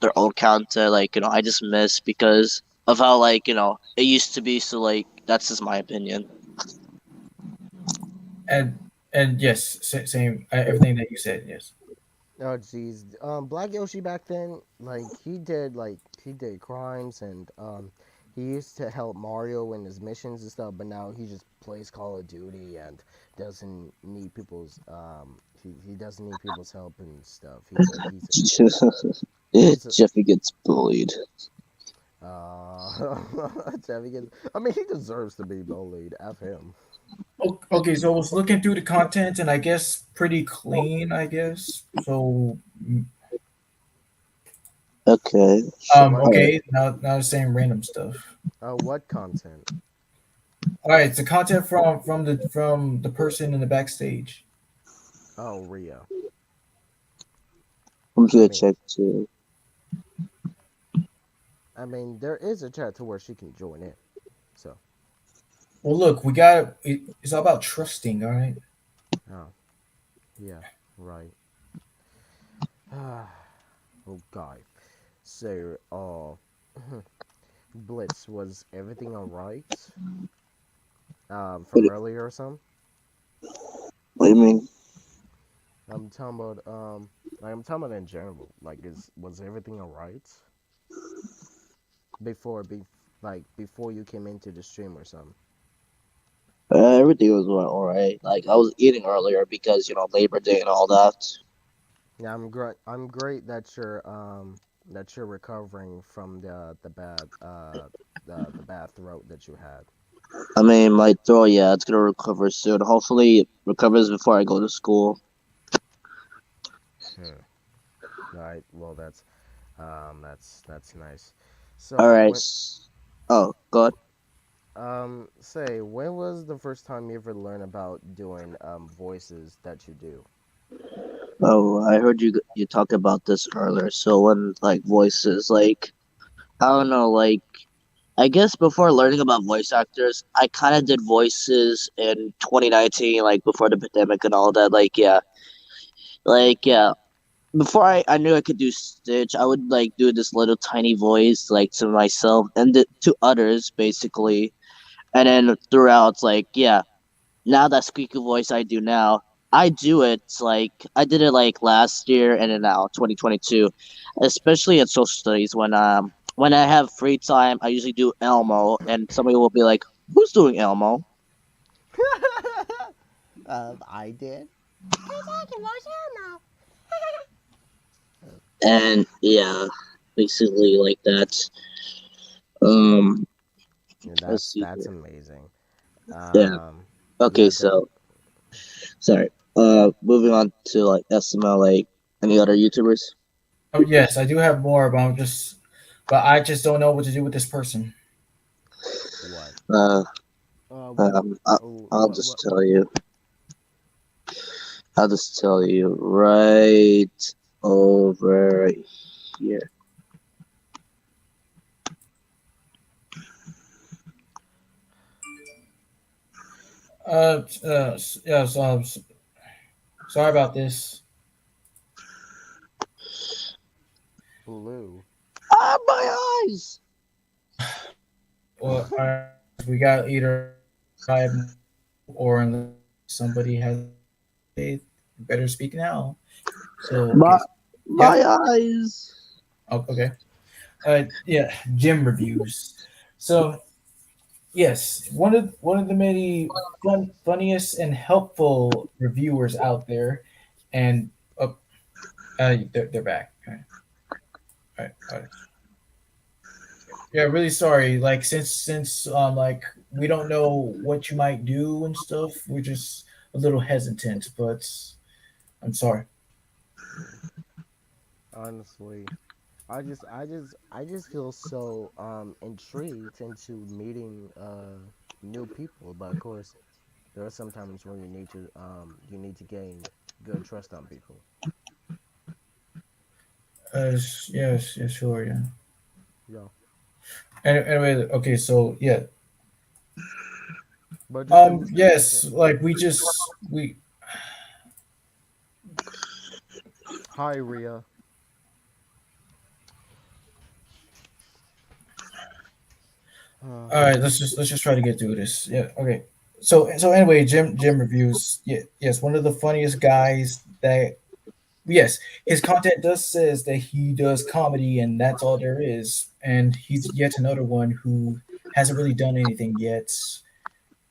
their old content. Like I just miss because of how like it used to be. So like that's just my opinion. and and yes, same everything that you said. Yes. Oh jeez. Black Yoshi back then, like he did crimes and he used to help Mario in his missions and stuff, but now he just plays Call of Duty and doesn't need people's he doesn't need people's help and stuff. He's a Jeffy gets bullied. Chevy gets, I mean he deserves to be bullied. F him. Okay, so I was looking through the content, and I guess pretty clean. I guess so. Okay. What All right. Okay, now saying random stuff. what content? All right, it's the content from the person in the backstage. Oh, Ria. I'm just I gonna mean check too. there is a chat to where she can join in. So, Well, look, we got it's all about trusting. All right. oh, yeah, right. Oh God. So, Blitz, was everything alright? What, From earlier or something? what do you mean? I'm talking about I'm talking about in general. Like, was everything alright before before you came into the stream or something? Everything was all right. Like I was eating earlier because Labor Day and all that. Yeah, I'm great. I'm great that you're recovering from the bad throat that you had. I mean, my throat, yeah, it's gonna recover soon. Hopefully, it recovers before I go to school. Hmm. Right. Well, that's nice. All So right. when Oh, God. say when was the first time you ever learned about doing voices that you do? Oh, I heard you talk about this earlier. So when like voices, like I don't know, like I guess before learning about voice actors, I kind of did voices in 2019, like before the pandemic and all that. Like yeah, before I knew I could do Stitch, I would like do this little tiny voice like to myself and to others basically, and then throughout like yeah, now that squeaky voice I do now, I do it like I did it like last year and then now 2022, especially in social studies when I have free time, I usually do Elmo, and somebody will be like, "Who's doing Elmo?" I did. And yeah, basically like that. Um, And let's see that's here. amazing. Yeah. Um, Okay, yeah, so sorry. Moving on to like SML, like any other YouTubers. Oh yes, I do have more, but I just don't know what to do with this person. what? Uh, What? um, I'll, I'll What? just tell you. I'll just tell you right over here. Yeah. So, sorry about this. blue. Ah, my eyes. Well, we got either 5 or unless somebody has faith, better speak now. So okay, My yeah, my eyes. okay. Yeah, gym reviews. So yes, one of the many funniest and helpful reviewers out there, and they're back. All right. Yeah, really sorry. Like since like we don't know what you might do and stuff, we're just a little hesitant. But I'm sorry. Honestly, I just feel so intrigued into meeting new people. But of course, there are some times where you need to gain good trust on people. Yes, sure, yeah. Yeah. Anyway, okay, so yeah, But just yes, like we hi Ria. Uh, all right. Let's just try to get through this. Yeah, okay. So anyway, Jim reviews. Yeah, yes, one of the funniest guys that yes, his content does says that he does comedy and that's all there is, and he's yet another one who hasn't really done anything yet,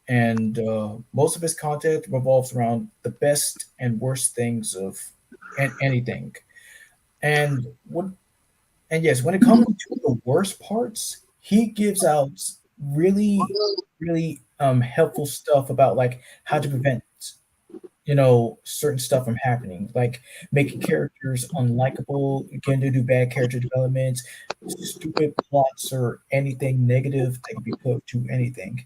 and most of his content revolves around the best and worst things of anything. And what and yes, when it comes to the worst parts, he gives out really helpful stuff about like how to prevent certain stuff from happening, like making characters unlikable, can do bad character development, stupid plots, or anything negative that can be put to anything.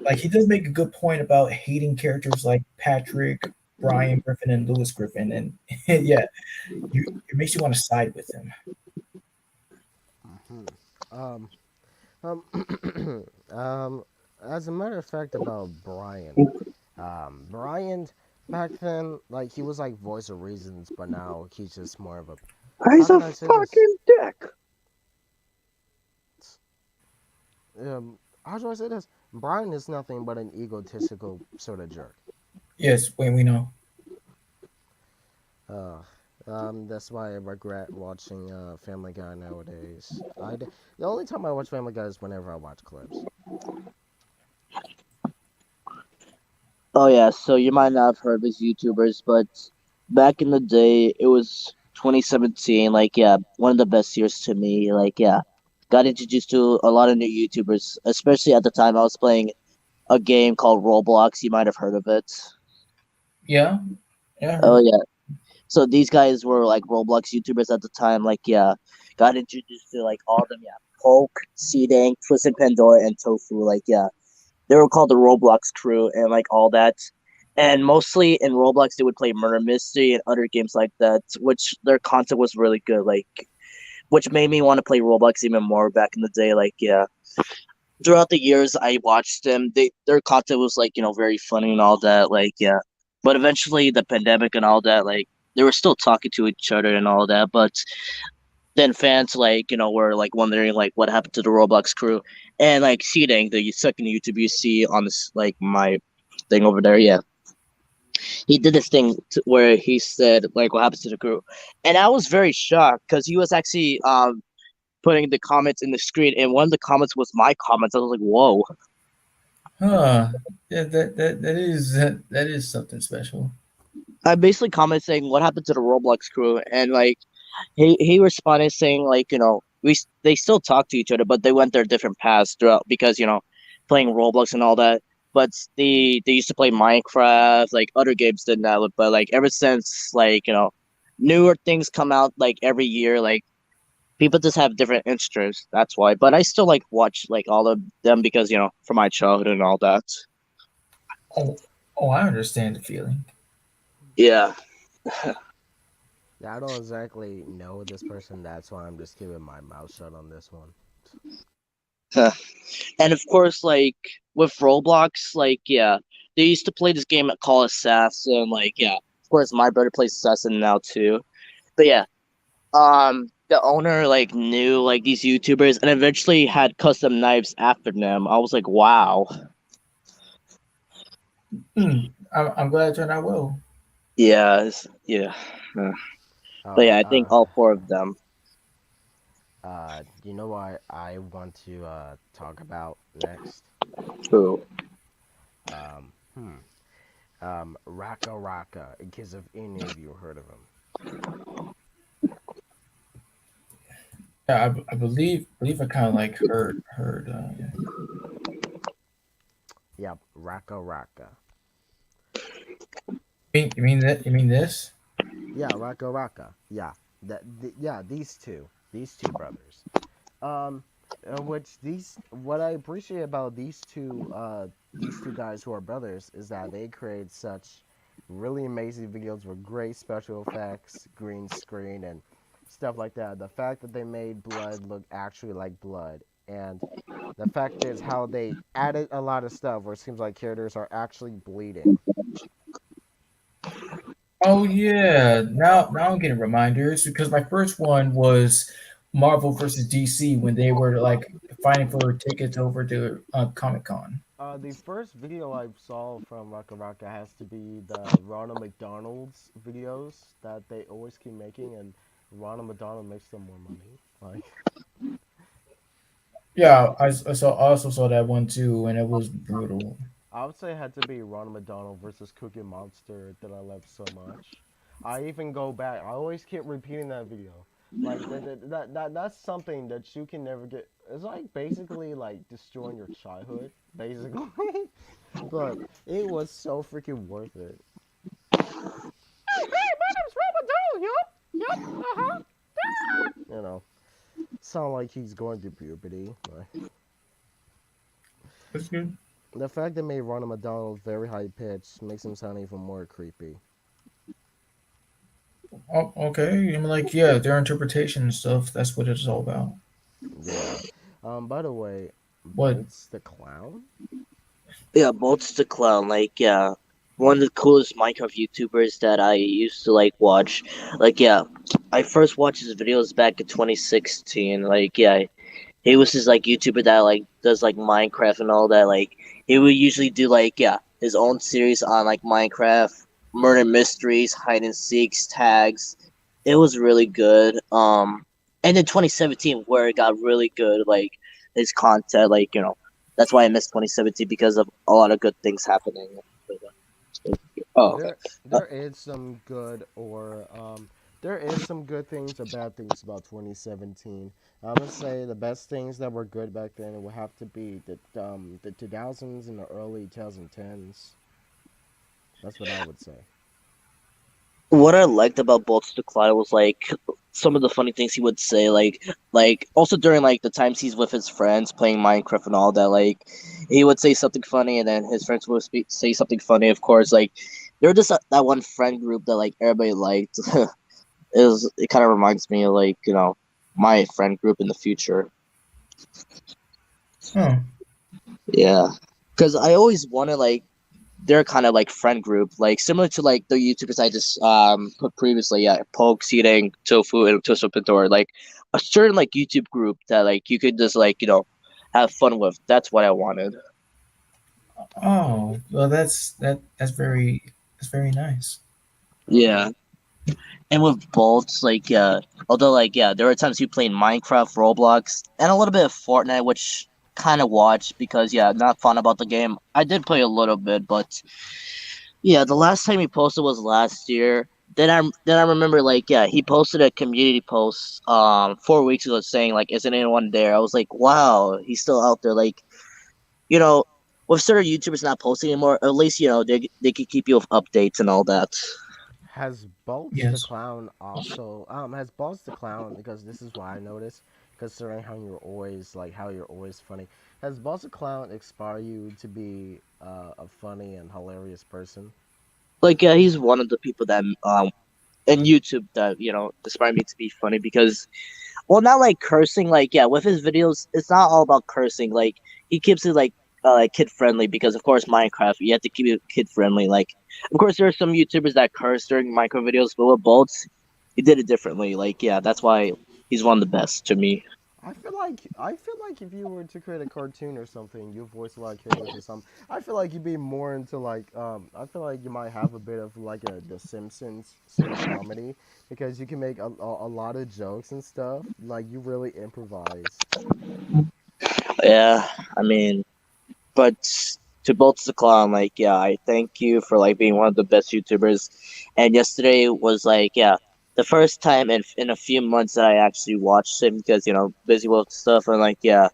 Like he does make a good point about hating characters like Patrick, Brian Griffin, and Lewis Griffin, and yeah, it makes you want to side with him. mhm. um, um, as a matter of fact, about Brian. Brian back then, like he was like voice of reasons, but now he's just more of a. How He's can a I say this? fucking dick. How do I say this? Brian is nothing but an egotistical sort of jerk. Yes, we know. Uh, that's why I regret watching Family Guy nowadays. The only time I watch Family Guy is whenever I watch clips. Oh yeah, so you might not have heard of these YouTubers, but back in the day, it was 2017. Like yeah, one of the best years to me. Like yeah, got introduced to a lot of new YouTubers, especially at the time I was playing a game called Roblox. You might have heard of it. Yeah, yeah, I Oh heard. yeah. So these guys were like Roblox YouTubers at the time. Like yeah, got introduced to like all of them. Yeah, Poke, Seedang, Twisted Pandora, and Tofu. Like yeah, they were called the Roblox crew and like all that. And mostly in Roblox, they would play murder mystery and other games like that, which their content was really good. Like, which made me want to play Roblox even more back in the day. Like, yeah, throughout the years I watched them, their content was like very funny and all that. Like, yeah, but eventually the pandemic and all that, like they were still talking to each other and all that, but then fans like were like wondering like what happened to the Roblox crew and like seeing the second YouTube you see on this like my thing over there. Yeah, he did this thing where he said like what happens to the crew, and I was very shocked because he was actually putting the comments in the screen, and one of the comments was my comments. I was like, whoa. Huh. Yeah, that is something special. I basically commented saying what happened to the Roblox crew, and like he responded saying like they still talk to each other, but they went their different paths throughout because playing Roblox and all that. But they used to play Minecraft, like other games did that. But like ever since like newer things come out like every year, like people just have different interests. That's why. But I still like watch like all of them because from my childhood and all that. Oh, oh, I understand the feeling. Yeah. Yeah, I don't exactly know this person. That's why I'm just keeping my mouth shut on this one. And of course, like with Roblox, like yeah, they used to play this game called Assassin. Like yeah, of course, my brother plays Assassin now too. But yeah, the owner like knew like these YouTubers and eventually had custom knives after them. I was like, wow. I'm glad it turned out well. Yeah, yeah. But Oh, yeah, I think all four of them. you know what I want to talk about next? True. Um, hmm. Raka Raka, in case of any of you heard of him. Yeah, I believe I kind of like heard. Yeah. Yep, Raka Raka. You mean that? You mean this? Yeah, Raka Raka. Yeah, yeah, these two brothers. Um, which what I appreciate about these two guys who are brothers is that they create such really amazing videos with great special effects, green screen, and stuff like that. The fact that they made blood look actually like blood, and the fact is how they added a lot of stuff where it seems like characters are actually bleeding. Oh yeah. Now I'm getting reminders because my first one was Marvel versus DC when they were like fighting for tickets over to Comic Con. The first video I saw from Raka Raka has to be the Ronald McDonald's videos that they always keep making, and Ronald McDonald makes them more money. Like, Yeah, I saw also saw that one too, and it was brutal. I would say it had to be Ronald McDonald versus Cookie Monster that I love so much. I even go back. I always keep repeating that video. Like that's something that you can never get. It's like basically like destroying your childhood, basically. But it was so freaking worth it. Hey, my name's Ronald McDonald. Yup. Uh-huh. You know, sound like he's going through puberty. Like, That's good. the fact that made Ronald McDonald very high pitched makes him sound even more creepy. Oh, okay. I'm like, yeah, their interpretation and stuff. That's what it's all about. Yeah. By the way, What? Bolts the Clown? Yeah, Bolts the Clown, like yeah. One of the coolest Minecraft YouTubers that I used to like watch. Like yeah. I first watched his videos back in 2016. Like yeah. He was this like YouTuber that like does like Minecraft and all that. Like he would usually do like yeah, his own series on like Minecraft, murder mysteries, hide and seeks, tags. It was really good. And in 2017 where it got really good, like his content, like that's why I missed 2017 because of a lot of good things happening. Oh, okay. There is some good there is some good things or bad things about 2017. I'm gonna say the best things that were good back then would have to be the 2000s and the early 2010s. That's what I would say. What I liked about Bolts to Clyde was like some of the funny things he would say, like also during like the times he's with his friends playing Minecraft and all that, like he would say something funny and then his friends would say something funny. Of course, like there was just that one friend group that like everybody liked. It kind of reminds me of like my friend group in the future. Oh, Yeah, because I always wanted like they're kind of like friend group, like similar to like the YouTubers I just put previously, yeah, Poke, Seeding, Tofu, and Toso Pintor, like a certain like YouTube group that like you could just like have fun with. That's what I wanted. oh. Well, that's very nice. Okay. Yeah, and with bolts, like although like yeah, there were times you played Minecraft, Roblox, and a little bit of Fortnite, which kind of watched because yeah, not fun about the game. I did play a little bit, but yeah, the last time he posted was last year. Then I remember like yeah, he posted a community post 4 weeks ago saying like isn't anyone there? I was like, wow, he's still out there. Like, you know, with certain YouTubers not posting anymore, at least they could keep you with updates and all that. Has Bolts the Yes. Clown also has Bolts the Clown, because this is what I noticed, considering how you're always funny. Has Bolts the Clown inspired you to be a funny and hilarious person? Like yeah, he's one of the people that in YouTube that inspired me to be funny because well, not like cursing. Like yeah, with his videos, it's not all about cursing. Like he keeps it like kid friendly because of course Minecraft you have to keep it kid friendly. Like of course there are some YouTubers that curse during Minecraft videos, but with Bolts, he did it differently. Like yeah, that's why. He's one of the best to me. I feel like if you were to create a cartoon or something, you voice a lot of characters or something. I feel like you'd be more into like I feel like you might have a bit of like a The Simpsons sort of comedy because you can make a lot of jokes and stuff. Like you really improvise. Yeah, I mean, but to both the clown, like, yeah, I thank you for like being one of the best YouTubers. And yesterday was like, yeah, the first time in a few months that I actually watched him because busy with stuff and like, yeah.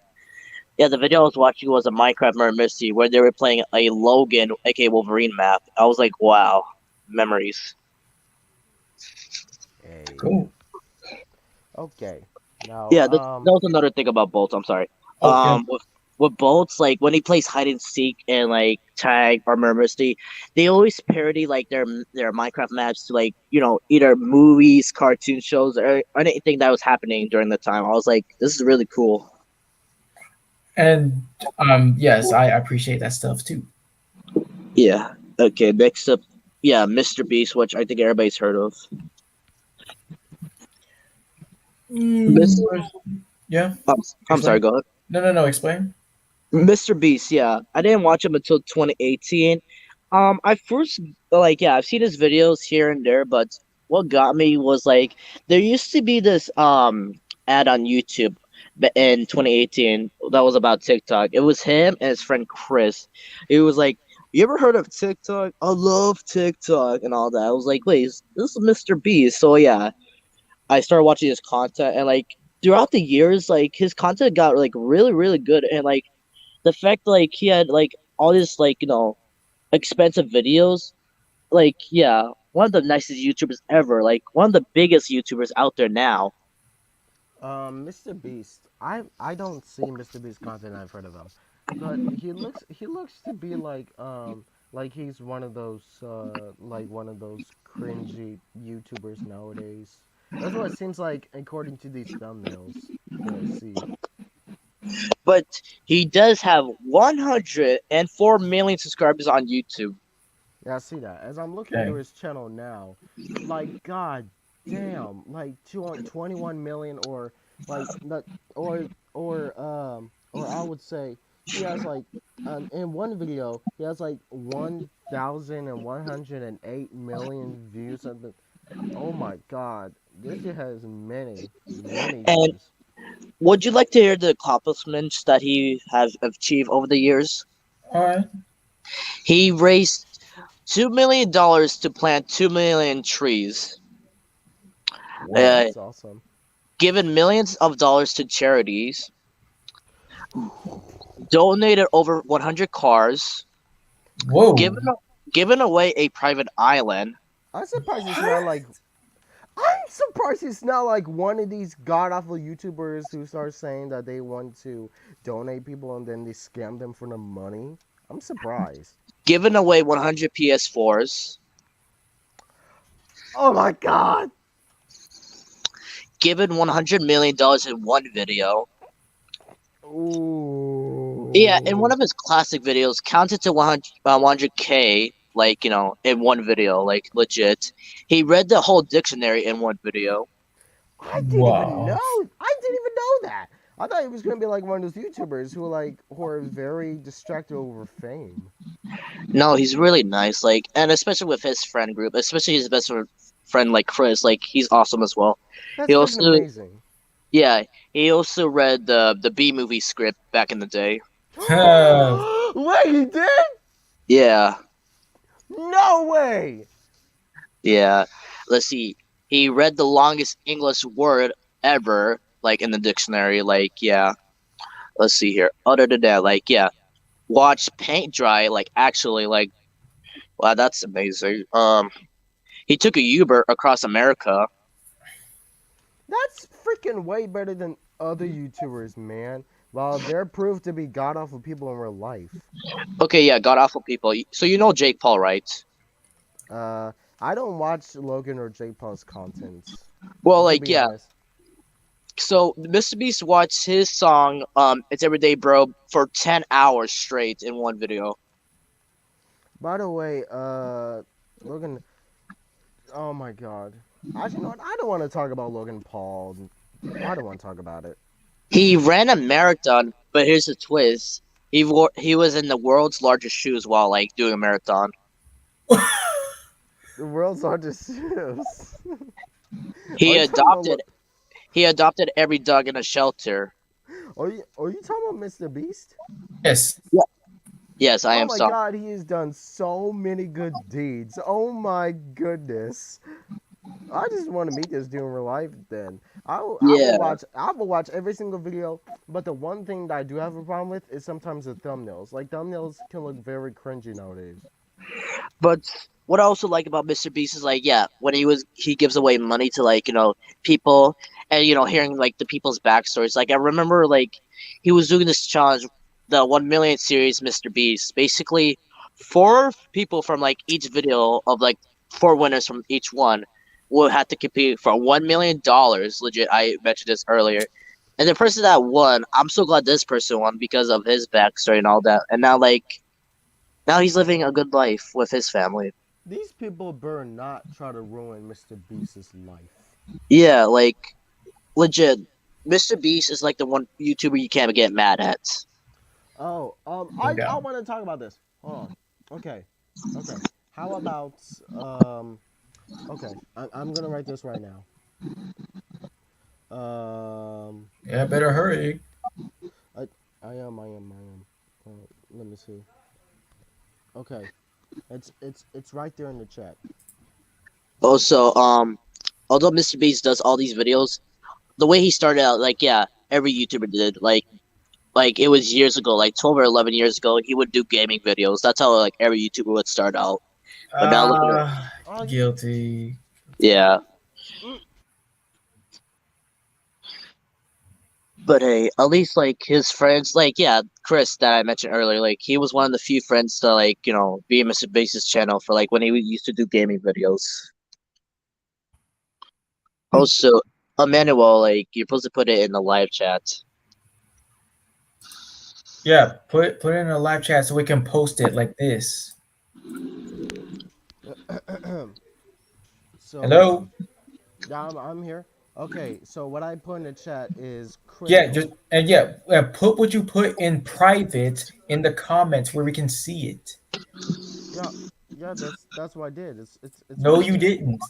Yeah, the video I was watching was a Minecraft Murder Mystery where they were playing a Logan, aka Wolverine map. I was like, wow, memories. Hey, Cool. okay. Now, Yeah, that was another thing about Bolts. I'm sorry. Oh yeah. With Bolts, like when he plays hide and seek and like tag or Murder Mystery, they always parody like their Minecraft maps to like either movies, cartoon shows, or anything that was happening during the time. I was like, this is really cool. And yes, I appreciate that stuff too. Yeah. Okay. Next up, yeah, Mr. Beast, which I think everybody's heard of. Mm, Miss, yeah. I'm, I'm sorry. Explain. Go ahead. No. Explain. Mr. Beast. Yeah, I didn't watch him until 2018. I first like yeah, I've seen his videos here and there, but what got me was like there used to be this ad on YouTube in 2018 that was about TikTok. It was him and his friend Chris. It was like, you ever heard of TikTok? I love TikTok and all that. I was like, wait, this is Mr. Beast. So yeah, I started watching his content and like throughout the years, like his content got like really, really good and like the fact like he had like all these like expensive videos, like yeah, one of the nicest YouTubers ever, like one of the biggest YouTubers out there now. Mr. Beast. I don't see Mr. Beast content. I've heard of him, but he looks to be like he's one of those cringy YouTubers nowadays. That's what it seems like according to these thumbnails that I see. But he does have 104 million subscribers on YouTube. Yeah, I see that. As I'm looking through Dang. his channel now, like god damn, like 221 million or like not or I would say he has like in one video he has like 1,108 million views of the oh my god. This shit has many And views. would you like to hear the accomplishments that he has achieved over the years? All right. He raised $2 million to plant 2 million trees. Whoa, Uh, that's awesome. Given millions of dollars to charities, donated over 100 cars, Whoa. given given away a private island. I'm surprised it's not like I'm surprised it's not like one of these god awful YouTubers who start saying that they want to donate people and then they scam them for the money. I'm surprised. Given away 100 PS4s, Oh my god! given $100 million in one video. Yeah, in one Ooh. of his classic videos, counted to 100K, like, in one video, like, legit. He read the whole dictionary in one video. I didn't even know. Wow. I didn't even know that. I thought he was gonna be like one of those YouTubers who are very distracted over fame. No, he's really nice, like, and especially with his friend group, especially his best friend, like, Chris, like, he's awesome as well. He That's freaking also, amazing. yeah, he also read the B movie script back in the day. Wait, he did? Yeah. No way! Yeah, let's see. He read the longest English word ever, like in the dictionary. Like, yeah. Let's see here. Other than that, like, yeah, watch paint dry. Like, actually, like, wow, that's amazing. He took a Uber across America. That's freaking way better than other YouTubers, man. Well, they're proved to be god awful people in real life. Okay, yeah, got awful people. So you know Jake Paul, right? Uh, I don't watch Logan or Jake Paul's content. Well, To like, be yeah. honest. So Mr. Beast watched his song, "It's Everyday Bro" for 10 hours straight in one video. By the way, Logan. Oh my God. Actually, you know what? I don't want to talk about Logan Paul I don't want to talk about it. He ran a marathon, but here's the twist. He was in the world's largest shoes while like doing a marathon. The world's largest shoes. He Are you talking about? adopted he adopted every dog in a shelter. Are you talking about Mr. Beast? Yes. Yeah. Yes, I Oh am my sorry. God, he has done so many good deeds. Oh my goodness. I just want to meet this dude in real life. Then I will Yeah. watch. I will watch every single video. But the one thing that I do have a problem with is sometimes the thumbnails. Like thumbnails can look very cringy nowadays. But what I also like about Mr. Beast is like, yeah, when he gives away money to like, people and hearing like the people's backstories. Like I remember like he was doing this challenge, the 1 million series Mr. Beast. Basically, four people from like each video of like four winners from each one will have to compete for $1 million. Legit, I mentioned this earlier. And the person that won, I'm so glad this person won because of his backstory and all that. And now he's living a good life with his family. These people better not try to ruin Mr. Beast's life. Yeah, like legit. Mr. Beast is like the one YouTuber you can't get mad at. Oh, No I doubt. want to talk about this. Hold on. Okay, okay. How about okay, I'm gonna write this right now. Um, Yeah, better hurry. I I am. Let me see. Okay, it's right there in the chat. Also, although Mr. Beast does all these videos, the way he started out, like yeah, every YouTuber did. Like it was years ago, like 12 or 11 years ago, he would do gaming videos. That's how like every YouTuber would start out. But now look at it. Oh, Guilty. Yeah. mm, But hey, at least like his friends, like yeah, Chris that I mentioned earlier, like he was one of the few friends to like be in Mr. Beast's channel for like when he used to do gaming videos. Also, Emmanuel, like you're supposed to put it in the live chat. Yeah, put it in a live chat so we can post it like this. so Hello? yeah, I'm here. Okay, so what I put in the chat is Yeah, just critical. and yeah, put what you put in private in the comments where we can see it. Yeah, yeah, that's what I did. It's No, right you there. didn't.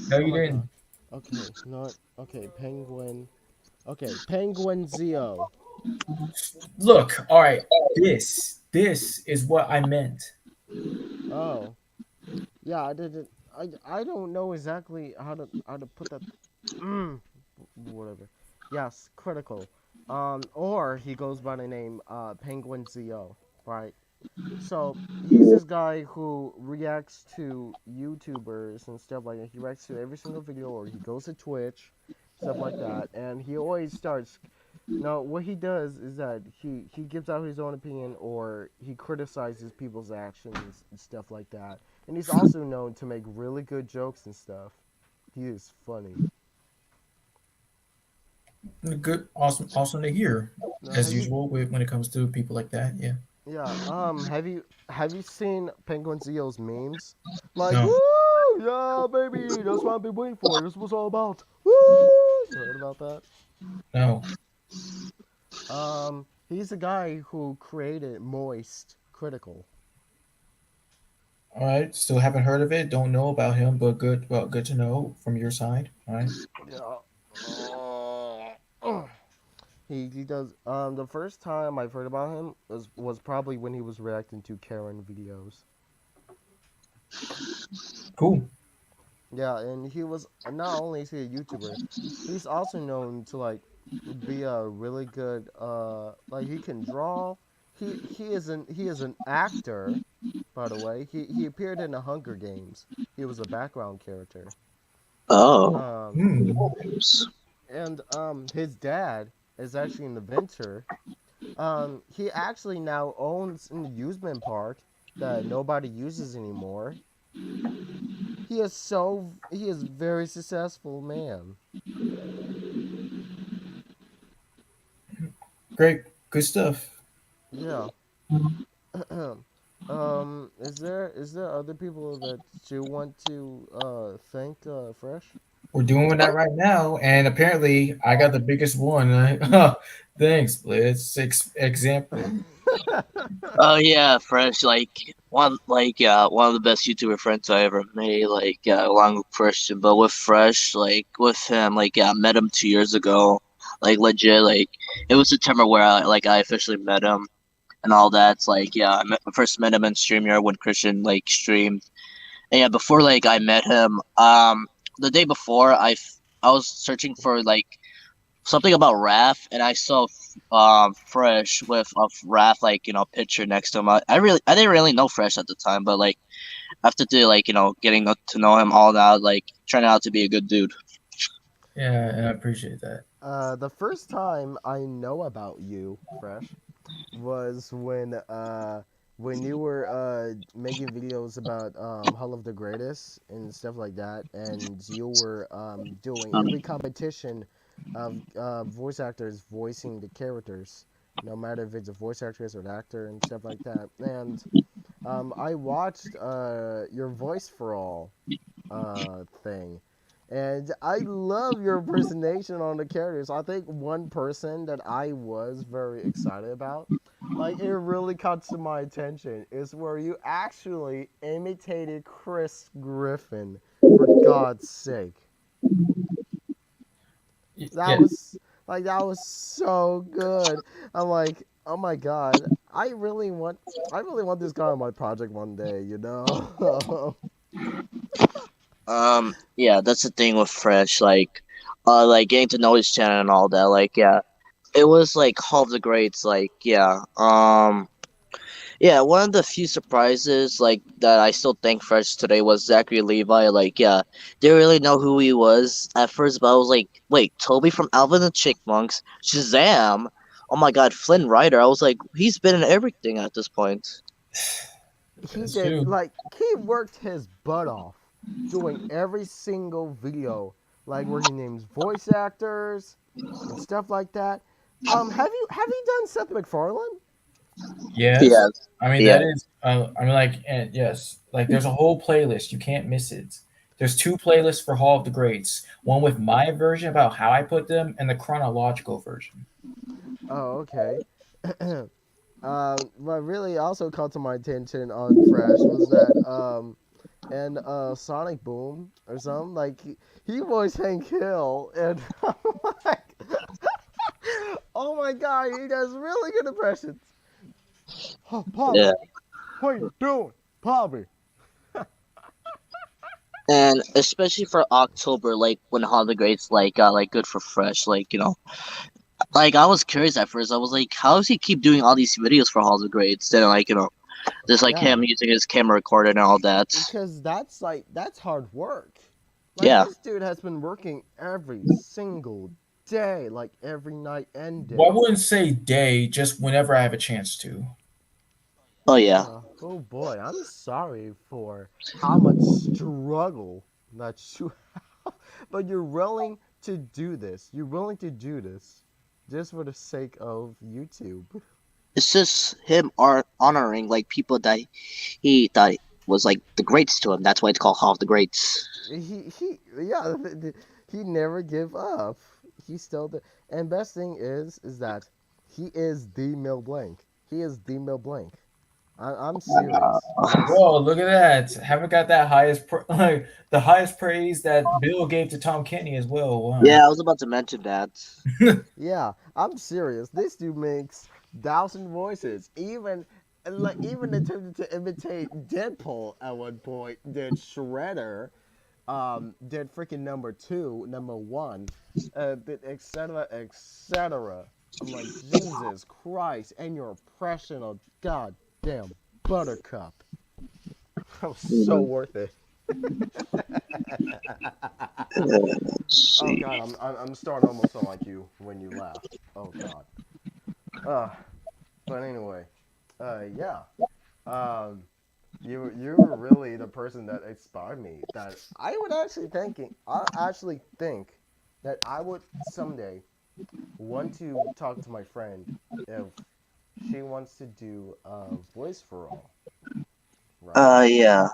No, Oh you my God. didn't. Okay, not okay. Penguin. Okay, Penguin Zio. Look, all right. This is what I meant. Oh, yeah. I didn't. I don't know exactly how to put that. Mm, whatever. Yes, critical. Or he goes by the name Penguin Zio, right? So he's this guy who reacts to YouTubers and stuff like that. He reacts to every single video, or he goes to Twitch, stuff like that. And he always starts. No, what he does is that he gives out his own opinion, or he criticizes people's actions and stuff like that. And he's also known to make really good jokes and stuff. He is funny. Good, awesome to hear. Now, As have you? usual, when it comes to people like that. Yeah. Yeah. Have you seen Penguin Zio's memes? Like, No. woo, yeah, baby, that's what I've been waiting for. This was all about. Woo! You heard about that? No. He's the guy who created Moist Critical. All right. Still haven't heard of it. Don't know about him, but good. Well, good to know from your side. All right. Yeah. He does. The first time I've heard about him was probably when he was reacting to Karen videos. Cool. Yeah, and he was not only is he a YouTuber, he's also known to like be a really good like he can draw. He is an actor, by the way. He appeared in the Hunger Games. He was a background character. Oh. Um Hmm. and his dad is actually an inventor. He actually now owns an amusement park that nobody uses anymore. He is very successful man. Great. Good stuff. Yeah. Is there other people that you want to thank fresh? We're doing that right now, and apparently I got the biggest one. Thanks, Blitz. Example. Oh yeah, Fresh. One of the best YouTuber friends I ever made. Along with Christian, but with Fresh, with him, I met him 2 years ago. Legit, it was September where I officially met him and all that. It's I first met him in StreamYard when Christian streamed. And yeah, before I met him, the day before I was searching for something about Raph, and I saw Fresh with a Raph picture next to him. I didn't really know Fresh at the time, but after getting to know him all that, turned out to be a good dude. Yeah, and I appreciate that. The first time I know about you, Fresh, was when you were making videos about Hall of the Greatest and stuff like that, and you were doing every competition of voice actors voicing the characters, no matter if it's a voice actress or an actor and stuff like that. And I watched your Voice for All thing. And I love your impersonation on the characters. I think one person that I was very excited about, it really caught to my attention, is where you actually imitated Chris Griffin. For God's sake, that Yeah, that was so good. I'm like, oh my God, I really want this guy on my project one day. You know. Yeah, that's the thing with Fresh, getting to know his channel and all that. Yeah, it was Hall of the Greats. Yeah, one of the few surprises that I still think fresh today was Zachary Levi. Yeah, didn't really know who he was at first, but I was like, wait, Toby from Alvin and the Chipmunks, Shazam! Oh my God, Flynn Rider. I was like, he's been in everything at this point. He that's did, true. he worked his butt off doing every single video, where he names voice actors and stuff like that. Have you done Seth MacFarlane? Yes, Yes, I mean that yeah. is. I mean, and yes, there's a whole playlist. You can't miss it. There's two playlists for Hall of the Greats. One with my version about how I put them, and the chronological version. Oh, okay. What really also caught to my attention on Fresh was that and Sonic Boom or something, he voiced Hank Hill, and I'm like, oh my God, he does really good impressions. Oh, Poppy, Yeah. what you doing, Poppy? And especially for October, when Hall of the Greats got good for fresh, I was curious at first. I was like, how does he keep doing all these videos for Hall of the Greats? Then just Yeah, him using his camera recorder and all that. because that's hard work. Yeah. This dude has been working every single day, every night and Well, I day. wouldn't say day, just whenever I have a chance to. Oh yeah. Oh boy, I'm sorry for how much struggle that you have, but you're willing to do this. You're willing to do this just for the sake of YouTube. It's just him honoring people that he thought was the greats to him. That's why it's called Hall of the Greats. Yeah, he never give up. He still the and best thing is that he is the Mill Blank. He is the Mill Blank. I'm serious. Yes. Whoa, look at that! Haven't got that like the highest praise that Bill gave to Tom Kenny as well. Wow. Yeah, I was about to mention that. Yeah, I'm serious. This dude makes thousand voices. Even attempted to imitate Deadpool at one point. Did Shredder. Did freaking number two, number one, did etc. etc. I'm like, Jesus Christ, and your impression of goddamn Buttercup. That was so Mhm. worth it. Let's Oh see. God, I'm starting to almost sound like you when you laugh. Oh God. Uh, but anyway, yeah. Um, you were really the person that inspired me. That I actually think that I would someday want to talk to my friend if she wants to do voice for all, right? Yeah.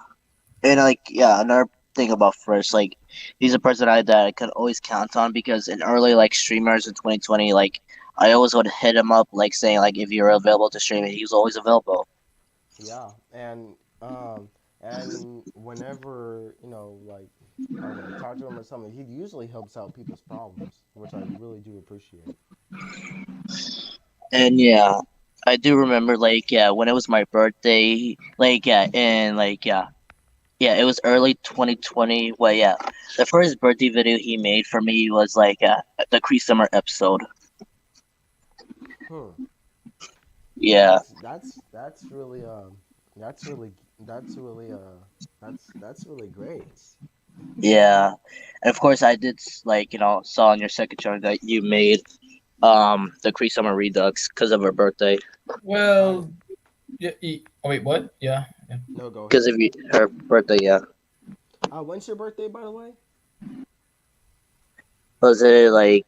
And yeah, another thing about Fresh. Like, he's a person that I could always count on because in early like streamers in 2020, like I always would hit him up like saying like if you're available to stream it, he was always available. Yeah, um, and whenever like, when I talk to him or something, he usually helps out people's problems, which I really do appreciate. And yeah, I do remember like yeah when it was my birthday, like yeah, and like yeah, it was early 2020. Well, yeah, the first birthday video he made for me was like the Cree Summer episode. Hmm. Yeah, That's really that's really that's really that's really great. yeah, and of course I did like saw on your second channel that you made the Cree Summer Redux because of her birthday. Oh yeah. Well, yeah. Oh wait, what? Yeah. Yeah. No, go Because ahead. of her birthday, yeah. When's your birthday, by the way? Was it like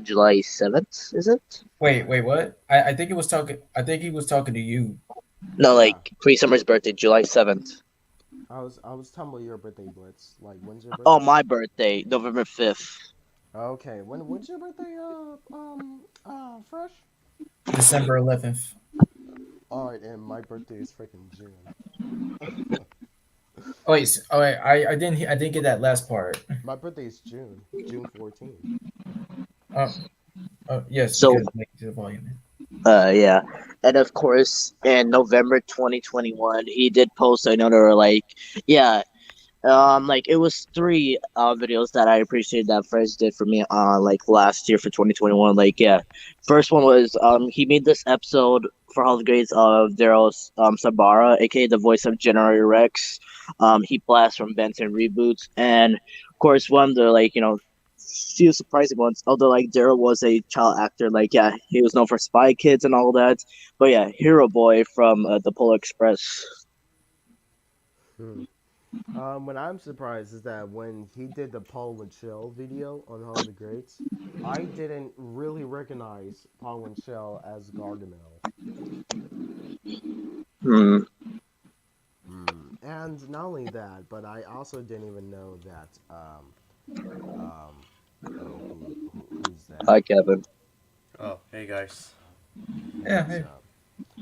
July 7th? Is it? Wait, what? I think it was talking. I think he was talking to you. No, Yeah, like Cree Summer's birthday, July 7th. I was talking about your birthday, Blitz. Like, when's your Oh, birthday? my birthday, November 5th. Okay, when's your birthday? Fresh. December 11th. All right, and my birthday is freaking June. Oh wait, oh wait, I didn't get that last part. My birthday is June 14th. Uh, yes, So, because make the volume. yeah. And of course, in November 2021, he did post another, like, yeah, like it was three videos that I appreciated that Fresh did for me like last year for 2021. Like yeah, first one was he made this episode for all the grades of Daryl's Sabara, aka the voice of Generator Rex. He blasts from Benton reboots, and of course one of the like few surprising ones. Although like Daryl was a child actor, like yeah, he was known for Spy Kids and all that. But yeah, Hero Boy from the Polar Express. Hmm. What I'm surprised is that when he did the Paul Winchell video on All the Greats, I didn't really recognize Paul Winchell as Gargamel. Hmm. And not only that, but I also didn't even know that. Um, oh, who's that? Hi, Kevin. Oh, hey guys. Hey, Yeah. what's Hey. up?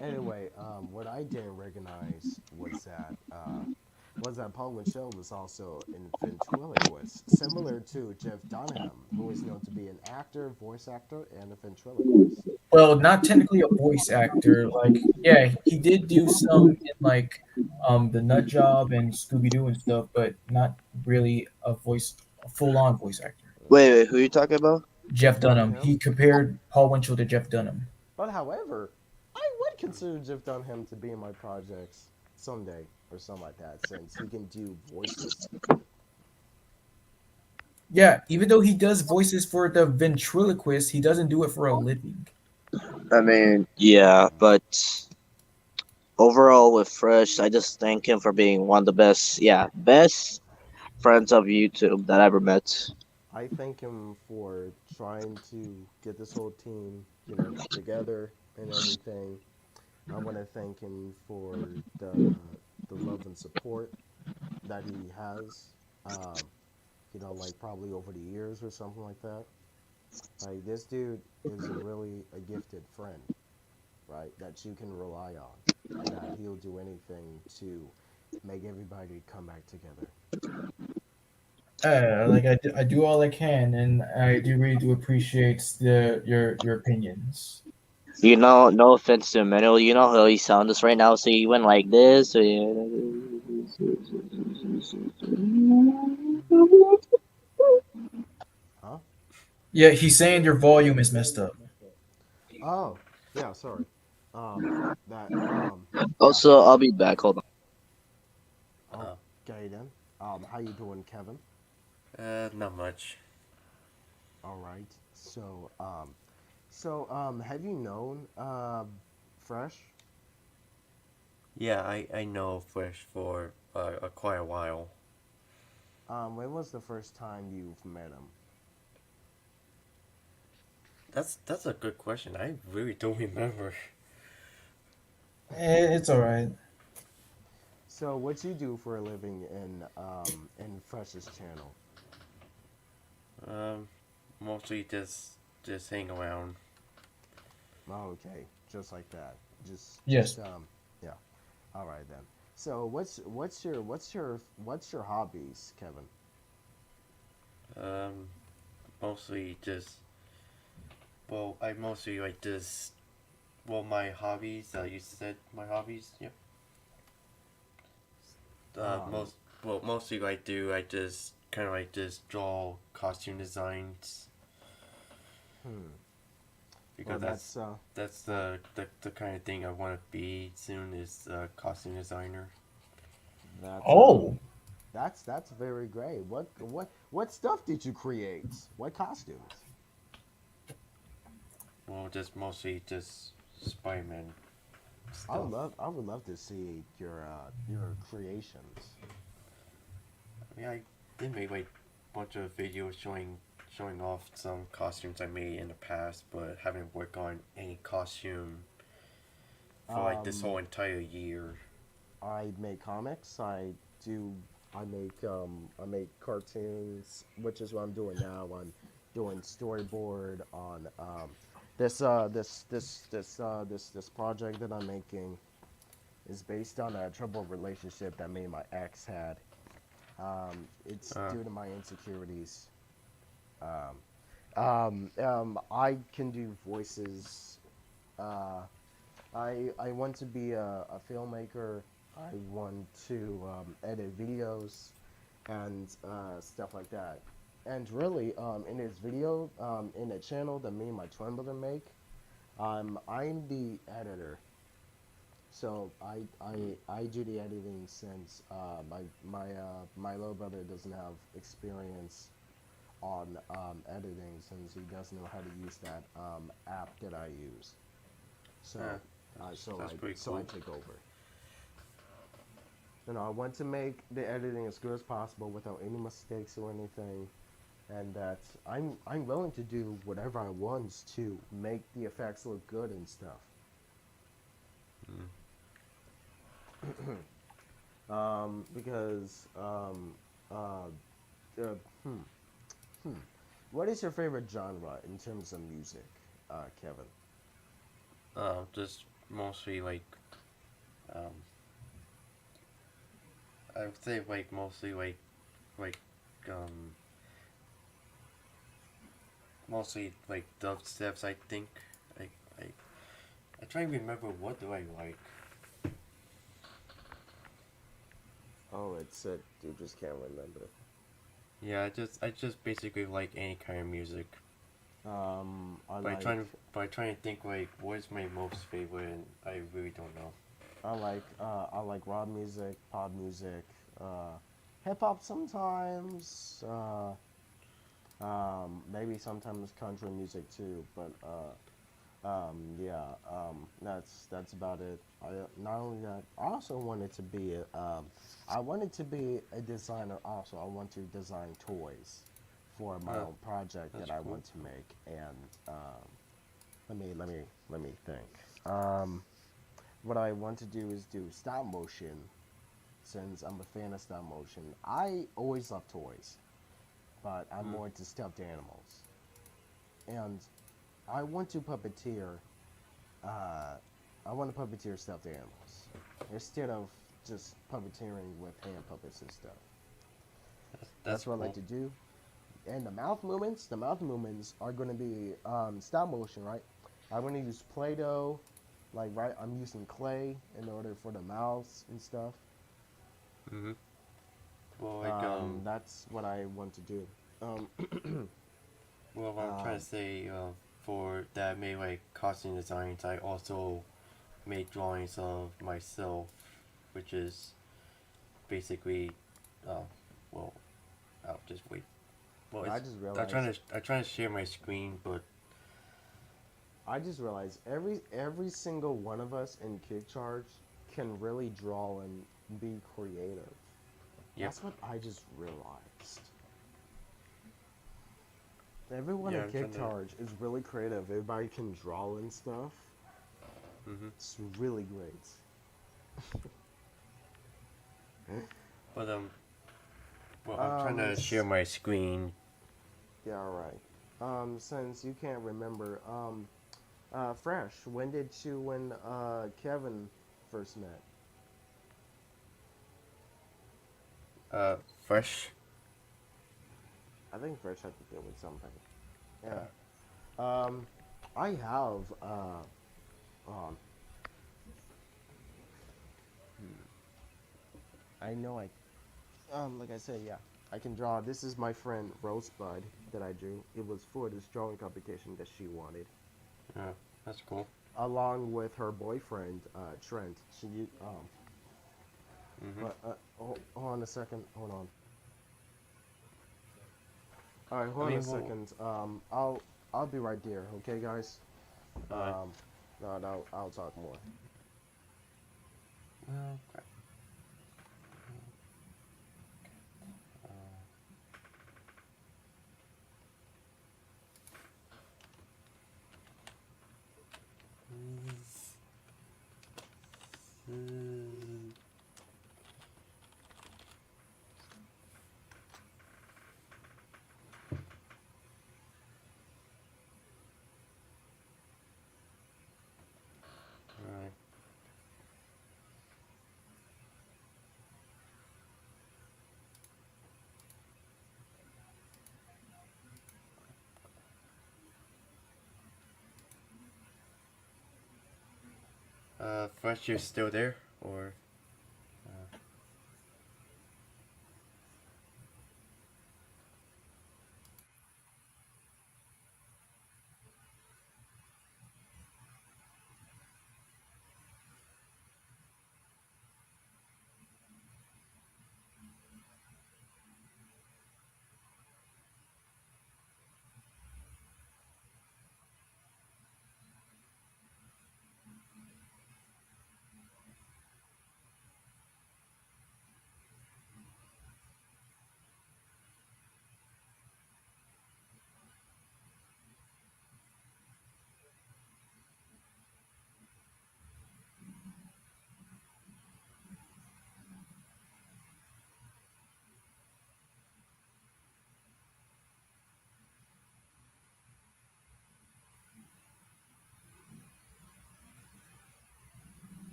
Anyway, what I didn't recognize was that Paul Winchell was also in ventriloquist, similar to Jeff Dunham, who is known to be an actor, voice actor, and a ventriloquist. Well, not technically a voice actor. Like, yeah, he did do some in like the Nut Job and Scooby Doo and stuff, but not really a full on voice actor. Wait, who are you talking about? Jeff Jeff Dunham. Dunham. He compared Paul Winchell to Jeff Dunham. But however, I would consider Jeff Dunham to be in my projects someday or something like that, since he can do voices. Yeah, even though he does voices for the ventriloquist, he doesn't do it for a living. I mean, yeah, but overall with Fresh, I just thank him for being one of the best, yeah, best friends of YouTube that I ever met. I thank him for trying to get this whole team, together and everything. I want to thank him for the love and support that he has. Um, like probably over the years or something like that. Like this dude is really a gifted friend, right? That you can rely on, and that he'll do anything to make everybody come back together. Like I do all I can, and I do really do appreciate your opinions. No offense to Emmanuel, you know how he sounds us right now, so he went like this. So yeah. Huh? Yeah, he's saying your volume is messed up. Oh, yeah. Sorry. Um, that. Yeah. Also, I'll be back. Hold on. Oh, okay then. How you doing, Kevin? Not much. All right. Have you known Fresh? Yeah, I know Fresh for quite a while. When was the first time you've met him? That's a good question. I really don't remember. It's all right. So what you do for a living in Fresh's channel? Um, Mostly just hang around. Oh, okay, just like that. Yes. Yeah. All right then. So what's your hobbies, Kevin? Um, Mostly just I mostly like just my hobbies. You said my hobbies. Yep. Um, Most Mostly I do. I just kind of like just draw costume designs hmm. Well, because that's that's the kind of thing I want to be soon is a costume designer. that's Oh, that's very great. What stuff did you create? What costumes? Well, just mostly just Spider-Man I would stuff. love to see your creations. I mean, I did make like a bunch of videos showing off some costumes I made in the past, but haven't worked on any costume for like this whole Um, entire year. I make comics. Do. I make cartoons, which is what I'm doing now. I'm doing storyboard on this project that I'm making is based on a troubled relationship that me and my ex had. It's Uh, due to my insecurities. Um, I can do voices. Uh, I want to be a filmmaker. I want to edit videos and stuff like that. And really, in this video, in the channel that me and my twin brother make, I'm the editor. So I do the editing since my little brother doesn't have experience on editing since he doesn't know how to use that app that I use. yeah, So that's pretty so I cool. take over. I want to make the editing as good as possible without any mistakes or anything, and that I'm willing to do whatever I want to make the effects look good and stuff. Mm. Because uh, uh, hmm, hmm. What is your favorite genre in terms of music, Kevin? Just mostly um, I would say mostly like um, mostly like dubsteps. I think I I I try to remember what do I like. Oh, it's it. You just can't remember. Yeah, I just basically like any kind of music. I like By trying to think like what is my most favorite, and I really don't know. I like rock music, pop music, uh, hip hop sometimes. Maybe sometimes country music too, but yeah, that's about it. Not only that, I also wanted to be I wanted to be a designer. Also, I want to design toys for my own project that That's I cool. want to make. And let me think. Um, what I want to do is do stop motion. Since I'm a fan of stop motion, I always love toys, but I'm Mm. more into stuffed animals. And I want to puppeteer. Uh, I want to puppeteer stuffed animals instead of just puppeteering with hand puppets and stuff. That's That's what I like cool. to do. And the mouth movements are going to be stop motion, right? I'm going to use Play-Doh, like right. I'm using clay in order for the mouths and stuff. Mhm. Well, That's what I want to do. Um, what I'm trying um, to say, for that I made like costume designs, I also made drawings of myself, which is basically, uh, well, I'll just wait. Well, I it's just realized I'm trying to share my screen, but every single one of us in Kick Charge can really draw and be creative. yep, That's what I just realized. Everyone yeah, in I'm Kick trying to. Charge is really creative. Everybody can draw and stuff. Mhm. It's really great. But well, I'm trying to share my screen. Yeah, all right. Since you can't remember, Fresh, when did you and Kevin first met? Fresh. I think Fresh had to deal with something. Yeah. Um, I have um, I know like I said, yeah, I can draw. This is my friend Rosebud that I drew. It was for this drawing competition that she wanted, Yeah, that's cool. along with her boyfriend Trent. Mhm. But hold on a second. Hold on. All right, I hold on a mean, well, second. I'll be right there. Okay, guys. uh, Um, no, I'll talk more. well, crap. Alright. Fresh, you're still there, or?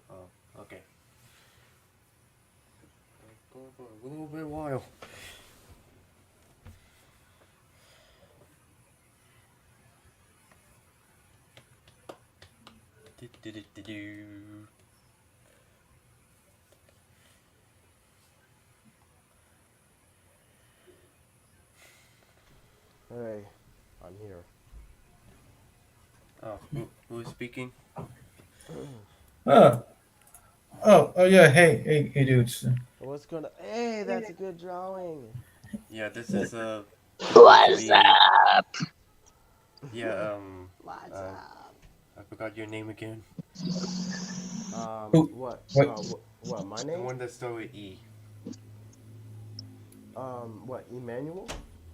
Oh, okay. Going for a little bit while. Do. Hey, I'm here. Oh, who's speaking? Oh, oh yeah. Hey, dudes. What's gonna? Hey, that's a good drawing. Yeah, this is supposed to What's be. up? Yeah, What's uh, up? I forgot your name again. Who? What? What? What? My The name? one that started with E. What? Emmanuel?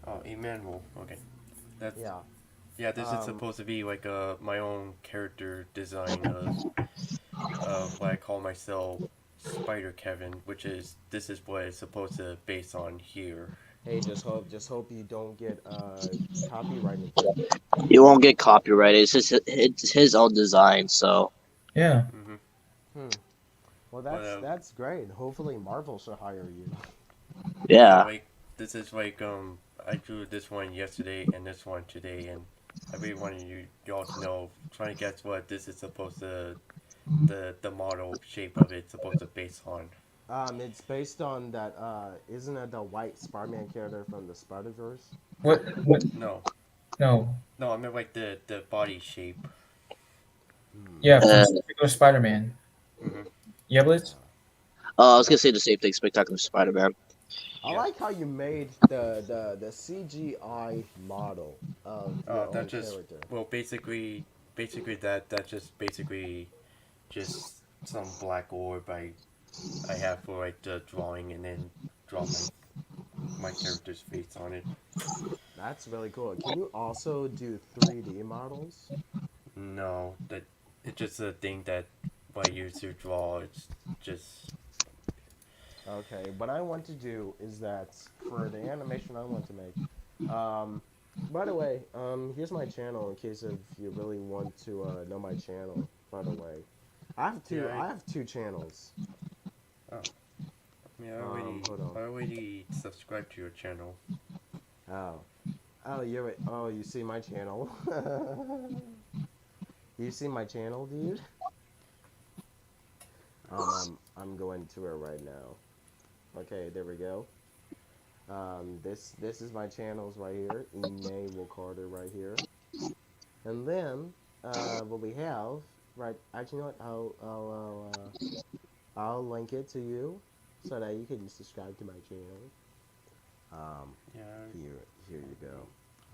Oh, Emmanuel. Okay. That's Yeah. yeah. This is Um, supposed to be like my own character design of what I call myself Spider Kevin, which is this is what it's supposed to base on here. hey, just hope you don't get copyright infringement. You won't get copyrighted. It's his own design, so Yeah. Mm-hmm. Hmm. Well, But that's great. Hopefully, Marvel should hire you. yeah, yeah. like this is like I drew this one yesterday and this one today, and I really want you all to know. Trying to guess what this is supposed to the model shape of it's supposed to base on. It's based on that. Isn't it the white Spider-Man character from the Spider-Verse? What? What? No, No. no, I mean like the body shape. Hmm. Yeah, from Uh, Spectacular Spider-Man. Mm-hmm. Yeah, Blitz. Yeah. I was gonna say the same thing. Spectacular Spider-Man. I Yeah. like how you made the CGI model of your That own just character. well basically that just basically just some black orb I have for like the drawing and then draw my character's face on it. That's really cool. Can you also do 3D models? No, that it's just a thing that I use to draw. It's just Okay, what I want to do is that for the animation I want to make. By the way, here's my channel in case if you really want to know my channel. By the way, I have yeah. two. I have two channels. Oh, I mean, Hold on. I already subscribed to your channel. Oh, oh, you see my channel. You see my channel, dude? I'm going to it right now. Okay, there we go. This is my channels right here. Enable Carter right here. And then, what we have, right? Actually, you know what? I'll link it to you so that you can subscribe to my channel. Um, Yeah. here you go.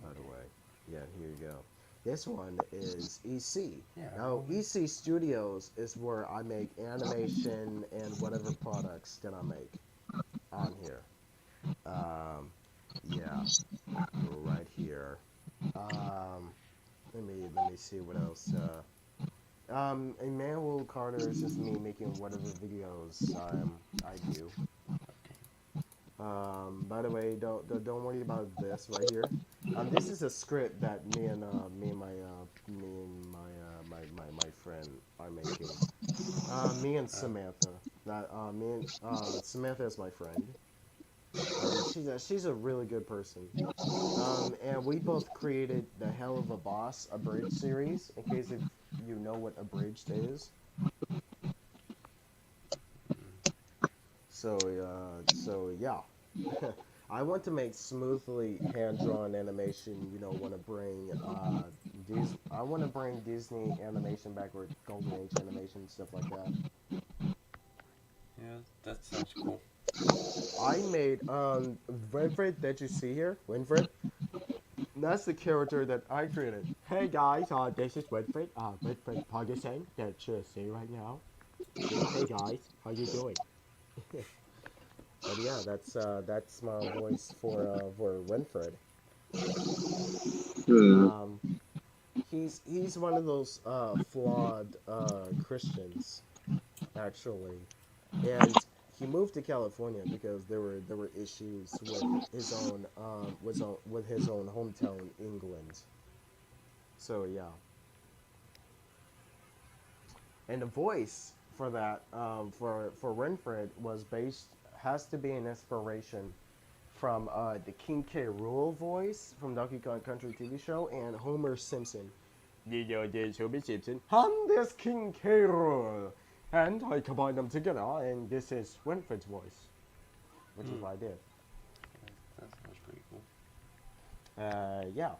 By the way, yeah, here you go. This one is EC. Yeah. Now, EC Studios is where I make animation and whatever products that I make on here. Um, yeah, right here. Um, let me see what else. Emmanuel Carter is just me making whatever videos I do. By the way, don't worry about this right here. This is a script that me and my friend are making. Me and Samantha. That me and Samantha is my friend. She's a really good person. And we both created the Hell of a Boss Abridged series. In case if you know what Abridged is. So yeah. I want to make smoothly hand-drawn animation. You know, want to bring I want to bring Disney animation back, or Golden Age animation, stuff like that. Yeah, that sounds cool. I made Winfred that you see here, Winfred. That's the character that I created. Hey guys, this is Winfred. Winfred Pogison that you see right now. Hey guys, how you doing? But yeah, that's my voice for Winfred. Hmm. Um, he's one of those flawed Christians actually, and he moved to California because there were issues with his own with his own hometown England. So yeah, and the voice for that for Renfred was based has to be an inspiration from the King K. Rool voice from Donkey Kong Country TV show and Homer Simpson. You know this Homer Simpson. I'm this King K. Rool. And I combine them together, and this is Winfred's voice, which is what I did. That sounds pretty cool. Yeah.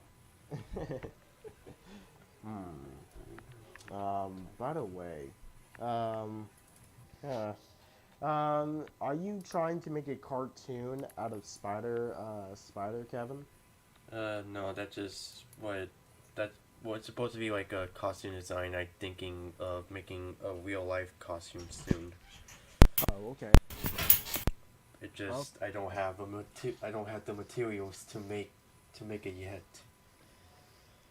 By the way, um, yeah. Are you trying to make a cartoon out of Spider, Kevin? No, that what's supposed to be like a costume design. I'm thinking of making a real life costume soon. Oh, okay. It Oh, just I don't have the materials to make it yet.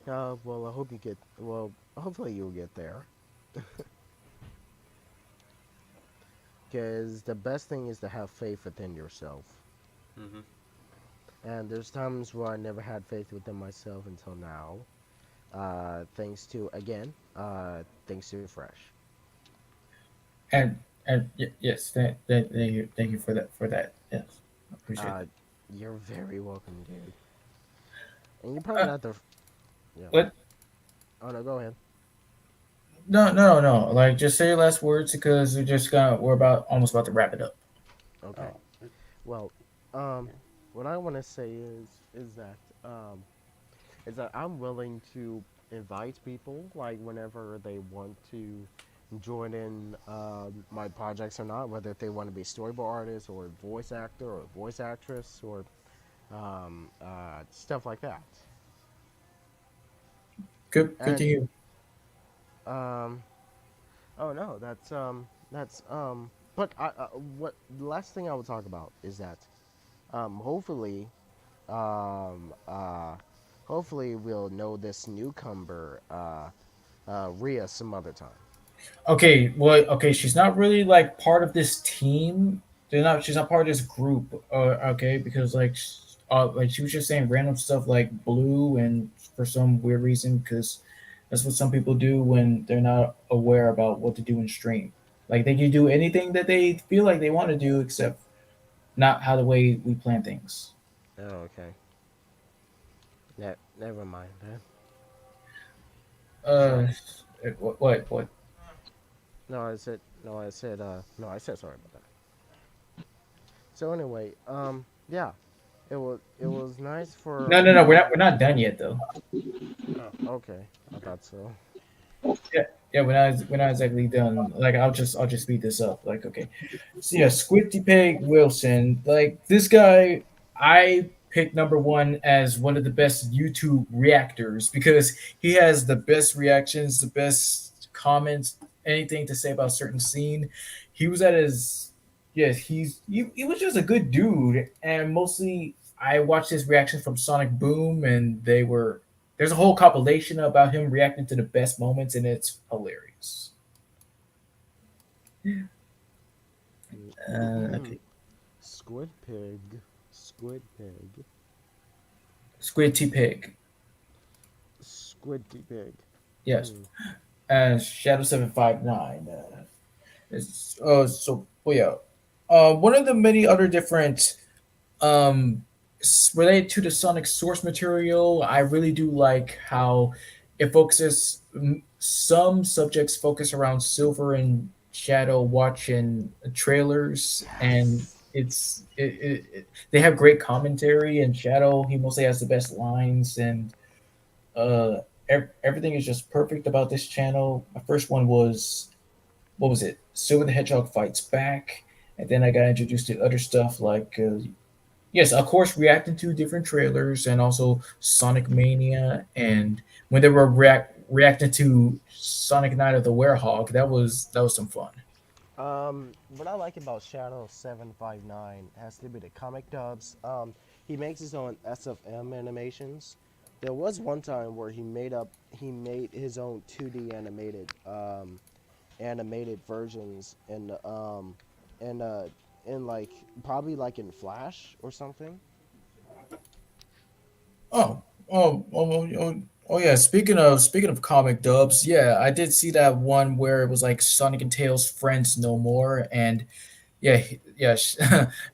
well, I hope you get. Well, hopefully you'll get there. Because the best thing is to have faith within yourself. Mm-hmm. And there's times where I never had faith within myself until now. Thanks to again, thanks to Fresh. Yes, thank you for that. Yes, I appreciate Uh, that. you're very welcome, dude. And you're probably Uh, not the Yeah. What? Oh no, go ahead. No. Like, just say your last words because we're about almost about to wrap it up. Okay. Oh, Well, um, yeah. what I want to say is that I'm willing to invite people like whenever they want to join in my projects or not, whether if they want to be storyboard artist or voice actor or voice actress or stuff like that. Good to And hear. um, oh no, that's but what the last thing I will talk about is that hopefully um uh hopefully we'll know this newcomer Rhea some other time. Okay, well, okay, she's not really like part of this team. She's not part of this group. Okay, because like she was just saying random stuff like blue, and for some weird reason, because that's what some people do when they're not aware about what to do in stream. Like they can do anything that they feel like they want to do, except not how the way we plan things. Oh, okay. Never mind then. Uh, So what? no, I said sorry about that. So anyway, yeah, it was nice for No. me. We're not done yet though. Oh, Okay, I thought so. Yeah, we're not exactly done. Like I'll just speed this up. Like okay, so yeah, Squidty Pig Wilson. Like this guy, I picked number one as one of the best YouTube reactors because he has the best reactions, the best comments, anything to say about certain scene. He was at his yes, he was just a good dude, and mostly I watched his reactions from Sonic Boom, and there's a whole compilation about him reacting to the best moments, and it's hilarious. Okay. Squid pig, squid pig, Squidty Pig. squidty pig. Yes. Hmm. Shadow759. Well, yeah. One of the many other different related to the Sonic source material, I really do like how it focuses. Some subjects focus around Silver and Shadow watching trailers, and Yes. they have great commentary. And Shadow, he mostly has the best lines, and uh, everything is just perfect about this channel. My first one was what was it? Silver the Hedgehog Fights Back, and then I got introduced to other stuff like yes, of course, reacting to different trailers and also Sonic Mania, and when they were reacting to Sonic Night of the Werehog, that was some fun. What I like about Shadow 759 has to be the comic dubs. He makes his own SFM animations. There was one time where he made his own 2D animated versions in in like probably like in Flash or something. Oh, oh yeah. Speaking of comic dubs, yeah, I did see that one where it was like Sonic and Tails friends no more, and yeah, yeah.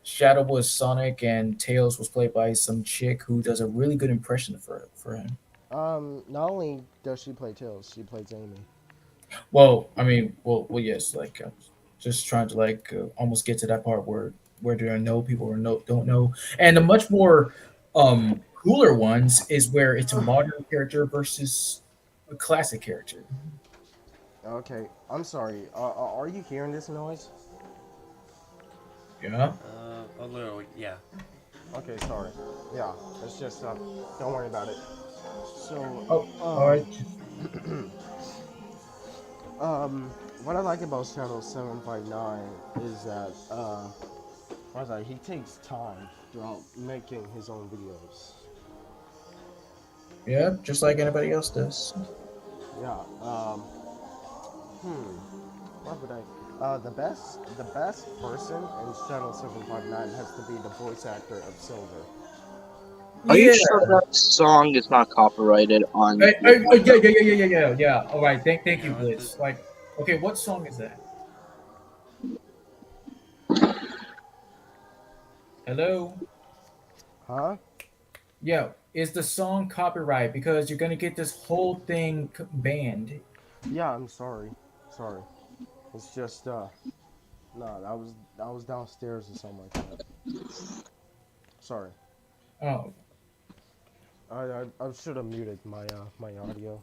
Shadow was Sonic, and Tails was played by some chick who does a really good impression for him. Not only does she play Tails, she plays Amy. Well, I mean, well, yes. Like, I was just trying to like almost get to that part where there are no people or no don't know, and the much more cooler ones is where it's a modern character versus a classic character. Okay, I'm sorry. Are you hearing this noise? Yeah. a little, yeah. Okay, sorry. Yeah, it's just don't worry about it. So, Oh, all right. what I like about Shadow 759 is that I was like he takes time throughout making his own videos. Yeah, just like anybody else does. Yeah. Hmm. What would I? The best person in Shadow 759 has to be the voice actor of Silver. Are you Yeah. sure that song is not copyrighted on Yeah. All right. Thank you, Yeah, Blitz. Like, okay, what song is that? Hello. Huh? Yeah, is the song copyright? Because you're gonna get this whole thing banned. Yeah, I'm sorry. Sorry. It's just no, I was downstairs or something like that. Sorry. Oh, I should have muted my audio.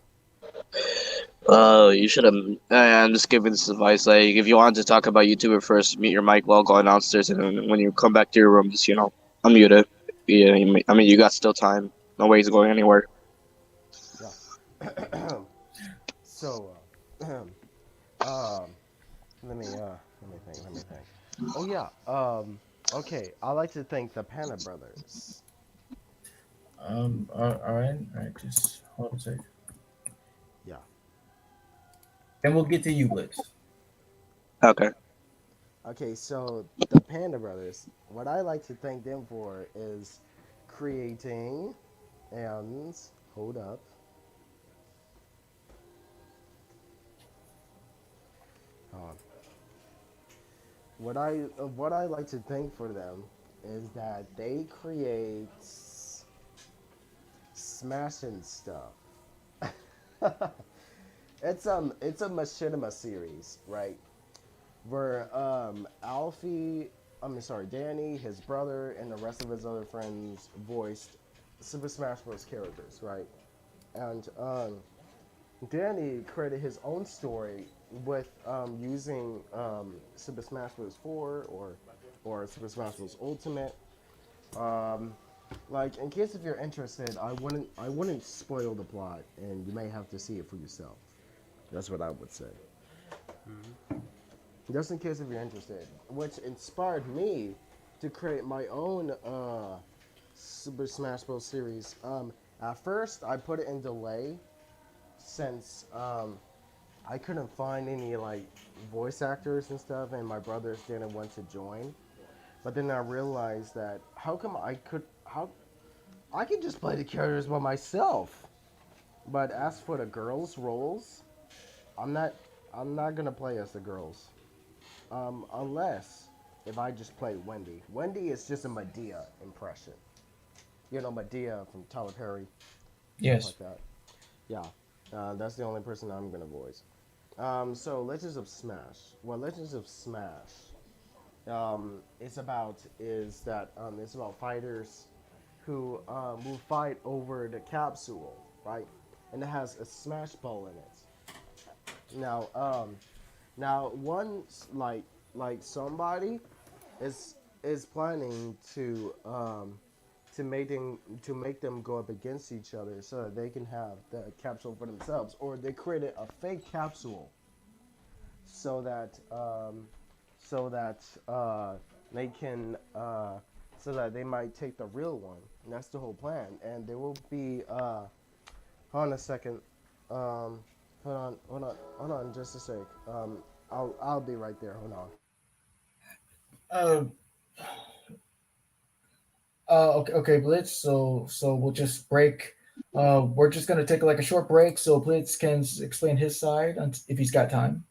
Oh, you should have. I'm just giving this advice. Like, if you wanted to talk about YouTuber first, mute your mic while going downstairs, and then when you come back to your room, just unmute it. Yeah, I mean, you got still time. No way he's going anywhere. Yeah. So, let me think. Oh yeah. Okay. I like to thank the Panda Brothers. all right. Just hold on a sec. Yeah. Then we'll get to you, Blitz. Okay. Okay. So the Panda Brothers. What I like to thank them for is creating and hold up. Hold on. What I like to thank for them is that they create smashing stuff. It's a machinima series, right? Where Danny, his brother, and the rest of his other friends voiced Super Smash Bros. Characters, right? And Danny created his own story with using Super Smash Bros. 4 or Super Smash Bros. Ultimate. Um, like, in case if you're interested, I wouldn't spoil the plot, and you may have to see it for yourself. That's what I would say. Just in case if you're interested, which inspired me to create my own Super Smash Bros. Series. At first, I put it in delay since I couldn't find any like voice actors and stuff, and my brothers didn't want to join. But then I realized that how I could just play the characters by myself. But as for the girls' roles, I'm not I'm not gonna play as the girls. Unless if I just play Wendy. Wendy is just a Medea impression. You know Medea from Tyler Perry, stuff Yes. like that. Yeah, that's the only person I'm gonna voice. So Legends of Smash. What Legends of Smash it's about is that it's about fighters who will fight over the capsule, right? And it has a Smash Ball in it. Now, once like somebody is planning to make them go up against each other so that they can have the capsule for themselves, or they created a fake capsule so that they can so that they might take the real one. And that's the whole plan. And there will be hold on a second. Hold on, just a sec. I'll be right there. Hold on. Uh, okay, Blitz. So we'll just break. We're just gonna take like a short break so Blitz can explain his side if he's got time.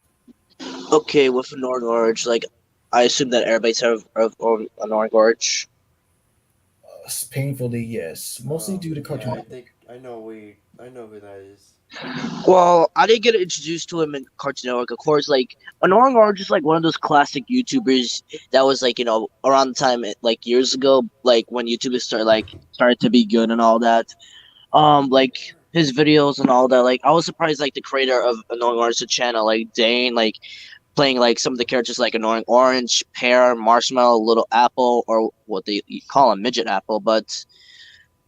Okay, with an orange, like I assume that everybody's heard of an orange. Painfully, yes. Mostly due to Yeah, Cartoon I Network. think I know who that is. Well, I didn't get introduced to him in Cartoon Network. Of course, like Annoying Orange is like one of those classic YouTubers that was like around the time like years ago, like when YouTubers started to be good and all that. Like his videos and all that. Like I was surprised, like the creator of Annoying Orange, the channel, like Dane, like playing like some of the characters like Annoying Orange, Pear, Marshmallow, Little Apple, or what they you call him Midget Apple, but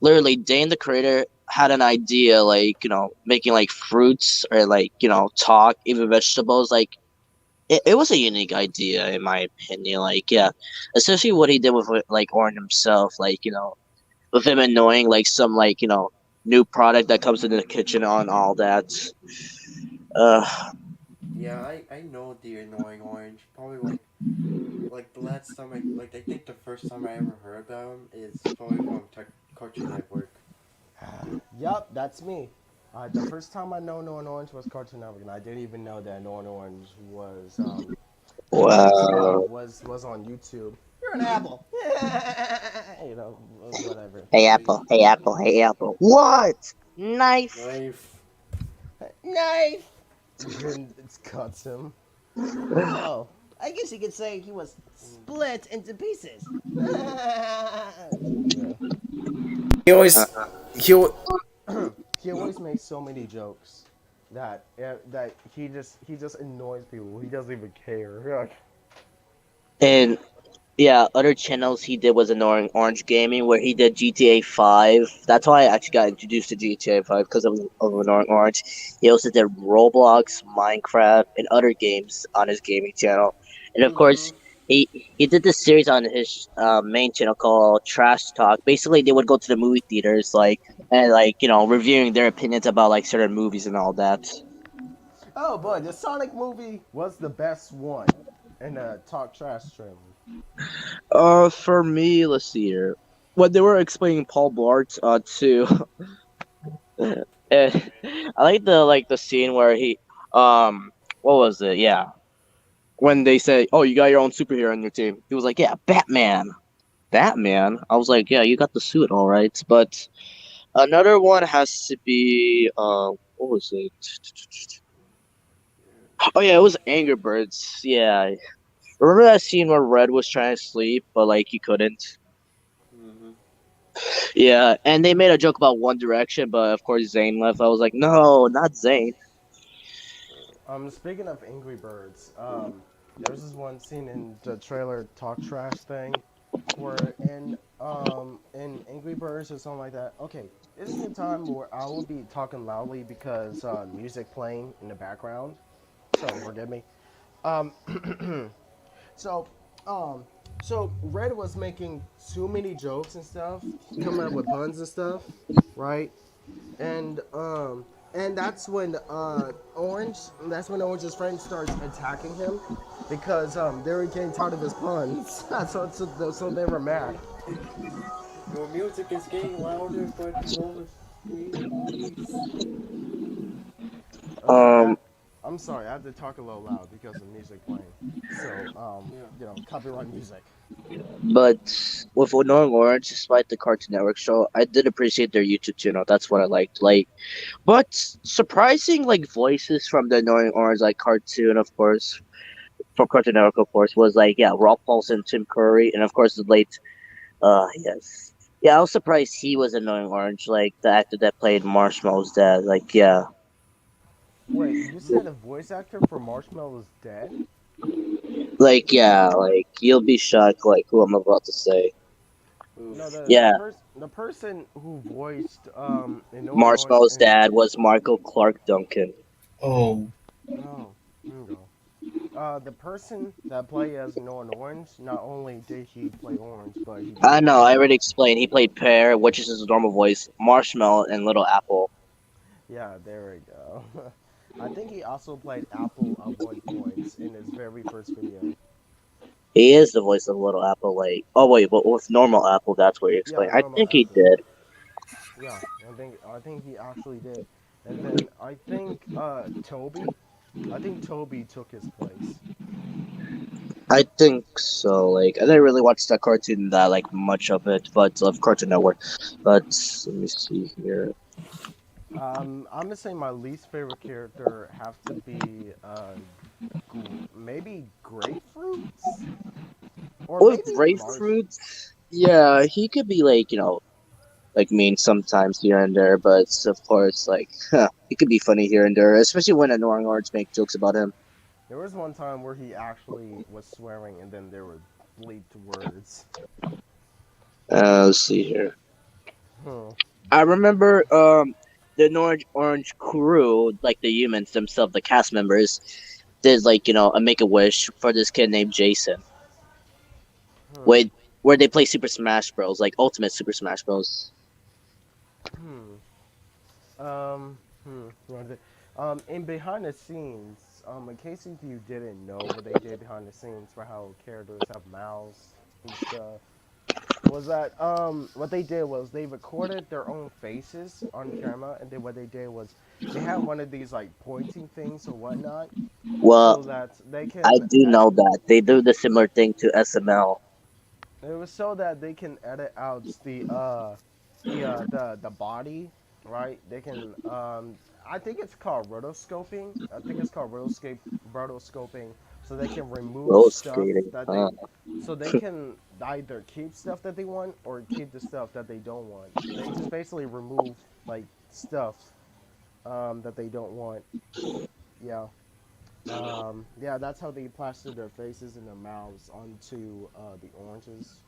literally Dane the creator had an idea like making like fruits or like talk even vegetables like it was a unique idea in my opinion, like yeah, especially what he did with like Orin himself, like with him annoying like some like new product that comes into the kitchen on all that. uh Yeah, I know the annoying orange. Probably like the last time I think the first time I ever heard about him is probably from Cartoon Network. Yup, that's me. The first time I know No Orange was Cartoon Network, and I didn't even know that No Orange was wow. was on YouTube. an apple. You know, whatever. Hey Apple, hey Apple, hey Apple. What? Knife? Knife. Knife. Then it cuts him. Oh, I guess you could say he was split into pieces. Yeah. He always he He always makes so many jokes that he just annoys people. He doesn't even care. And yeah, other channels he did was Annoying Orange Gaming, where he did GTA 5. That's why I actually got introduced to GTA 5 because of Annoying Orange. He also did Roblox, Minecraft, and other games on his gaming channel. And of Mm-hmm. course, he did this series on his main channel called Trash Talk. Basically, they would go to the movie theaters, and reviewing their opinions about like certain movies and all that. Oh boy, the Sonic movie was the best one in the Talk Trash trailer. For me, let's see here. When they were explaining Paul Blart, to I like the scene where what was it? Yeah, when they say, "Oh, you got your own superhero on your team," he was like, "Yeah, Batman." Batman. I was like, "Yeah, you got the suit, all right." But another one has to be what was it? Oh yeah, it was Angry Birds. Yeah, remember that scene where Red was trying to sleep, but like he couldn't. Mm-hmm. Yeah, and they made a joke about One Direction, but of course Zayn left. I was like, no, not Zayn. Speaking of Angry Birds, there was this one scene in the trailer Talk Trash thing where in Angry Birds or something like that. Okay, this is the time where I will be talking loudly because music playing in the background. So forgive me. Um, so so Red was making too many jokes and stuff, coming up with puns and stuff, right? And that's when Orange's friend starts attacking him because they were getting tired of his puns. So they were mad. Your music is getting louder, but you won't please. I'm sorry. Um, I'm sorry. I have to talk a little loud because of music playing. So Yeah. copyright music. but with Annoying Orange, despite the Cartoon Network show, I did appreciate their YouTube channel. That's what I liked. But surprising voices from the Annoying Orange cartoon, of course, for Cartoon Network, of course, was Rob Paulson, Tim Curry, and of course the late yes. Yeah, I was surprised he was Annoying Orange, the actor that played Marshmallow's dad. Yeah. Wait, you said a voice actor for Marshmallow is dead? Yeah, you'll be shocked, who I'm about to say. No, Oof. Yeah, the person who voiced Annoying Orange Marshmallow's and dad was Michael Clark Duncan. oh oh, here we go. The person that played as Annoying Orange, not only did he play Orange, but he I played know, I Pear. already explained. He played Pear, which is his normal voice, Marshmallow, and Little Apple. Yeah, there we go. I think he also played Apple at one point in his very first video. He is the voice of Little Apple, oh wait, but with normal Apple, that's where he Yeah, explained. I normal think he Apple. did. Yeah, I think he actually did. And then I think Toby took his place. I think so. I didn't really watch that cartoon that much of it, but of Cartoon Network. But let me see here. I'm gonna say my least favorite character have to be maybe grapefruits or With maybe marsh. grapefruit, yeah, he could be mean sometimes here and there, but of course, he could be funny here and there, especially when Annoying Orange make jokes about him. There was one time where he actually was swearing and then there were bleeped words. Let's see here. Hmm. I remember the Orange crew, the humans themselves, the cast members, did a make a wish for this kid named Jason. Hmm. Wait, where they play Super Smash Bros, Ultimate Super Smash Bros. Hmm. What is it? In behind the scenes, in case if you didn't know what they did behind the scenes for how characters have mouths and stuff, was that what they did was they recorded their own faces on camera, and then what they did was they had one of these pointing things or whatnot, Well, so that they I can do know that they do the similar thing to SML. It was so that they can edit out the body, right? They can I think it's called rotoscoping. I think it's called rotoscoping, so they can remove Roller stuff skating. that they, so they can either keep stuff that they want or keep the stuff that they don't want. They just basically remove like stuff that they don't want. Yeah. Yeah, that's how they plaster their faces and their mouths onto the oranges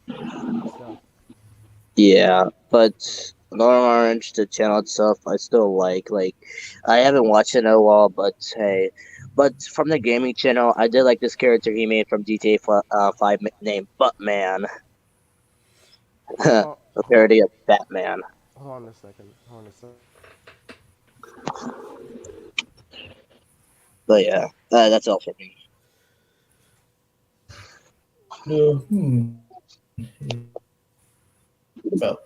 and stuff. Yeah, but Northern Orange, the channel itself, I still like. Like, I haven't watched it in a while, but hey. But from the gaming channel, I did like this character he made from GTA 5 named Buttman, Hold a on, parody of Batman. hold on a second. Hold on a second. But yeah, that's all for me. Hmm. Well,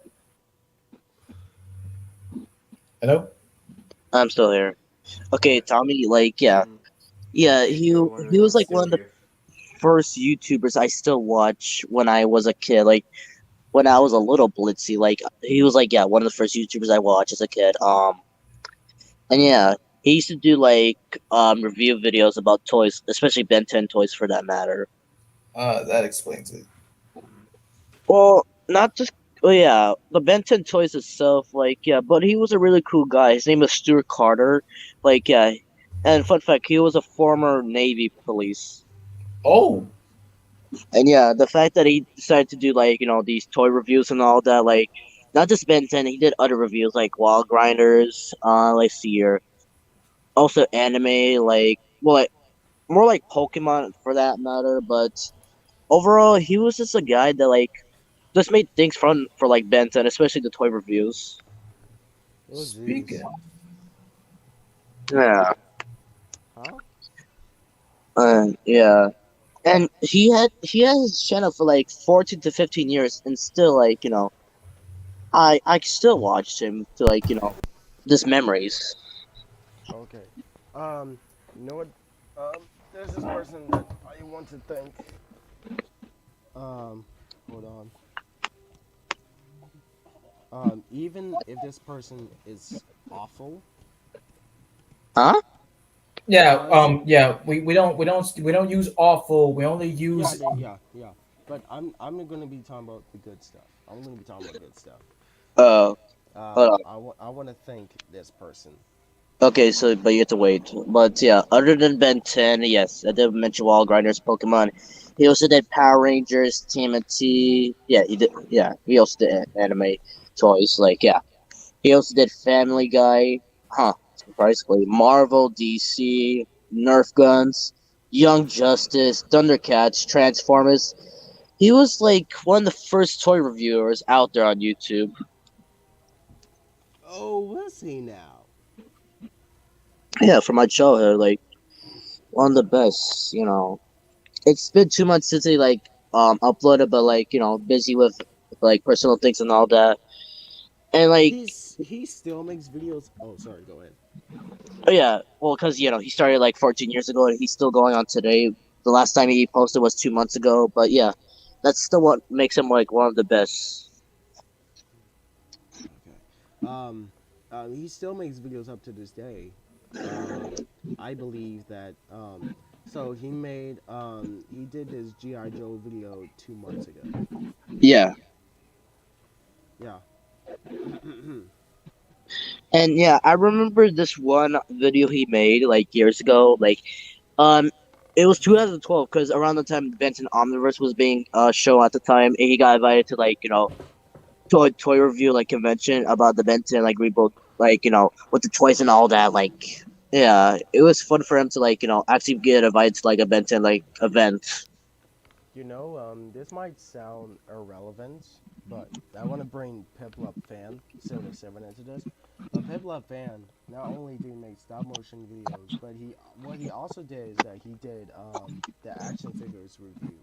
hello. I'm still here. Okay, Tommy, like, yeah. Mm, Yeah, still wondering. he was I'm like still one of the here. first YouTubers I still watch when I was a kid. Like, when I was a little blitzy. Like he was like, yeah, one of the first YouTubers I watched as a kid. And yeah, he used to do like review videos about toys, especially Ben 10 toys for that matter. That explains it. Well, not just oh yeah, the Ben 10 toys itself, like yeah, but he was a really cool guy. His name was Stuart Carter. Like yeah, and fun fact, he was a former Navy police. Oh, And yeah, the fact that he decided to do like these toy reviews and all that, like not just Ben 10, he did other reviews like Wall Grinders. Let's see here, also anime, like well, like, more like Pokemon for that matter. But overall, he was just a guy that like just made things fun for like Ben 10, especially the toy reviews. Oh jeez. speaking. Yeah, Huh? yeah. And he had his channel for like 14 to 15 years, and still like I still watched him to like just memories. Okay. Um, you know what? There's this person that I want to thank. Hold on. Even if this person is awful, Huh? Yeah. honestly, Yeah. We don't use awful. We only yeah, use. yeah. But I'm gonna be talking about the good stuff. I'm gonna be talking about good stuff. Uh, hold on. I want to thank this person. Okay, so but you have to wait. But yeah, other than Ben 10, yes, I did mention Wall Grinders, Pokemon. He also did Power Rangers, TMNT. Yeah, he did. Yeah, he also did anime toys. Like yeah, he also did Family Guy. Huh? Surprisingly, Marvel, DC, Nerf guns, Young Justice, Thundercats, Transformers. He was like one of the first toy reviewers out there on YouTube. Oh, we'll see now. Yeah, from my childhood, like one of the best. It's been 2 months since he like uploaded, but like busy with like personal things and all that. And like He still makes videos. Oh, sorry. Go ahead. oh yeah, well, because he started like 14 years ago, and he's still going on today. The last time he posted was 2 months ago, but yeah, that's still what makes him like one of the best. Okay. He still makes videos up to this day. I believe that. So he did his GI Joe video 2 months ago. Yeah, Yeah. and yeah, I remember this one video he made like years ago, like um. It was 2012 because around the time Benson Omniverse was being shown at the time, and he got invited to like toy review like convention about the Benton like rebuild like with the toys and all that like yeah it was fun for him to like actually get invited to like a Benton like event. This might sound irrelevant, but I want to bring Piplup Fan 77 into this. Piplup Fan not only did he make stop motion videos, but what he also did is that he did the action figures review.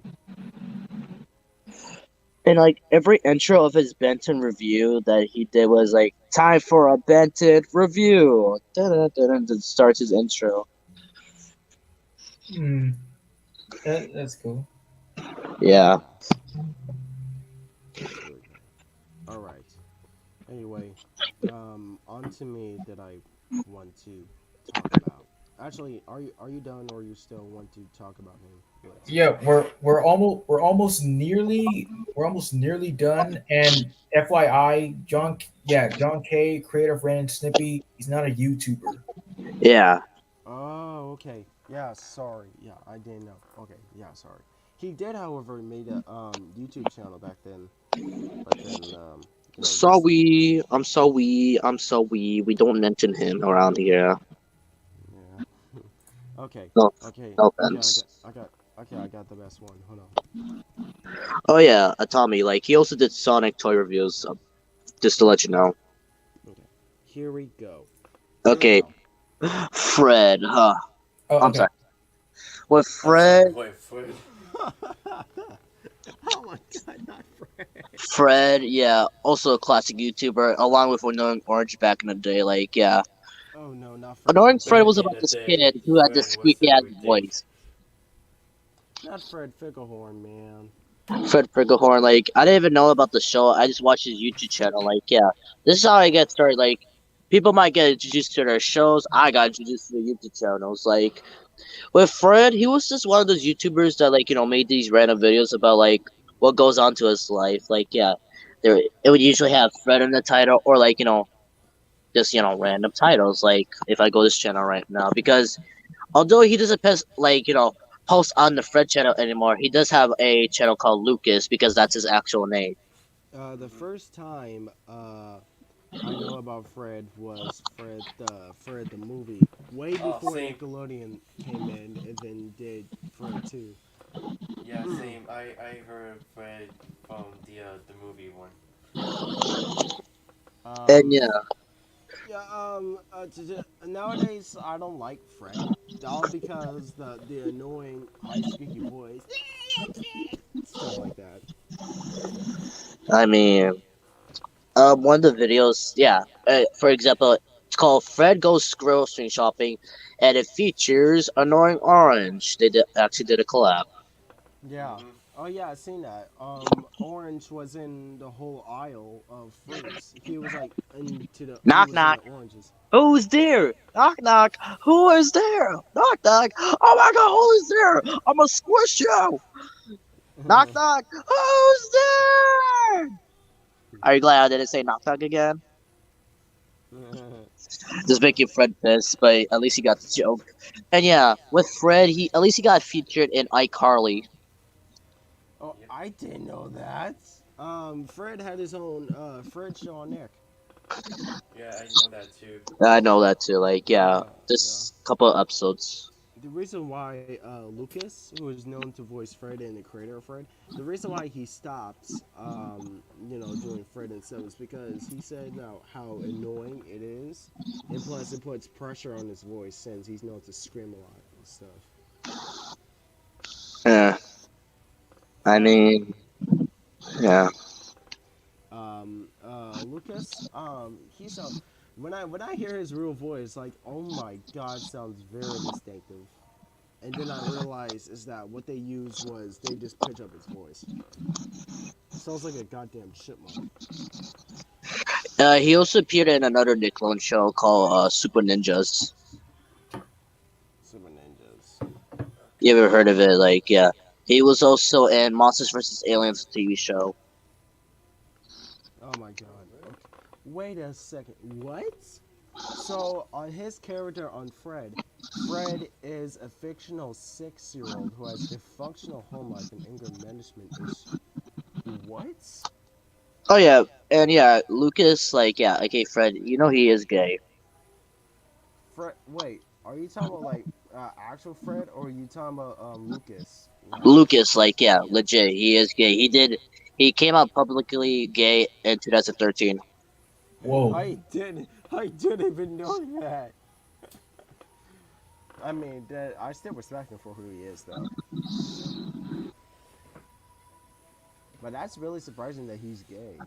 And like every intro of his Benton review that he did was like time for a Benton review. Dun-dun-dun-dun, that starts his intro. Hmm. That's cool. Yeah. Yeah. Anyway, on to me that I want to talk about. Actually, are you done, or you still want to talk about him? What? Yeah, we're almost nearly done. And FYI, John K, creator of Ren and Snippy, he's not a YouTuber. Yeah. Oh, okay. Yeah, sorry. Yeah, I didn't know. Okay, yeah, sorry. He did, however, made a YouTube channel back then. But then this. Sorry, I'm sorry, I'm sorry. We don't mention him around here. Yeah. Okay. No, Okay. no Okay. I offense. got. I got. Okay. I got the best one. Hold on. Oh yeah, Tommy. Like he also did Sonic toy reviews. So just to let you know. Okay. Here we go. Here we Okay, go. Fred. Huh? Oh, I'm okay. sorry. With I'm sorry, Fred, wait, Fred. Oh my god, not Fred. Fred. Yeah, also a classic YouTuber, along with Annoying Orange back in the day. Like yeah, Oh no, not Fred Annoying Fred Figglehorn. was Back in about the this day, kid who had this Fred was squeaky ass everything. voice. Not Fred Figglehorn, man. Fred Frigglehorn. Like I didn't even know about the show. I just watched his YouTube channel. Like yeah, this is how I get started. Like people might get introduced to their shows. I got introduced to the YouTube channels. Like with Fred, he was just one of those YouTubers that like made these random videos about like what goes on to his life. Like yeah, there it would usually have Fred in the title or like just random titles. Like if I go to this channel right now because although he doesn't post like post on the Fred channel anymore, he does have a channel called Lucas because that's his actual name. The first time I know about Fred was Fred the movie, way Oh, before same. Nickelodeon came in and then did Fred 2. Yeah, same. I heard Fred from the movie one. And Um, yeah, yeah. Nowadays I don't like Fred, all because the annoying high squeaky voice, stuff like that. I mean, one of the videos, yeah, for example, it's called Fred Goes Grocery Shopping, and it features Annoying Orange. Actually did a collab. Yeah. Mhm. Oh yeah, I seen that. Orange was in the whole aisle of fruits. He Knock was in the knock. oranges. Who's there? Knock knock. Who is there? Knock knock. Oh my God, who is there? I'm gonna squish you. Knock knock. Who's there? Are you glad I didn't say knock knock again? Just making Fred pissed, but at least he got the joke. And yeah, with Fred, he at least he got featured in iCarly. Oh, Yep. I didn't know that. Fred had his own Fred show on Nick. Yeah, I know that too. I know that too. Like, yeah, Yeah, yeah. just a couple of episodes. The reason why Lucas, who is known to voice Fred and the creator of Fred, the reason why he stopped, doing Fred and stuff is because he said how annoying it is, and plus it puts pressure on his voice since he's known to scream a lot and stuff. Yeah, I Um, mean, yeah. Lucas, he's a when I hear his real voice, like oh my god, sounds very distinctive. And then I realized is that what they used was they just pitch up his voice. Sounds like a goddamn chipmunk. He also appeared in another Nickelodeon show called Super Ninjas. Super Ninjas. You ever heard of it? Like, yeah. He was also in Monsters vs. Aliens TV show. Oh my god. Okay. Wait a second. What? So on his character on Fred, Fred is a fictional 6-year-old who has dysfunctional home life and anger management issues. What? Oh yeah, and yeah, Lucas. Like, yeah, okay, Fred. You know he is gay. Fred? Wait. Are you talking about like actual Fred, or are you talking about Lucas? Like, Lucas, like, yeah, legit. He is gay. He came out publicly gay in 2013. Whoa. I didn't even know that. I mean, that I still respect him for who he is, though. But that's really surprising that he's gay.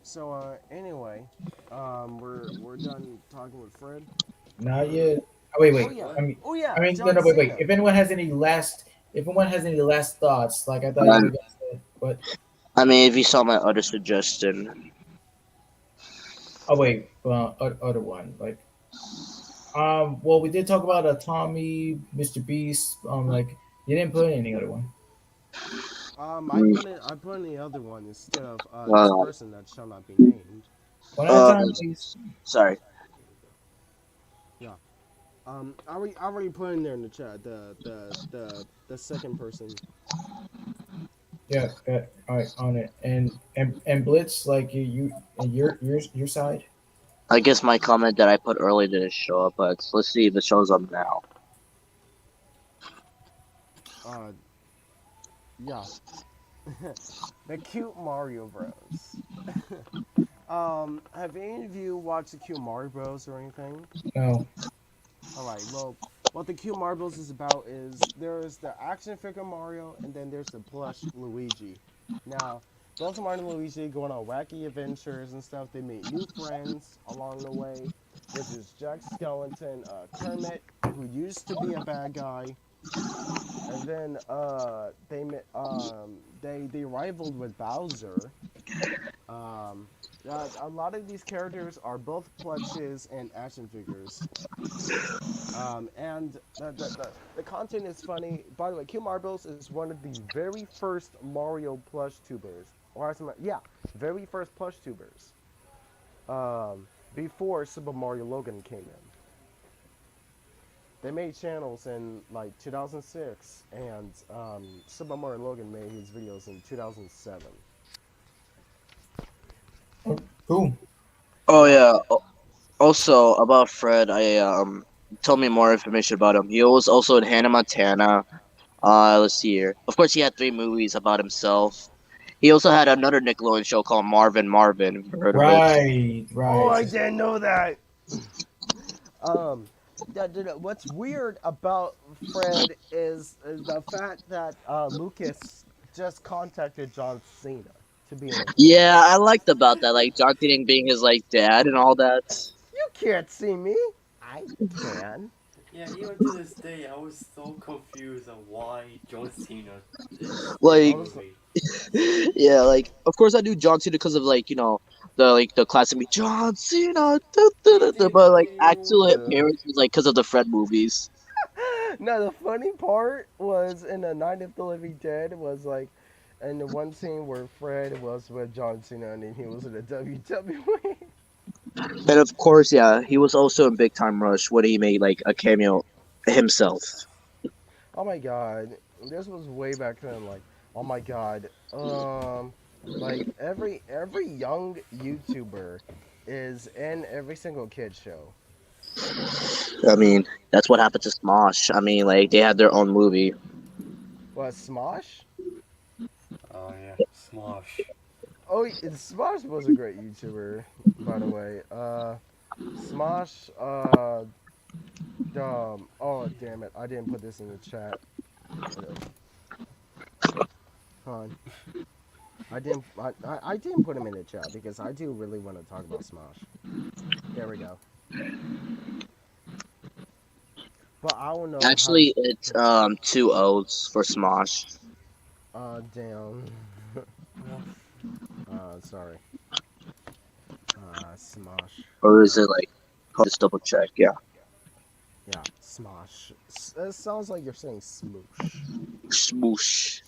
So, anyway, we're done talking with Fred. Not yet. Oh, wait, Oh wait. yeah, I mean, oh yeah, I mean, no, John no, wait, wait. Cena. If anyone has any last thoughts, like I thought you None, were gonna say, but I mean, if you saw my other suggestion, Oh wait, other one like well, we did talk about Tommy, Mr. Beast. Like you didn't put any other one. mm, I put in the other one instead of this uh, person that shall not be named. One at a time, it's- please. sorry. Yeah. I already put in there in the chat the second person. Yeah, all right, on it. And Blitz, like and your side. I guess my comment that I put earlier didn't show up, but let's see if it shows up now. Uh, yeah. The cute Mario Bros. Have any of you watched the cute Mario Bros or anything? No. All right. Well, what the cute Mario Bros is about is there's the action figure Mario, and then there's the plush Luigi. Now, both Mario and Luigi going on wacky adventures and stuff. They meet new friends along the way, which is Jack Skellington, Kermit, who used to be a bad guy, and then they rivaled with Bowser. Um, a lot of these characters are both plushes and action figures. And the content is funny. By the way, Q Marbles is one of the very first Mario plush tubers. Yeah, very first plush tubers. Before Super Mario Logan came in. They made channels in like 2006, and Super Mario Logan made his videos in 2007. Oh, cool. Oh Yeah. yeah. Also about Fred, I told me more information about him. He was also in Hannah Montana. Let's see here. Of course, he had 3 movies about himself. He also had another Nickelodeon show called Marvin Marvin. If you've heard of it? Right, Oh, right. I didn't know that. Um, what's weird about Fred is the fact that Lucas just contacted John Cena to be in his movie. Yeah, I liked about that, like John Cena being his like dad and all that. You can't see me. I can. Yeah, even to this day, I was so confused on why John Cena is in the I Like, was movie. yeah, like of course I knew John Cena because of like the classic John Cena, but like actual appearance was like because of the Fred movies. no. The funny part was in the Night of the Living Dead was like, in the one scene where Fred was with John Cena and then he was in the WWE. And of course, yeah, he was also in Big Time Rush when he made like a cameo himself. Oh my god, this was way back then. Like, oh my god, like every young YouTuber is in every single kid show. I mean, that's what happened to Smosh. I mean, like they had their own movie. What, Smosh? Oh yeah, Smosh. Oh, Smosh was a great YouTuber, by the way. Smosh. Oh damn it! I didn't put this in the chat. Hold on. I didn't put him in the chat because I do really want to talk about Smosh. There we go. But I don't know how to. Actually, it's 2 O's for Smosh. Damn. Sorry. Smosh. Or is it like? I'll just double check. Yeah, Yeah, Smosh. It sounds like you're saying smoosh. Smoosh,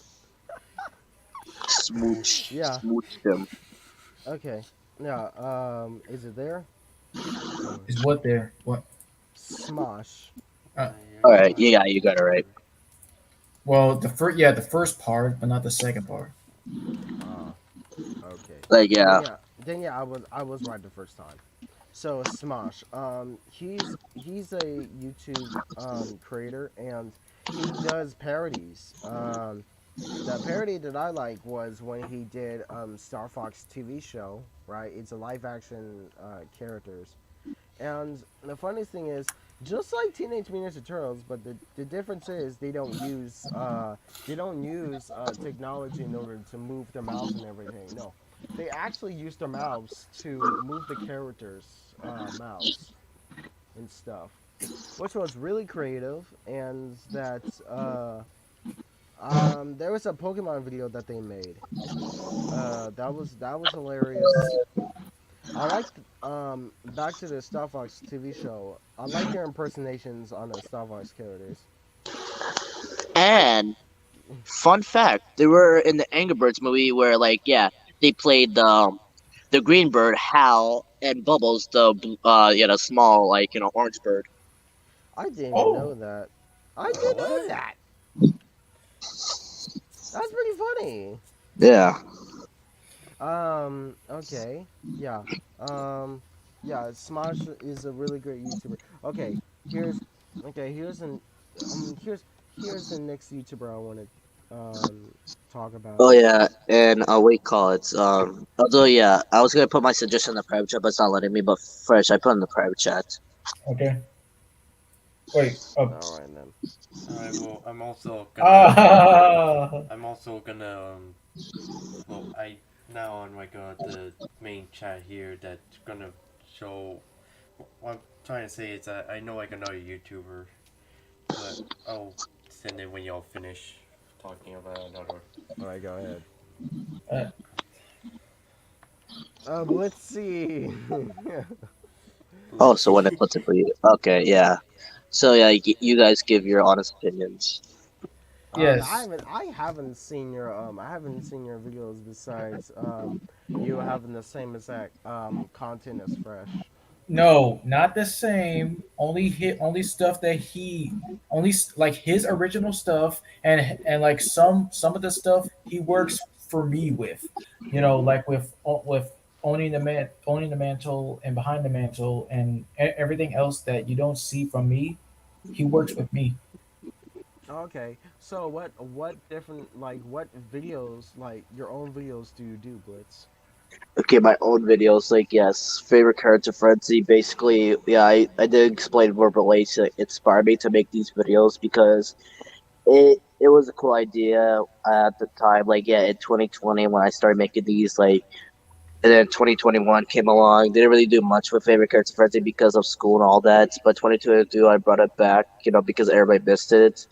Smoosh, Yeah. Smoosh them. Okay. Yeah. Is it there? Is what there? What? Smosh. Uh, All right, you got it right. well, the first part, but not the second part. Okay. Like yeah, Then yeah, I was right the first time. So Smosh, he's a YouTube creator and he does parodies. The parody that I like was when he did Star Fox TV show. Right, it's a live action characters, and the funniest thing is, just like Teenage Mutant Ninja Turtles, but the difference is they don't use technology in order to move their mouths and everything. No, they actually use their mouths to move the characters' mouths and stuff, which was really creative, and that There was a Pokemon video that they made. That was hilarious. I liked back to the Star Fox TV show. I like their impersonations on the Star Fox characters. And fun fact, they were in the Angry Birds movie where like yeah, they played the green bird, Hal, and Bubbles, the small like orange bird. I didn't even Oh, know that. I didn't know What? that. That's pretty funny. Yeah. Okay. Yeah. Um, yeah. Smosh is a really great YouTuber. Okay. Here's, Here's here's the next YouTuber I want to talk Oh about. yeah, and what you call it? Although yeah, I was gonna put my suggestion in the private chat, but it's not letting me. But first, I put in the private chat. okay. Wait. All right then. Alright, well, Ah. I'm also gonna, well, I now on like the main chat here that's gonna show. What I'm trying to say is that I know like another YouTuber, but I'll send it when y'all finish talking about another. All right, go ahead. Uh, Let's see. Oh, Let's so when I see. put it for you, okay, yeah. So yeah, you guys give your honest opinions. yes. I haven't seen your videos besides you having the same exact content as Fresh. No, not the same. Only stuff that like his original stuff, and like some of the stuff he works for me with, like with owning the mantle and behind the mantle and everything else that you don't see from me, he works with me. Okay, so what different what videos like your own videos do you do, Blitz? Okay, my own videos, like yes, favorite character frenzy. Basically, yeah, I did explain verbally to inspire me to make these videos because it was a cool idea at the time. Like yeah, in 2020 when I started making these, like, and then 2021 came along. Didn't really do much with favorite character frenzy because of school and all that. But 2022 I brought it back, because everybody missed it.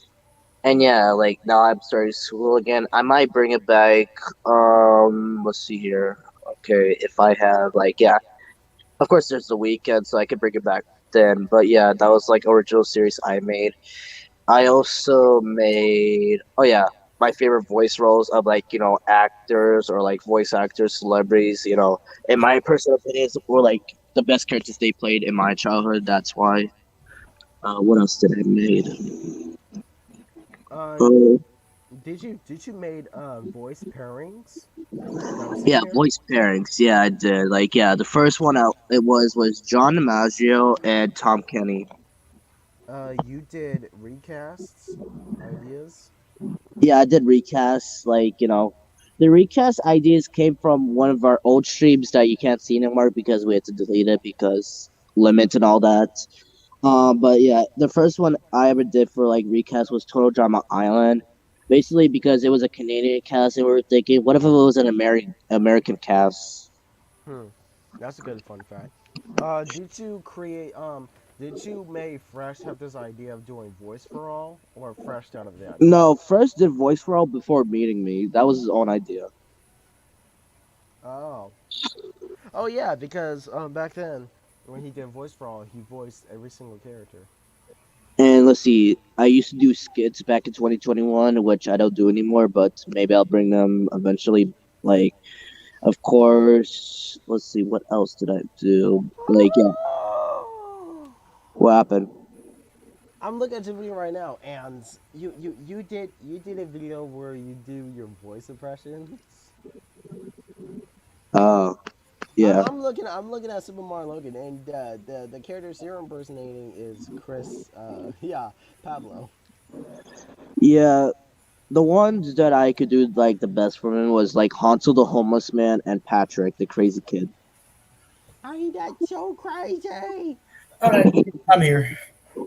And yeah, like now I'm starting school again. I might bring it back. Let's see here. Okay, if I have like yeah, of course there's the weekend, so I can bring it back then. But yeah, that was like original series I made. I also made my favorite voice roles of like actors or like voice actors, celebrities. In my personal opinions, were like the best characters they played in my childhood. That's why. What else did I made? Uh, Uh, did you made voice pairings that I'm seeing yeah, here? voice pairings. Yeah, I did. Like yeah, the first one out it was John DiMaggio and Tom Kenny. You did recasts ideas. Yeah, I did recasts. Like, the recast ideas came from one of our old streams that you can't see anymore because we had to delete it because limits and all that. But yeah, the first one I ever did for like recast was Total Drama Island. Basically, because it was a Canadian cast, and we were thinking, what if it was an American cast? Hmm, that's a good fun fact. Did you create Did you make Fresh have this idea of doing voice for all, or Fresh out of the idea? No, first did voice for all before meeting me. That was his own idea. Oh, oh yeah, because back then when he did voice for all, he voiced every single character. And let's see, I used to do skits back in 2021, which I don't do anymore, but maybe I'll bring them eventually. Like, of course, let's see, what else did I do? Like, yeah, what happened? I'm looking at your video right now, and you did a video where you do your voice impressions. Uh, yeah. I'm looking at Super Mario Logan, and the characters you're impersonating is Chris. Yeah, Pablo. Yeah, the ones that I could do, like, the best for him was, like, Hansel the homeless man and Patrick the crazy kid. I that's so crazy. All right, I'm here.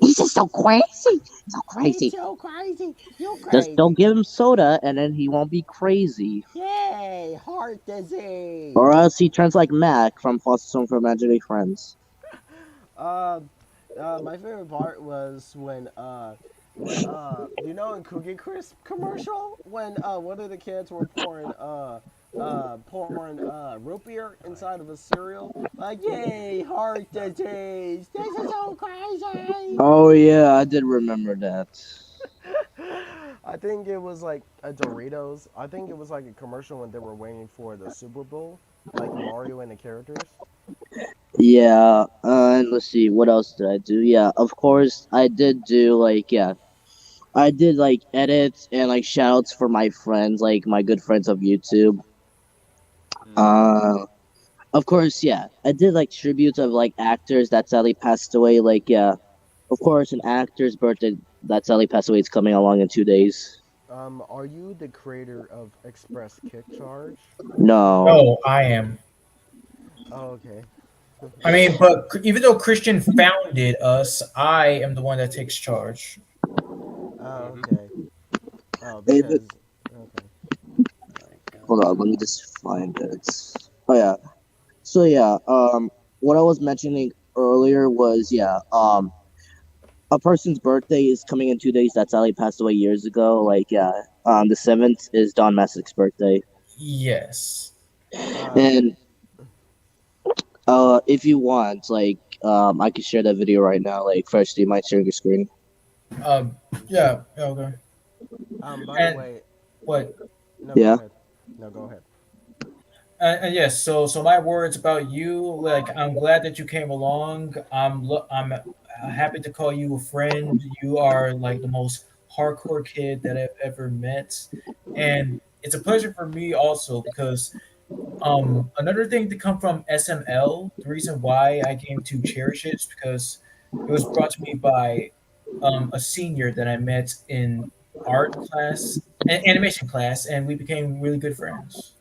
He's just so crazy. So He's crazy. so crazy. You Just don't crazy. give him soda, and then he won't be crazy. Yay, heart disease. Or else he turns like Mac from Foster's Home for Imaginary Friends. Uh, my favorite part was when You know, in Cookie Crisp commercial when one of the kids were pouring root beer inside of a cereal, like, yay, heart disease, this is so crazy. Oh yeah, I did remember that. I think it was like a Doritos. I think it was like a commercial when they were waiting for the Super Bowl, like Mario and the characters. Yeah, and let's see, what else did I do? Yeah, of course, I did do like yeah, I did like edits and like shoutouts for my friends, like my good friends of YouTube. Mm. Uh, of course, yeah, I did like tributes of like actors that sadly passed away. Like yeah, of course, an actor's birthday that sadly passed away is coming along in 2 days. Are you the creator of Express Kick Charge? No, No, I am. Oh, okay. I mean, but even though Christian founded us, I am the one that takes charge. Oh, Mm-hmm. okay. Oh, Hey, but- because okay. My hold on, God. let me just find it. Oh yeah, so yeah, what I was mentioning earlier was yeah, a person's birthday is coming in 2 days that sadly passed away years ago. Like yeah, the 7th is Don Messick's birthday, Yes. Um, and if you want, like I can share that video right now. Like first, do you mind sharing your screen? Yeah. Okay. by the And way, what? no, go Yeah. ahead. No, go ahead. And yes, so my words about you, like I'm glad that you came along. I'm happy to call you a friend. You are like the most hardcore kid that I've ever met, and it's a pleasure for me also because another thing to come from SML. The reason why I came to cherish it is because it was brought to me by a senior that I met in art class, animation class, and we became really good friends.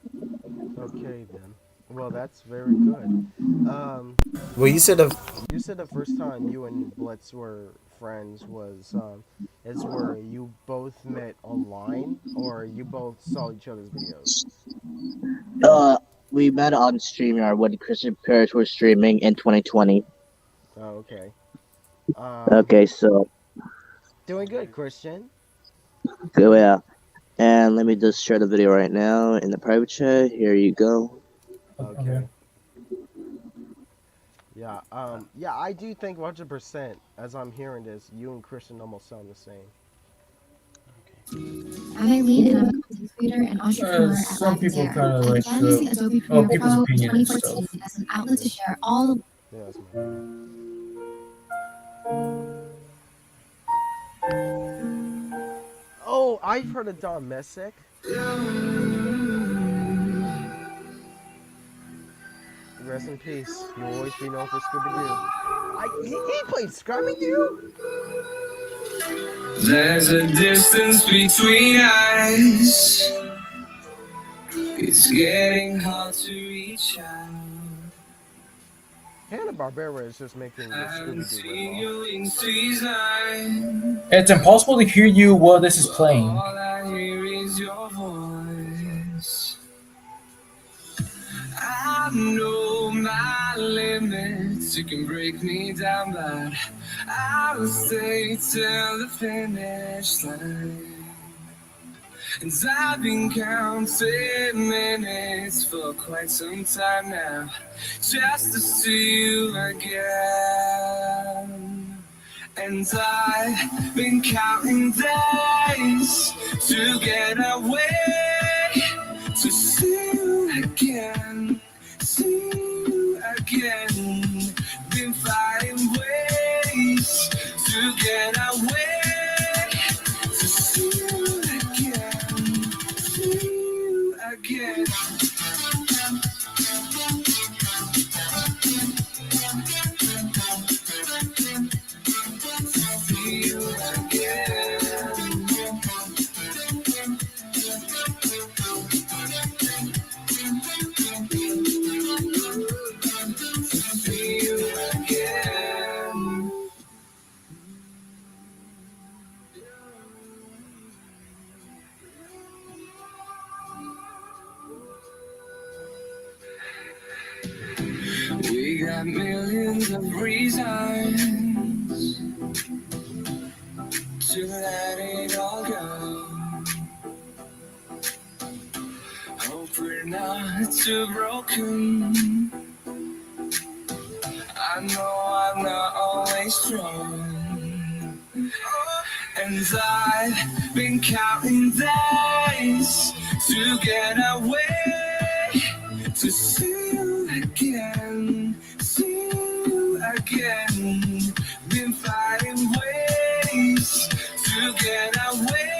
Okay then. Well, that's very good. Um, well, you said the first time you and Blitz were friends was is where you both met online or you both saw each other's videos. Uh, we met on StreamYard when Christian Parrish was streaming in 2020. Oh, okay. Um, Okay, so doing good, Christian. go yeah, and let me just share the video right now in the private chat. Here you go. Okay. Okay. Yeah. Yeah, I do think 100%. As I'm hearing this, you and Christian almost sound the same. I'm Eileen, and I'm a content creator and entrepreneur at Some Live and people Dare. kind of I like began using Adobe oh, Premiere people's Pro in opinion and 2014 stuff. as an outlet to share all. Yeah, that's mine. Oh, I've heard of Don Messick. Rest in peace. You'll always be known for Scooby Doo. He played Scooby Doo. There's a distance between us. It's getting hard to reach out. Hanna Barbera is just making the I haven't Scooby Doo seen ripoff. you in 3 It's impossible to hear you while this is playing. All I hear is your voice. I know my limits. You can break me down, but I'll stay till the finish line. And I've been counting minutes for quite some time now, just to see you again. And I've been counting days to get away, to see you again, see you again. Been finding ways to get away, to see you again, see you again. See you again. See you again. We got millions of reasons to let it all go. Hope we're not too broken. I know I'm not always strong, and I've been counting days to get away, to see you again, see you again. Been fighting ways to get away,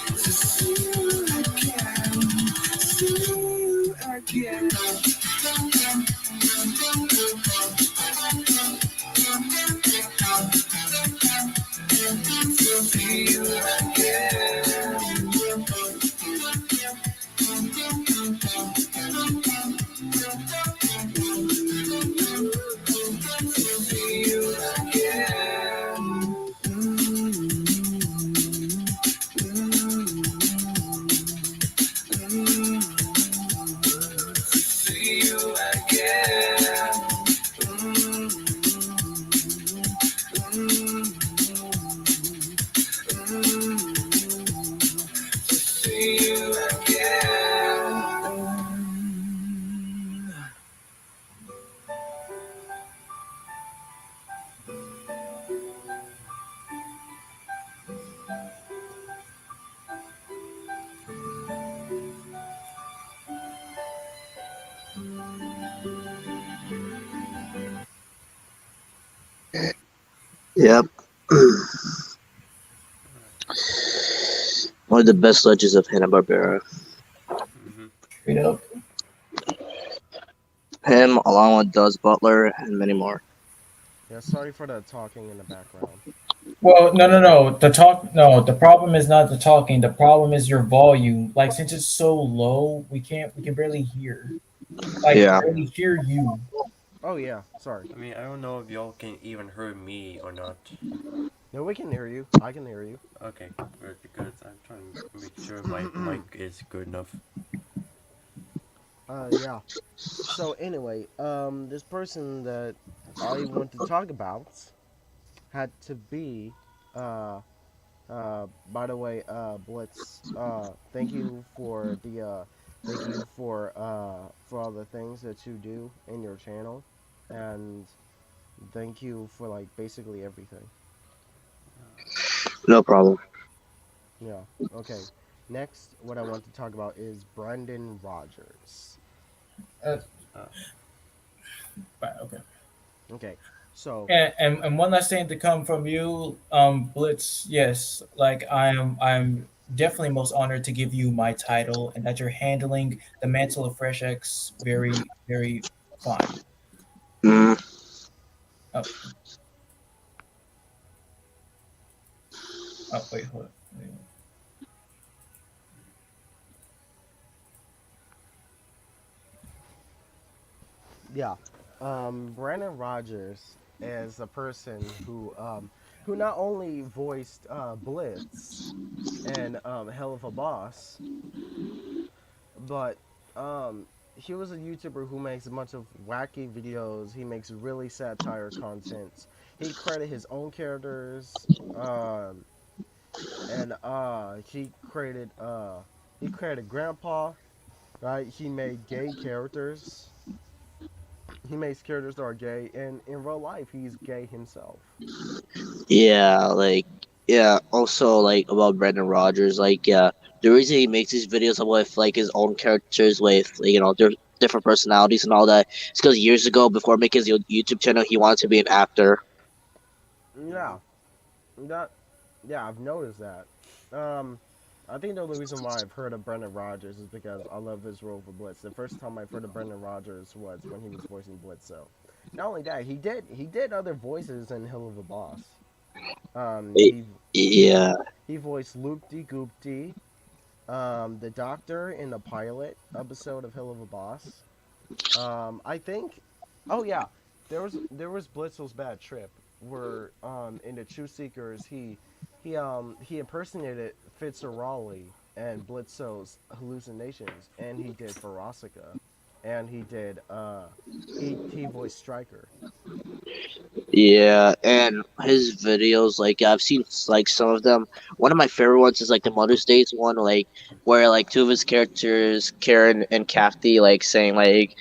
to see you again, see you again. See you Yep. One of the best legends of Hanna-Barbera. Mm-hmm. Straight up. Him, along with Duz Butler, and many more. Yeah, sorry for the talking in the background. Well, no. The talk, no. The problem is not the talking. The problem is your volume. Like since it's so low, we can barely hear. Like Yeah. barely hear you. Oh yeah, sorry. I mean, I don't know if y'all can even hear me or not. No, we can hear you. I can hear you. Okay, good, because I'm trying to make sure my mic is good enough. Yeah. So anyway, this person that I want to talk about had to be, uh, by the way, Blitz. Thank you for all the things that you do in your channel, and thank you for like basically everything. No problem. Yeah. Okay. Next, what I want to talk about is Brendan Rogers. Uh, Uh, right, okay. Okay. So, And one last thing to come from you, Blitz. Yes, like I'm definitely most honored to give you my title, and that you're handling the mantle of Fresh X very fine. Mm, Oh, wait, hold on. Wait. yeah. Brendan Rogers is a person who not only voiced Blitz and Hell of a Boss, but he was a YouTuber who makes a bunch of wacky videos. He makes really satire content. He created his own characters, and he created Grandpa, right? He made gay characters. He makes characters that are gay, and in real life, he's gay himself. yeah, like yeah. Also, like about Brendan Rodgers, like yeah, the reason he makes these videos with like his own characters with their different personalities and all that is because years ago, before making his YouTube channel, he wanted to be an actor. Yeah, that. Yeah, I've noticed that. Um, I think the only reason why I've heard of Brendan Rodgers is because I love his role for Blitz. The first time I've heard of Brendan Rodgers was when he was voicing Blitz. So, not only that, he did other voices in Hill of a Boss. Um, Y- he Yeah, he voiced Luke D. Goopty, the Doctor in the pilot episode of Hill of a Boss. I think. Oh yeah, there was Blitzel's Bad Trip where in the True Seekers he impersonated Fitzgerald and Blitzel's hallucinations, and he did Ferocica, and he voiced Stryker. Yeah, and his videos, like I've seen like some of them. One of my favorite ones is like the Mother's Day one, like where like two of his characters, Karen and Kathy, like saying like,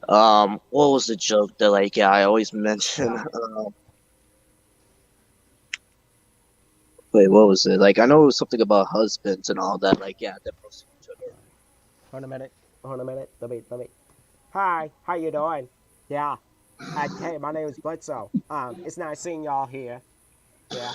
what was the joke that like I always mention? Wait, what was it? Like I know it was something about husbands and all that. Like they're posting each other. Hold a minute. Hold a minute. Let me. Hi, how you doing? Yeah. Hey, my name is Bledsoe. It's nice seeing y'all here. Yeah.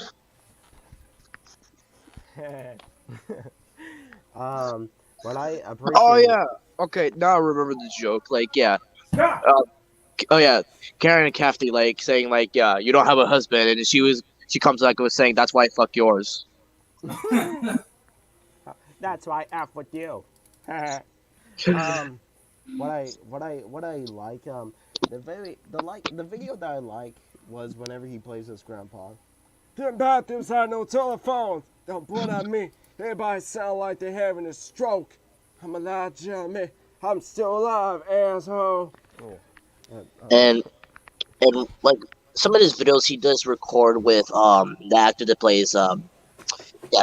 um, what I Oh appreciate. yeah. Okay, now I remember the joke. Like oh yeah, Karen and Kathy like saying like you don't have a husband, and she comes like with saying that's why I fuck yours. That's why I F with you. um, what I like the video that I like was whenever he plays his grandpa. Them bathrooms had no telephones. Don't put on me. Everybody sound like they're having a stroke. I'm alive, Jeremy. I'm still alive, asshole. And like some of his videos he does record with the actor that plays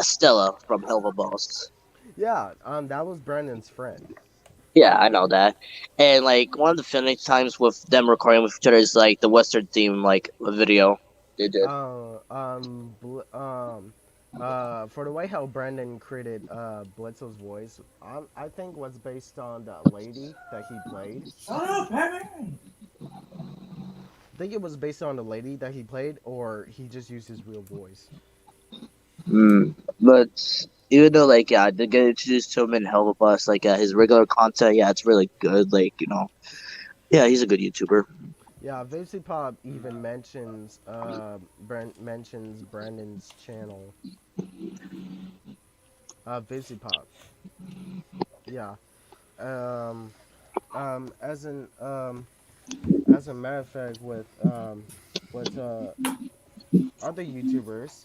Stella from Hell of a Boss. Yeah, that was Brandon's friend. Yeah, I know that. And like one of the funny times with them recording with each other is like the Western theme like video they did. For the way how Brandon created Bledsoe's voice, I think was based on that lady that he played. Shut up, Batman! I think it was based on the lady that he played, or he just used his real voice. But even though like they get introduced to him in Hell of a Boss, like his regular content, it's really good. Like he's a good YouTuber. Yeah, Vapesy Pop even mentions mentions Brandon's channel. Vapesy Pop. Yeah. Um, as a matter of fact, with other YouTubers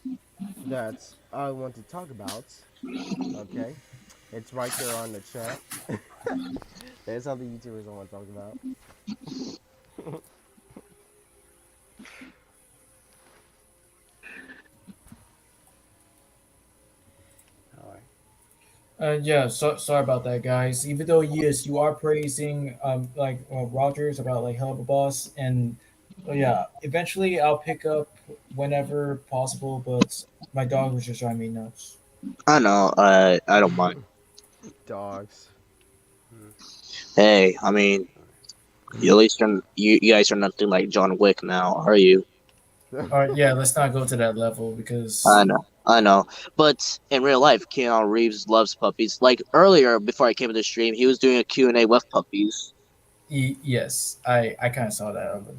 that I want to talk about. Okay, it's right there on the chat. There's other YouTubers I want to talk about. Yeah, sorry about that, guys. Even though yes, you are praising Rogers about like Hell of a Boss, and yeah, eventually I'll pick up whenever possible. But my dog was just driving me nuts. I know. I don't mind. Dogs. Hey, I mean, at least you guys are nothing like John Wick now, are you? All right, yeah, let's not go to that level because I know. But in real life, Keanu Reeves loves puppies. Like earlier, before I came to the stream, he was doing a Q&A with puppies. yes, I kind of saw that earlier.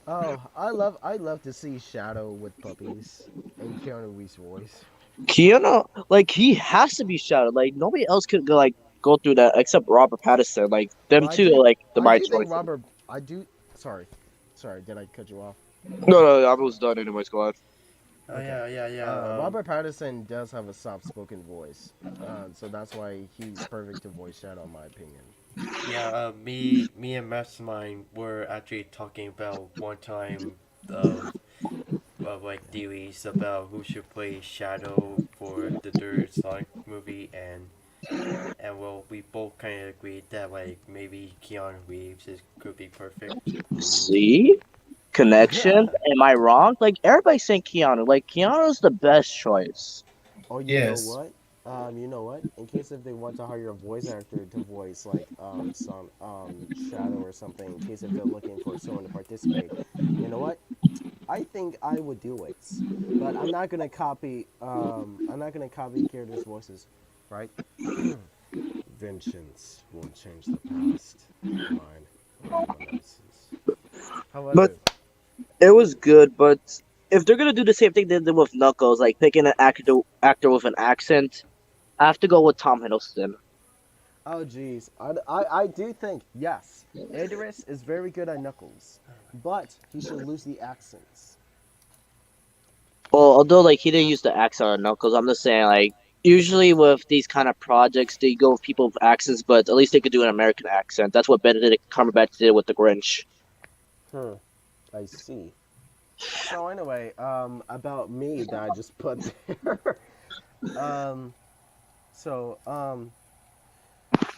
Oh, I love to see Shadow with puppies in Keanu Reeves' voice. Keanu, like he has to be shouted. Like nobody else could go through that except Robert Pattinson. Like them But two, are, like I my do think choice. I do. Sorry, did I cut you off? No, I was done anyways. Go ahead. Oh yeah. Robert Pattinson does have a soft-spoken voice, so that's why he's perfect to voice Shadow, in my opinion. Me and Mastermind were actually talking about one time of like theories about who should play Shadow for the third Sonic movie, and well, we both kind of agreed that like maybe Keanu Reeves could be perfect. See connection. Am I wrong? Like everybody's saying Keanu. Like Keanu's the best choice. Oh, Yes. you know what? In case if they want to hire a voice actor to voice like some Shadow or something, in case if they're looking for someone to participate, you know what? I think I would do it, but I'm not gonna copy. I'm not gonna copy characters' voices, right? Vengeance won't change the past. Mine. But However, it was good. But if they're gonna do the same thing they did with Knuckles, like picking an actor with an accent, I have to go with Tom Hiddleston. oh geez, I do think yes, Idris is very good at Knuckles, but he should lose the accents. Well, although like he didn't use the accent on Knuckles, I'm just saying like usually with these kind of projects they go with people with accents, but at least they could do an American accent. That's what Benedict Cumberbatch did with the Grinch. I see. So anyway, about me that I just put there. um, so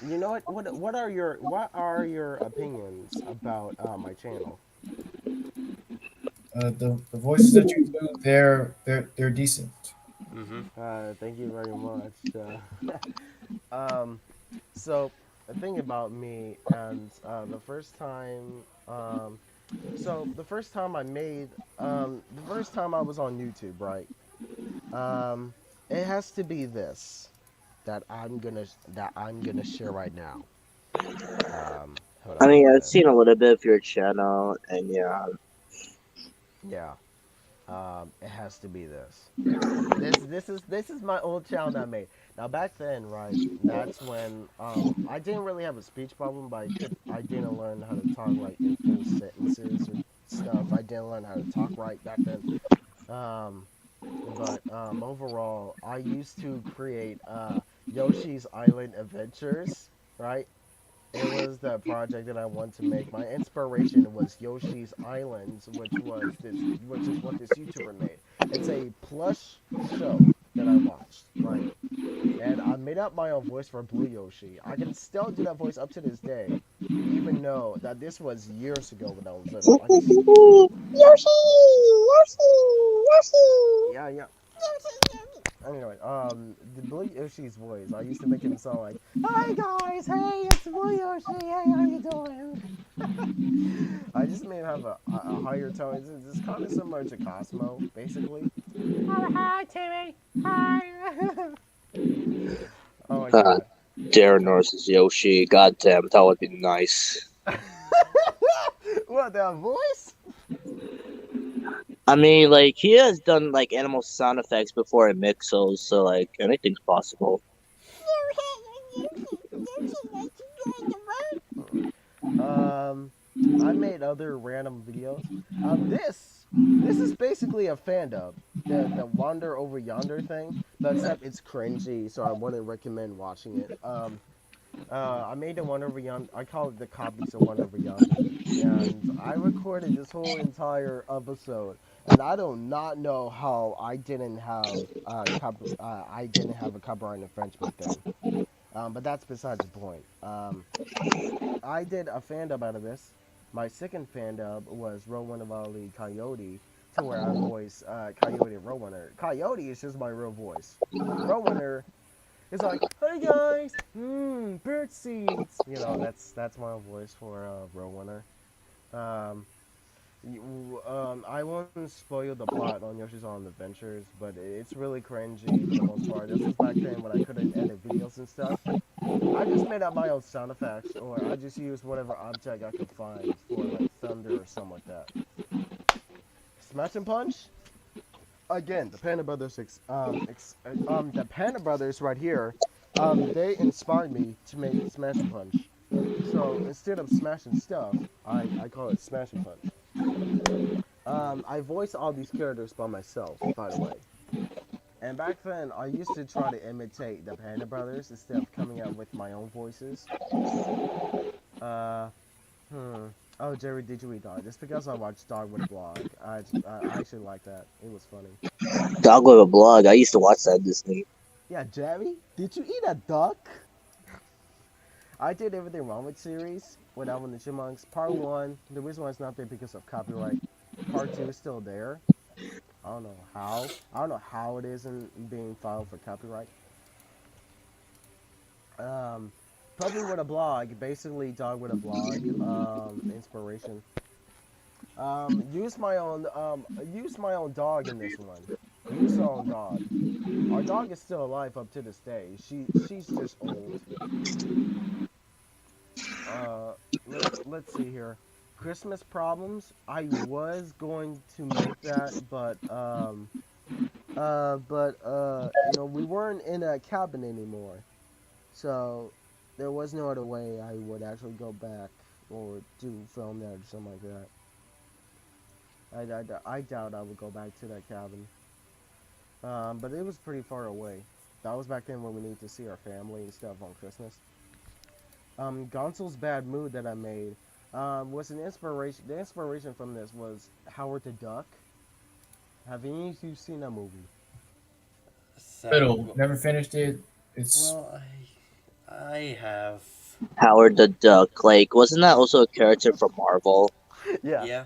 you know what? What are your opinions about my channel? The voices that you do, they're decent. Mm-hmm. Thank you very much. Um, so the thing about me and the first time I made the first time I was on YouTube, right? Um, it has to be this that I'm gonna share right now. Hold I on a mean, I've minute. seen a little bit of your channel, and yeah, Yeah. It has to be this. This is my old channel that I made. Now back then, right? That's when I didn't really have a speech problem, but I didn't learn how to talk like in full sentences or stuff. I didn't learn how to talk right back then. Um, but overall, I used to create Yoshi's Island Adventures, right? It was the project that I wanted to make. My inspiration was Yoshi's Islands, which is what this YouTuber made. It's a plush show that I watched, right? And I made up my own voice for Blue Yoshi. I can still do that voice up to this day, even though that this was years ago when I was little. Yoshi, Yoshi, Yoshi. Yeah, yeah. Anyway, the Blue Yoshi's voice, I used to make him sound like, "Hi guys, hey, it's Blue Yoshi. Hey, how you doing?" I just made him have a higher tone. It's kind of similar to Cosmo, basically. Oh, hi, Timmy. Hi. Oh my Uh, god. Darren Norris's Yoshi. Goddamn, that would be nice. What, that voice? I mean, like he has done like animal sound effects before in Mixos, so like anything's possible. Um, I made other random videos. This is basically a fan dub. The Wander Over Yonder thing, but except it's cringy, so I wouldn't recommend watching it. I made the Wander Over Yonder. I call it the copies of Wander Over Yonder, and I recorded this whole entire episode. And I do not know how I didn't have a copyright infringement thing. But that's besides the point. I did a fan dub out of this. My second fan dub was Rowanavali Coyote, to where I voice Coyote Rowanner. Coyote is just my real voice. Rowanner is like, "Hey guys, bird seeds." You know, that's my voice for Rowanner. Um, I won't spoil the plot on Yoshi's Island Adventures, but it's really cringy for the most part. This was back then when I couldn't edit videos and stuff. I just made up my own sound effects, or I just used whatever object I could find for like thunder or something like that. Smash and Punch. Again, the Panda Brothers. The Panda Brothers right here. They inspired me to make Smash and Punch. So instead of smashing stuff, I call it Smash and Punch. I voice all these characters by myself, by the way. And back then, I used to try to imitate the Panda Brothers instead of coming up with my own voices. Uh, Hmm. Oh, Jerry, did you eat dog? Just because I watched Dog with a Blog. I actually like that. It was funny. Dog with a blog. I used to watch that Disney. Yeah, Jerry, did you eat a duck? I did Everything Wrong with series with Alvin and the Chipmunks. Part 1, the reason why it's not there because of copyright. Part 2 is still there. I don't know how. I don't know how it isn't being filed for copyright. Um, Puppy with a Blog, basically Dog with a Blog, inspiration. Use my own dog in this one. Use our own dog. Our dog is still alive up to this day. She's just old. Uh, let's see here. Christmas problems. I was going to make that, we weren't in a cabin anymore, so there was no other way I would actually go back or do film that or something like that. I doubt I would go back to that cabin. But it was pretty far away. That was back then when we needed to see our family and stuff on Christmas. Gonzo's Bad Mood that I made was an inspiration. The inspiration from this was Howard the Duck. Have any of you seen that movie? Little, never finished it. It's Well, I have. Howard the Duck. Like, wasn't that also a character from Marvel? Yeah, Yeah,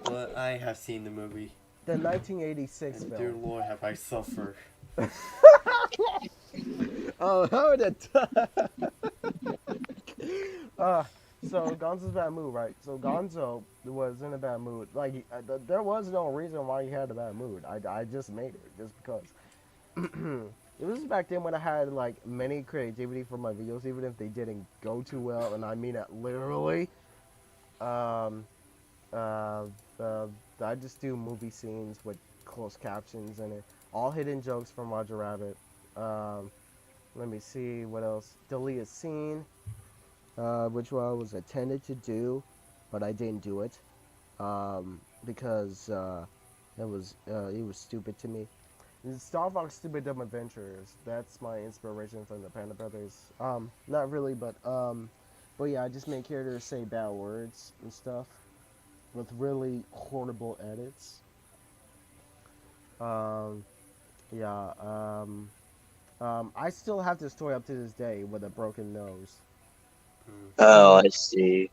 but I have seen the movie, the 1986 and dear film. Lord, have I suffered. Oh, Howard the Duck. uh, so Gonzo's bad mood, right? So Gonzo was in a bad mood. Like, there was no reason why he had a bad mood. I just made it just because. It was back then when I had like many creativity for my videos, even if they didn't go too well, and I mean it literally. Um, uh, uh, I just do movie scenes with closed captions and it, all hidden jokes from Roger Rabbit. Um, Let me see what else. Delete a scene, which I was intended to do, but I didn't do it because it was stupid to me. Star Fox Stupid Dumb Adventures. That's my inspiration from the Panda Brothers. Not really, but yeah, I just make characters say bad words and stuff with really horrible edits. Um, yeah. I still have the story up to this day with a broken nose. Oh, I see.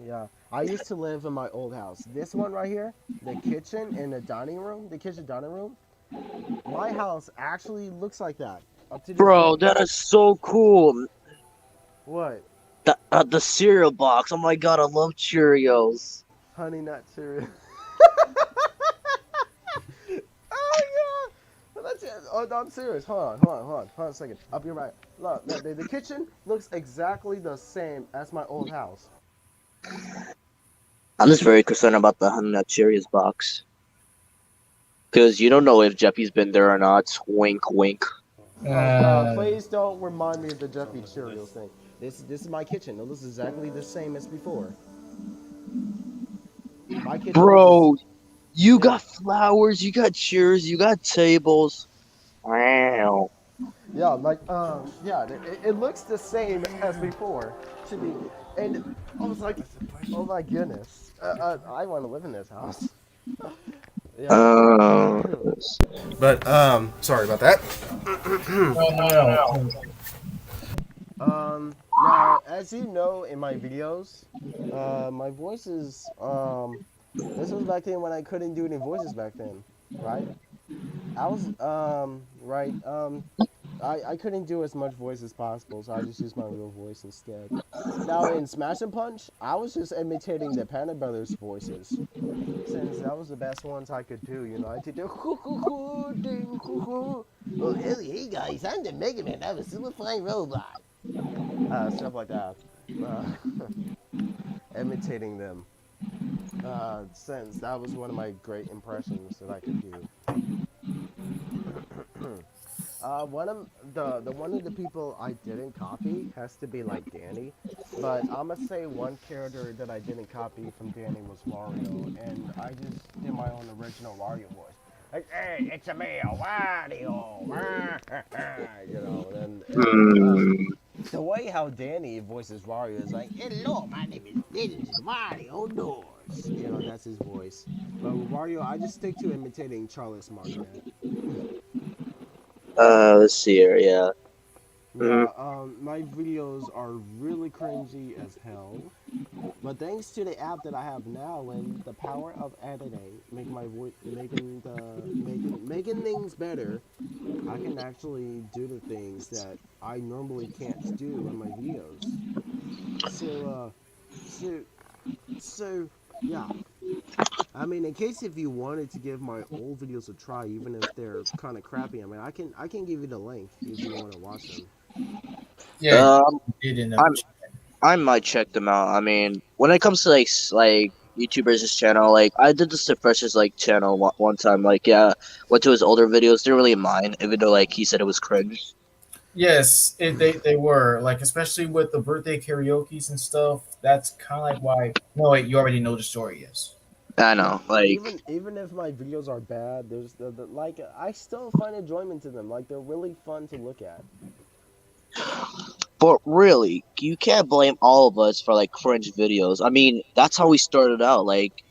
Yeah, I used to live in my old house. This one right here, the kitchen and the dining room, the kitchen dining room. My house actually looks like that up to this Bro, day. that is so cool. What? The cereal box. Oh my god, I love Cheerios. Honey Nut Cereal. Oh yeah. That's it. Oh, no, I'm serious. Hold on a second. I'll be right. Look, the kitchen looks exactly the same as my old house. I'm just very concerned about the Honey Nut Cheerios box. Because you don't know if Jeffy's been there or not. Wink, wink. Please don't remind me of the Jeffy Look at Cheerios this. thing. This is my kitchen. It looks exactly the same as before. My kitchen looks. Bro, you Yeah. got flowers, you got chairs, you got tables. Wow. Yeah, like yeah, it looks the same as before to me, and I was like, oh my goodness, I want to live in this house. Yeah. Uh, But sorry about that. no. Now as you know in my videos, my voice is this was back then when I couldn't do any voices back then, right? I was right I couldn't do as much voice as possible, so I just used my real voice instead. Now in Smash and Punch, I was just imitating the Panda Brothers voices, since that was the best ones I could do. You know, I could do hoo hoo hoo ding hoo hoo. Oh hey guys, I'm the Mega Man. I'm a super flying robot. Stuff like that. Uh, imitating them, since that was one of my great impressions that I could do. One of the people I didn't copy has to be like Danny, but I'm gonna say one character that I didn't copy from Danny was Wario, and I just did my own original Wario voice. Like, hey, it's a me, Wario, you know, the way how Danny voices Wario is like, hello, my name is Wario Doors. You know, that's his voice. But with Wario, I just stick to imitating Charles Martinet. let's see here, yeah. Yeah, my videos are really cringy as hell, but thanks to the app that I have now and the power of editing, making things better, I can actually do the things that I normally can't do in my videos. So, so, so, yeah. I mean, in case if you wanted to give my old videos a try, even if they're kind of crappy, I mean, I can give you the link if you want to watch them. Yeah, Um, you did in the I'm I might check them out. I mean, when it comes to like YouTubers' channel, like I did this to Fresh's like channel one time. Like, yeah, went to his older videos. Didn't really mind, even though like he said it was cringe. Yes, they were like, especially with the birthday karaoke's and stuff. That's kind of like why. No, wait, you already know the story. Yes. I Yeah, know, like, even if my videos are bad, there's like I still find enjoyment in them. Like they're really fun to look at. but really, you can't blame all of us for like cringe videos. I mean, that's how we started out. Like,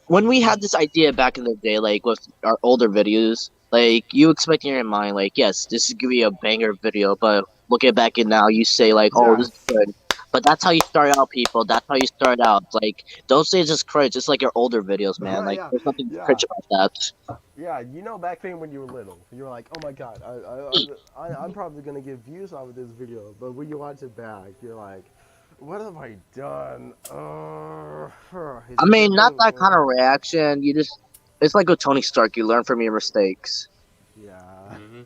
when we had this idea back in the day, like with our older videos, like you expect in your mind, like, yes, this is gonna be a banger video, but looking back in now, you say like, oh, this is Yes. good. But that's how you start out, people. That's how you start out. Like, don't say it's just cringe. It's like your older videos, man. Like, Yeah, there's nothing yeah, cringe about that. yeah. You know, back then when you were little, you were like, "Oh my god, I'm probably gonna get views off of this video." But when you watch it back, you're like, "What have I done?" It's I a mean, good not thing. that kind of reaction. You just, it's like with Tony Stark. You learn from your mistakes. Yeah. Mm-hmm.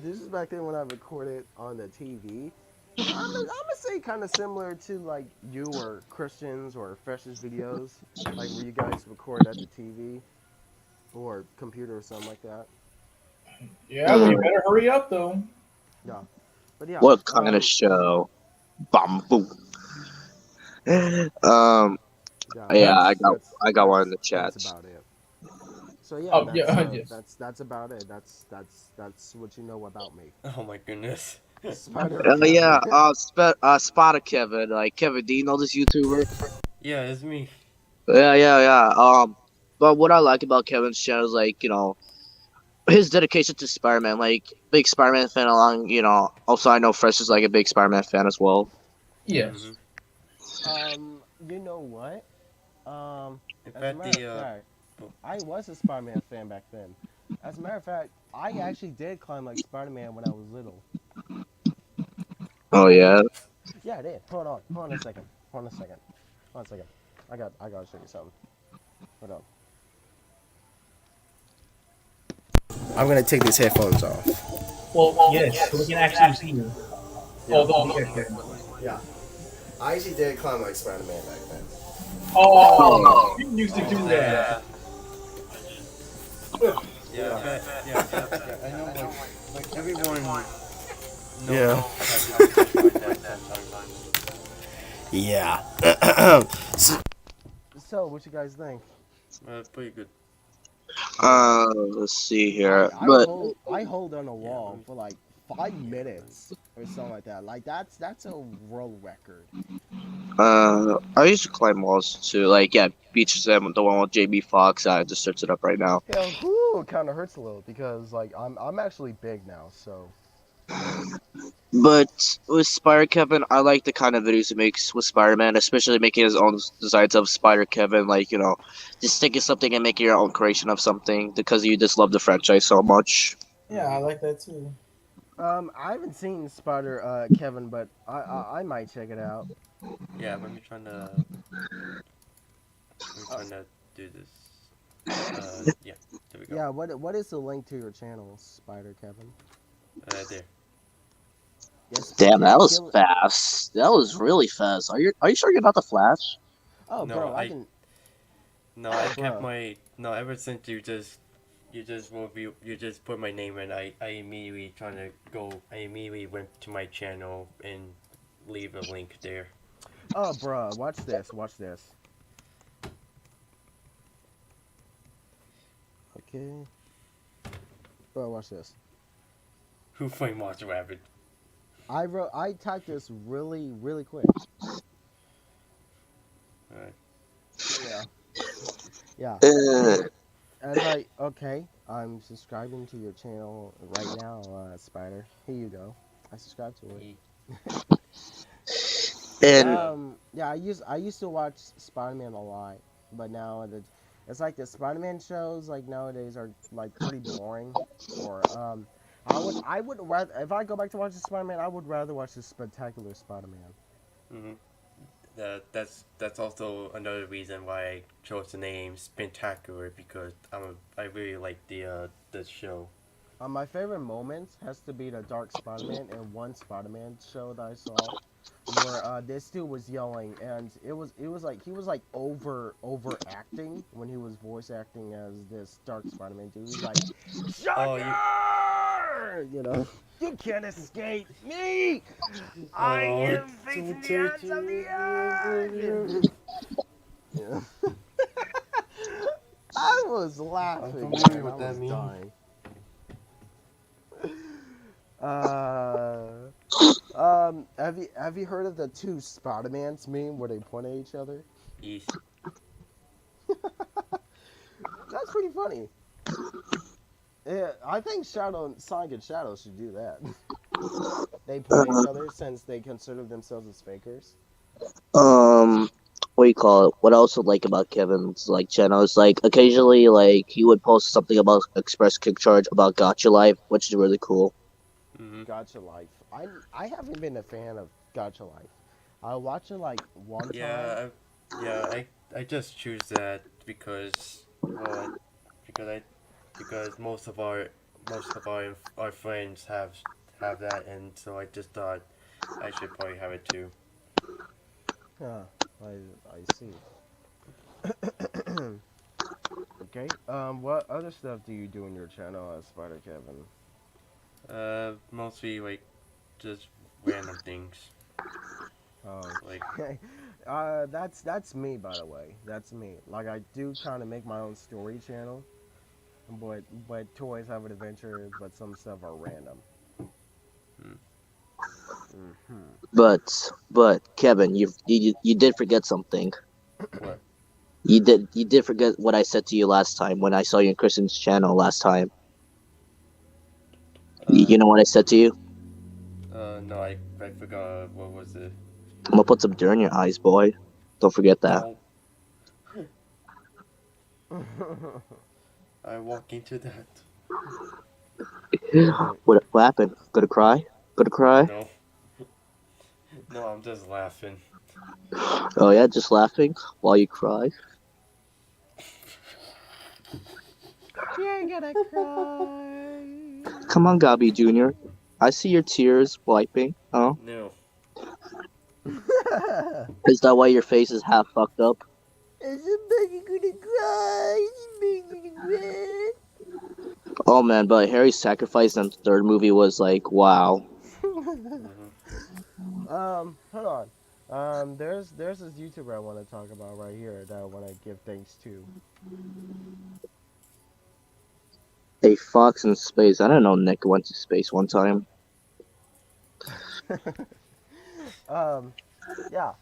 This is back then when I recorded on the TV. I'm gonna say kind of similar to like you or Christians or Fresh's videos, like where you guys record at the TV or computer or something like that. Yeah, well, you better hurry up though. Yeah, but yeah, What kind of show? Bum boom. Um. yeah. Yeah, I got one in the That's chat. about it. So yeah, Oh yeah, yes. that's about it. That's what you know about me, Oh my goodness. Spider Oh yeah, Kevin. Spotted Kevin. Like Kevin, do you know this YouTuber? Yeah, it's me. Yeah. But what I like about Kevin's channel is like, his dedication to Spider-Man. Like, big Spider-Man fan along, Also, I know Fresh is like a big Spider-Man fan as well. Mm-hmm. Yes. You know what? In As a fact, matter of fact, I was a Spider-Man fan back then. As a matter of fact, I actually did climb like Spider-Man when I was little. Oh I did. yeah. Yeah, I did. Hold on a second. Hold on a second. Hold on a second. I gotta show you something. Hold on. I'm gonna take these headphones off. Well, yes, so we can actually see you. Yeah. Okay. Yeah. I actually did climb like Spider-Man back then. Oh, you used to do that. yeah, I know, like everyone Yeah. knows sometimes. Yeah. So, what you guys think? Pretty good. Let's see here. But I hold on a wall for like 5 minutes or something like that. Like that's a world record. I used to climb walls too. Like, yeah, Beaches M, the one with JB Fox. I just searched it up right now. Hell, whoo, it kind of hurts a little because like I'm actually big now, so. But with Spider Kevin, I like the kind of videos he makes with Spider Man, especially making his own designs of Spider Kevin. Like, just taking something and making your own creation of something because you just love the franchise so much. Yeah, I like that too. I haven't seen Spider Kevin, but I might check it out. Yeah, let me try to do this. Yeah, there we go. Yeah, what is the link to your channel, Spider Kevin? There. Yes. Damn, that was fast. That was really fast. Are you sure you're not the Flash? Oh, No, bro, I can. I kept Bro. my no. Ever since you just put my name in, I immediately trying to go. I immediately went to my channel and leave a link there. Oh, bro, watch this. Watch this. Okay. Bro, watch this. Who framed Monster Rabbit? I typed this really, really quick. Alright. Yeah. Yeah. Uh, And like, okay, I'm subscribing to your channel right now, Spider. Here you go. I subscribe to it. and Yeah, I used to watch Spider-Man a lot, but now it's like the Spider-Man shows like nowadays are like pretty boring. Or I would rather if I go back to watch the Spider-Man, I would rather watch the Spectacular Spider-Man. Mm-hmm. That's also another reason why I chose the name Spectacular because I really like the show. My favorite moments has to be the Dark Spider-Man and one Spider-Man show that I saw, where this dude was yelling, and it was like he was like overacting when he was voice acting as this Dark Spider-Man dude. He's like, Oh, you can't escape me. I Oh, am facing the odds of the earth. Yeah. I was laughing. I'm familiar man. with I that was meme. dying. Have you heard of the two Spider-Mans meme where they point at each other? Yes. pretty funny. Yeah, I think Sonic and Shadow should do that. They play each Uh, other since they consider themselves as fakers. um, what do you call it? What I also like about Kevin's like channel is like occasionally like he would post something about Express Kick Charge about Gotcha Life, which is really cool. Hmm. Gotcha Life. I haven't been a fan of Gotcha Life. I watched it like one time. Yeah, I just choose that because well, because I because most of our friends have that, and so I just thought I should probably have it too. Huh. I see. Okay. What other stuff do you do in your channel, Spider Kevin? Mostly like just random things like Okay. That's me, by the way. That's me. Like I do kind of make my own story channel, but toys have an adventure, but some stuff are random. hmm, Hmm. But Kevin, you did forget something. what You did forget what I said to you last time when I saw you in Kristen's channel last time. uh You know what I said to you? no I forgot what was it. I'm gonna put some dirt in your eyes, boy. Don't forget that. No, I walk into that. Okay. What happened? Gonna cry? Gonna cry? No, no, I'm just laughing. Oh yeah, just laughing while you cry. She ain't gonna cry. Come on, Gabi Jr. I see your tears wiping. Oh, No, is that why your face is half fucked up? Is somebody gonna cry? Is somebody gonna cry? Oh man, but Harry's sacrifice in the third movie was like, wow. hmm, Hold on. There's this YouTuber I want to talk about right here that I want to give thanks to. A fox in space. I didn't know Nick went to space one time. um, yeah.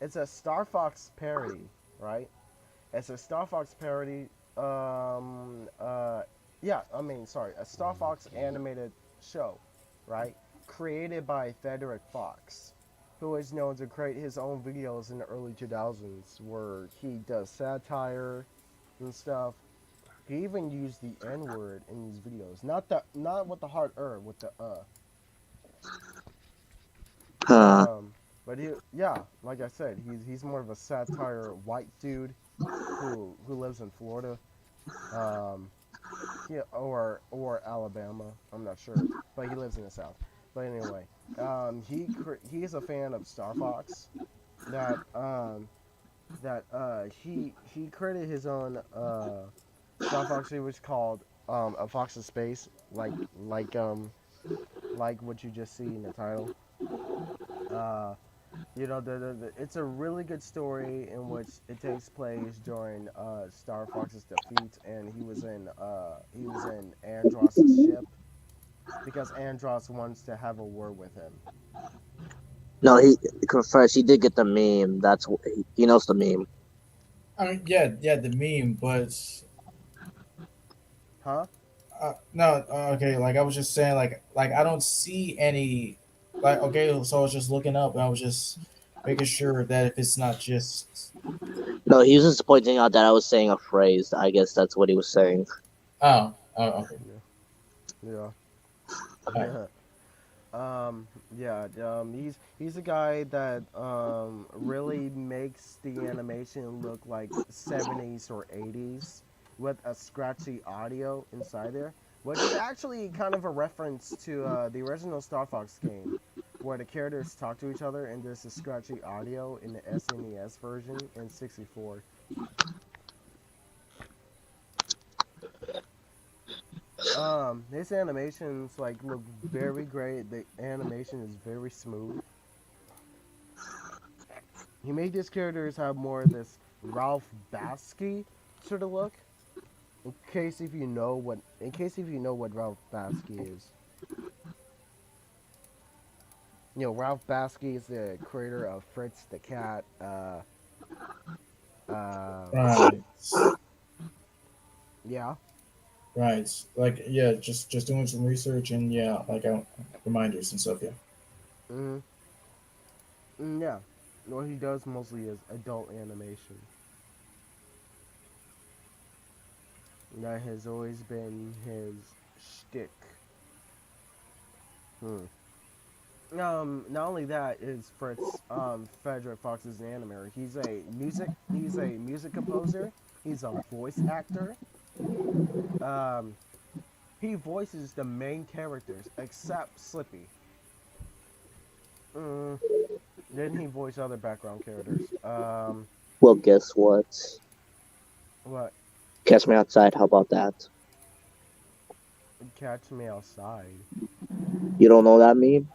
It's a Star Fox parody, right? It's a Star Fox parody. Yeah. I mean, sorry, a Star Fox animated show, right? Created by Frederick Fox, who is known to create his own videos in the early 2000s, where he does satire and stuff. He even used the N word in these videos. Not with the hard with the Huh. But yeah, like I said, he's more of a satire white dude who lives in Florida, um, yeah, or Alabama. I'm not sure, but he lives in the South. But anyway, he's a fan of Star Fox. That he created his own Star Fox series called A Fox in Space, like what you just see in the title. Uh, it's a really good story in which it takes place during Star Fox's defeat, and he was in Andross's ship because Andross wants to have a war with him. No, he first he did get the meme. He knows the meme. I mean, yeah, yeah, the meme, but Huh? no, okay. Like I was just saying, like I don't see any. Like okay, so I was just looking up, and I was just making sure that if it's not just No, he was just pointing out that I was saying a phrase. I guess that's what he was saying. okay, Yeah. all right. Yeah. yeah, he's a guy that really makes the animation look like 70s or 80s with a scratchy audio inside there, which is actually kind of a reference to the original Star Fox game, where the characters talk to each other and there's a scratchy audio in the SNES version in 64. His animations like look very great. The animation is very smooth. He made his characters have more of this Ralph Basky sort of look. In case if you know what Ralph Basky is. Ralph Basky is the creator of Fritz the Cat. Uh, Right. Yeah. Right. Like yeah, just doing some research and yeah, like reminders and stuff. Yeah. Mm-hmm. Yeah. What he does mostly is adult animation. That has always been his shtick. Hmm. Not only that is Fritz Frederick Fox is an animator. He's a music composer. He's a voice actor. Um, he voices the main characters except Slippy. Mm, then he voiced other background characters. Well, guess what? What? Catch me outside. How about that? Catch Me Outside. You don't know that meme?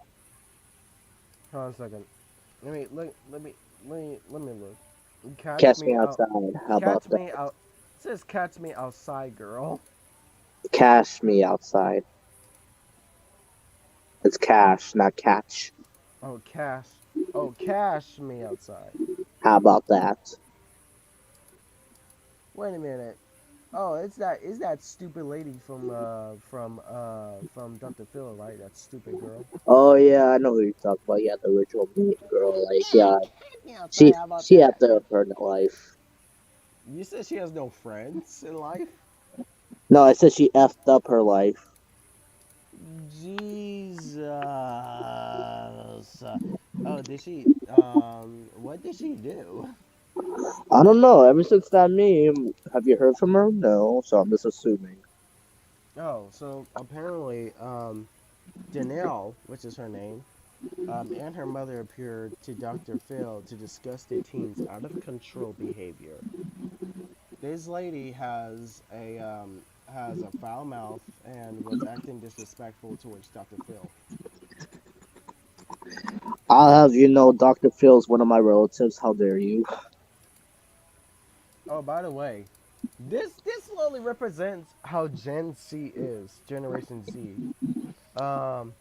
Hold on a second. Let me look. Catch Catch me me out. outside. How about Catch that? me out. It says catch me outside, girl. Cash me outside. It's cash, not catch. Oh, cash. Oh, cash me outside. How about that? Wait a minute. Oh, it's that is that stupid lady from Dr. Phil, right? That stupid girl. Oh yeah, I know who you're talking about. Yeah, the original meme girl. Like Yeah, yeah, catch me outside. she How about she had that? the her life. You said she has no friends in life. No, I said she effed up her life. Jesus. Oh, did she? What did she do? I don't know. Ever since that meme, have you heard from her? No, so I'm just assuming. Oh, so apparently, Danelle, which is her name, and her mother appeared to Dr. Phil to discuss the teen's out of control behavior. This lady has a foul mouth and was acting disrespectful towards Dr. Phil. I'll have you know, Dr. Phil's one of my relatives. How dare you? Oh, by the way, this slowly represents how Gen Z is, Generation Z. Um,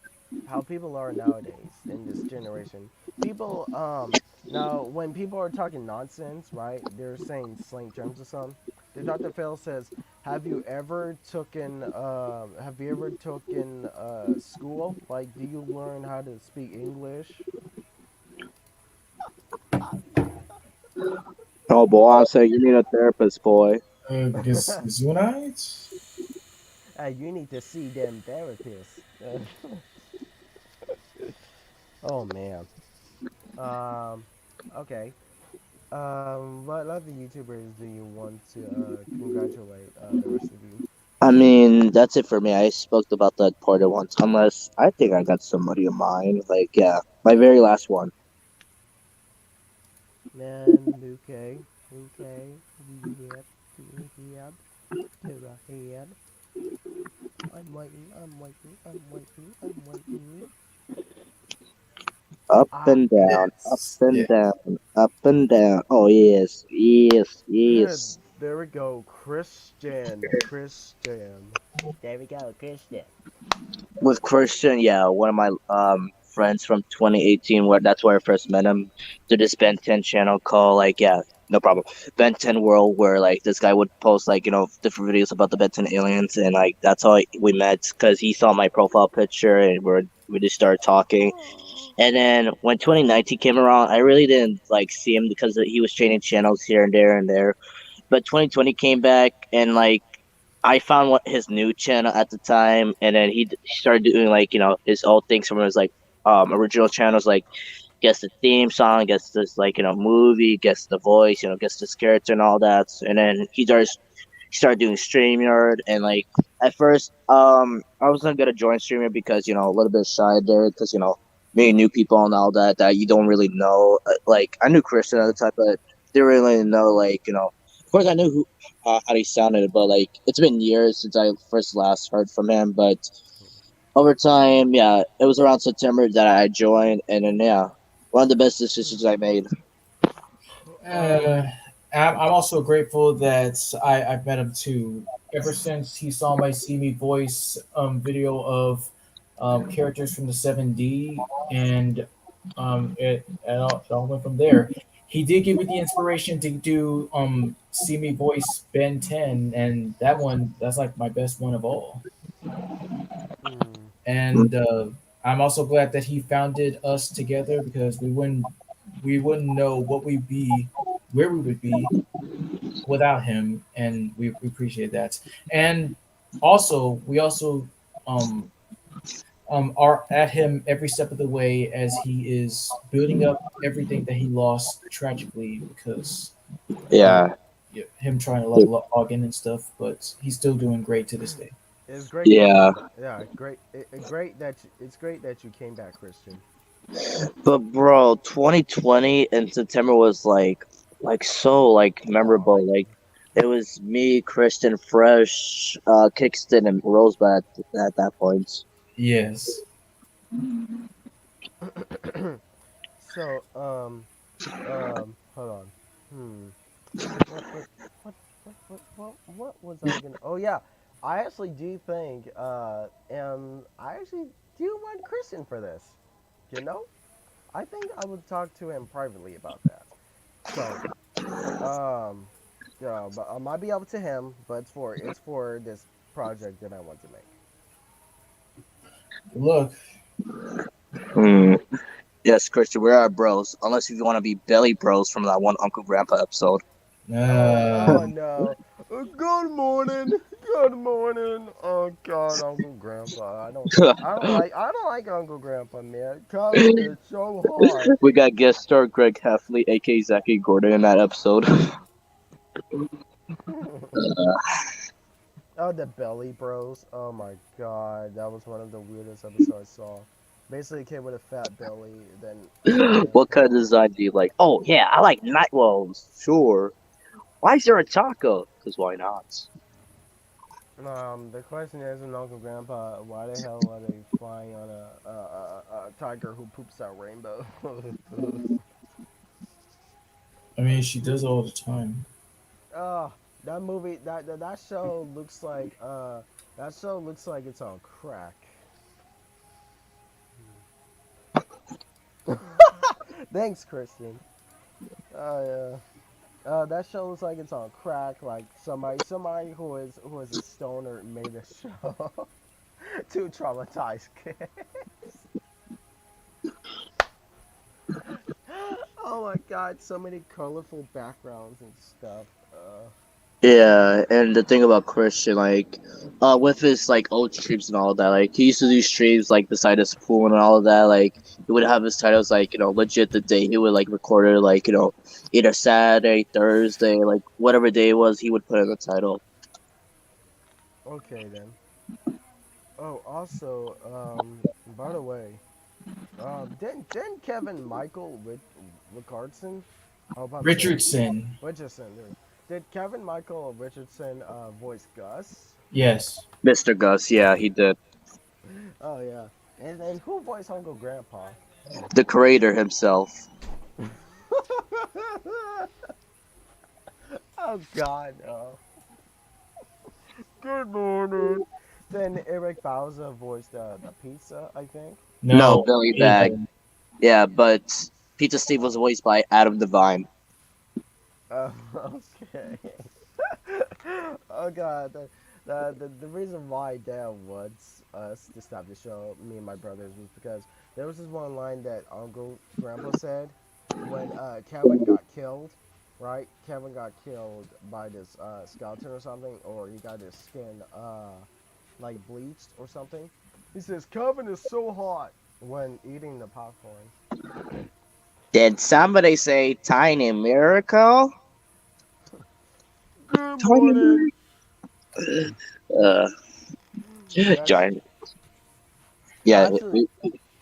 how people are nowadays in this generation. People now when people are talking nonsense, right? They're saying slang terms or something. The Dr. Phil says, have you ever taken school? Like, do you learn how to speak English? Oh boy, I'm saying you need a therapist, boy. Gesundheit. You need to see them therapists. Oh man. Um, okay. What other YouTubers do you want to congratulate the rest of you? I mean, that's it for me. I spoke about that part at once. Unless I think I got somebody in mind. Like, yeah, my very last one. Man, okay, yep, to the head, to the head. I'm waiting. Up Ah, and down, up Yes. and Yeah. down, up and down. Oh yes, yes, yes. there we go, Christian. There we go, Christian. With Christian, yeah, one of my friends from 2018, where that's where I first met him, to this Ben 10 channel called like yeah, no problem, Ben 10 World, where like this guy would post like different videos about the Ben 10 aliens, and like that's how we met because he saw my profile picture and we just started talking. And then when 2019 came around, I really didn't like see him because he was changing channels here and there and there. But 2020 came back, and like I found what his new channel at the time, and then he started doing like his old things from his like original channels, like guess the theme song, guess this like movie, guess the voice, guess this character and all that. And then he started doing StreamYard, and like at first I wasn't gonna join StreamYard because a little bit shy there because meeting new people and all that you don't really know. Like I knew Christian at the time, but didn't really know like Of course, I knew how he sounded, but like it's been years since I first last heard from him. But over time, yeah, it was around September that I joined, and then yeah, one of the best decisions I made. Uh, I'm also grateful that I've met him too. Ever since he saw my See Me Voice video of characters from the 7D, and it all went from there. He did give me the inspiration to do see me voice Ben 10, and that's like my best one of all. Mm. And I'm also glad that he founded us together because we wouldn't know what we'd be, where we would be without him, and we appreciate that. And also, we also um, are at him every step of the way as he is building up everything that he lost tragically because of Yeah, him trying to like log in and stuff. But he's still doing great to this day. It's great you yeah. came back. Yeah, great. It's great that you came back, Christian. But bro, 2020 in September was like so like Oh, memorable. Like it was me, Christian, Fresh, Kickston, and Rosebud at that point. Yes. so hold on. Hmm. What what what was I gonna? Oh yeah, I actually do think I actually do want Christian for this. You know, I think I would talk to him privately about that. So um, yeah, but I might be up to him, but it's for this project that I want to make. Look, Hmm. Yes, Christian, we're our bros. Unless if you want to be belly bros from that one Uncle Grandpa episode. Oh no. Good morning. Good morning. Oh God, Uncle Grandpa. I don't like Uncle Grandpa, man. Kevin is so hard. We got guest star Greg Heffley, aka Zachy Gordon, in that episode. Oh, the Belly Bros. Oh my God, that was one of the weirdest episodes I saw. Basically, a kid with a fat belly, then Uncle What Grandpa. kind of design do you like? Oh yeah, I like night wolves. Sure. Why is there a taco? Because why not? The question is, Uncle Grandpa, why the hell are they flying on a tiger who poops out rainbow? I mean, she does all the time. Oh, that movie, that show looks like it's on crack. Thanks, Christian. Oh yeah. That show looks like it's on crack. Like somebody who is a stoner made a show to traumatize kids. Oh my God, so many colorful backgrounds and stuff. Yeah, and the thing about Christian, like, with his like old streams and all of that, like he used to do streams like beside his pool and all of that. Like he would have his titles like legit the day he would like record it, like either Saturday, Thursday, like whatever day it was, he would put in the title. Okay then. Oh, also, by the way, didn't Kevin Michael Richardson? Oh, if I'm saying Richardson. Richardson. Did Kevin Michael Richardson voice Gus? Yes. Mr. Gus, yeah, he did. Oh yeah. And then who voiced Uncle Grandpa? The creator himself. Oh God, no. Good morning. Then Eric Bauza voiced the pizza, I think. No, No. Billy Bag. Yeah, but Pizza Steve was voiced by Adam Devine. Okay. Oh God, the reason why Dad wants us to stop the show, me and my brothers, was because there was this one line that Uncle Grandpa said when Kevin got killed, right? Kevin got killed by this skeleton or something, or he got his skin like bleached or something. He says Kevin is so hot when eating the popcorn. Did somebody say Tiny Miracle? Good Tiny morning. Miracle. Uh, That's giant. Yeah, Actually,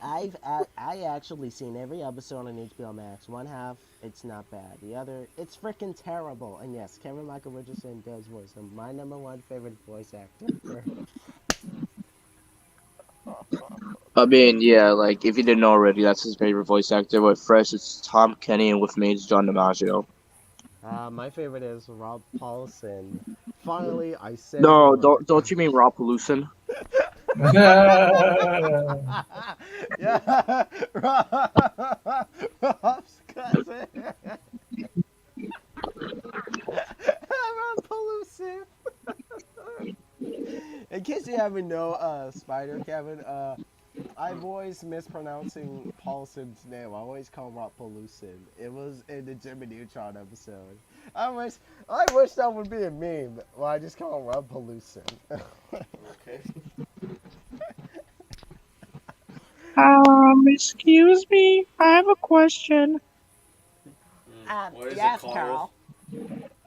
I actually seen every episode on HBO Max. One half, it's not bad. The other, it's freaking terrible. And yes, Kevin Michael Richardson does voice him. My number one favorite voice actor. I mean, yeah, like if you didn't know already, that's his favorite voice actor. With Fresh, it's Tom Kenny, and with me, it's John DiMaggio. My favorite is Rob Paulson. Finally, I said his No, name right. don't you mean Rob Paulson? yeah, Rob's cousin. you haven't know, Spider Kevin, I've always mispronouncing Paulson's name. I always call him Paulusin. It was in the Jimmy Neutron episode. I wish, I wish that would be a meme. Well, I just call him Rob Paulusin. Okay. Excuse me, I have a question. What is it, Yes, Carl?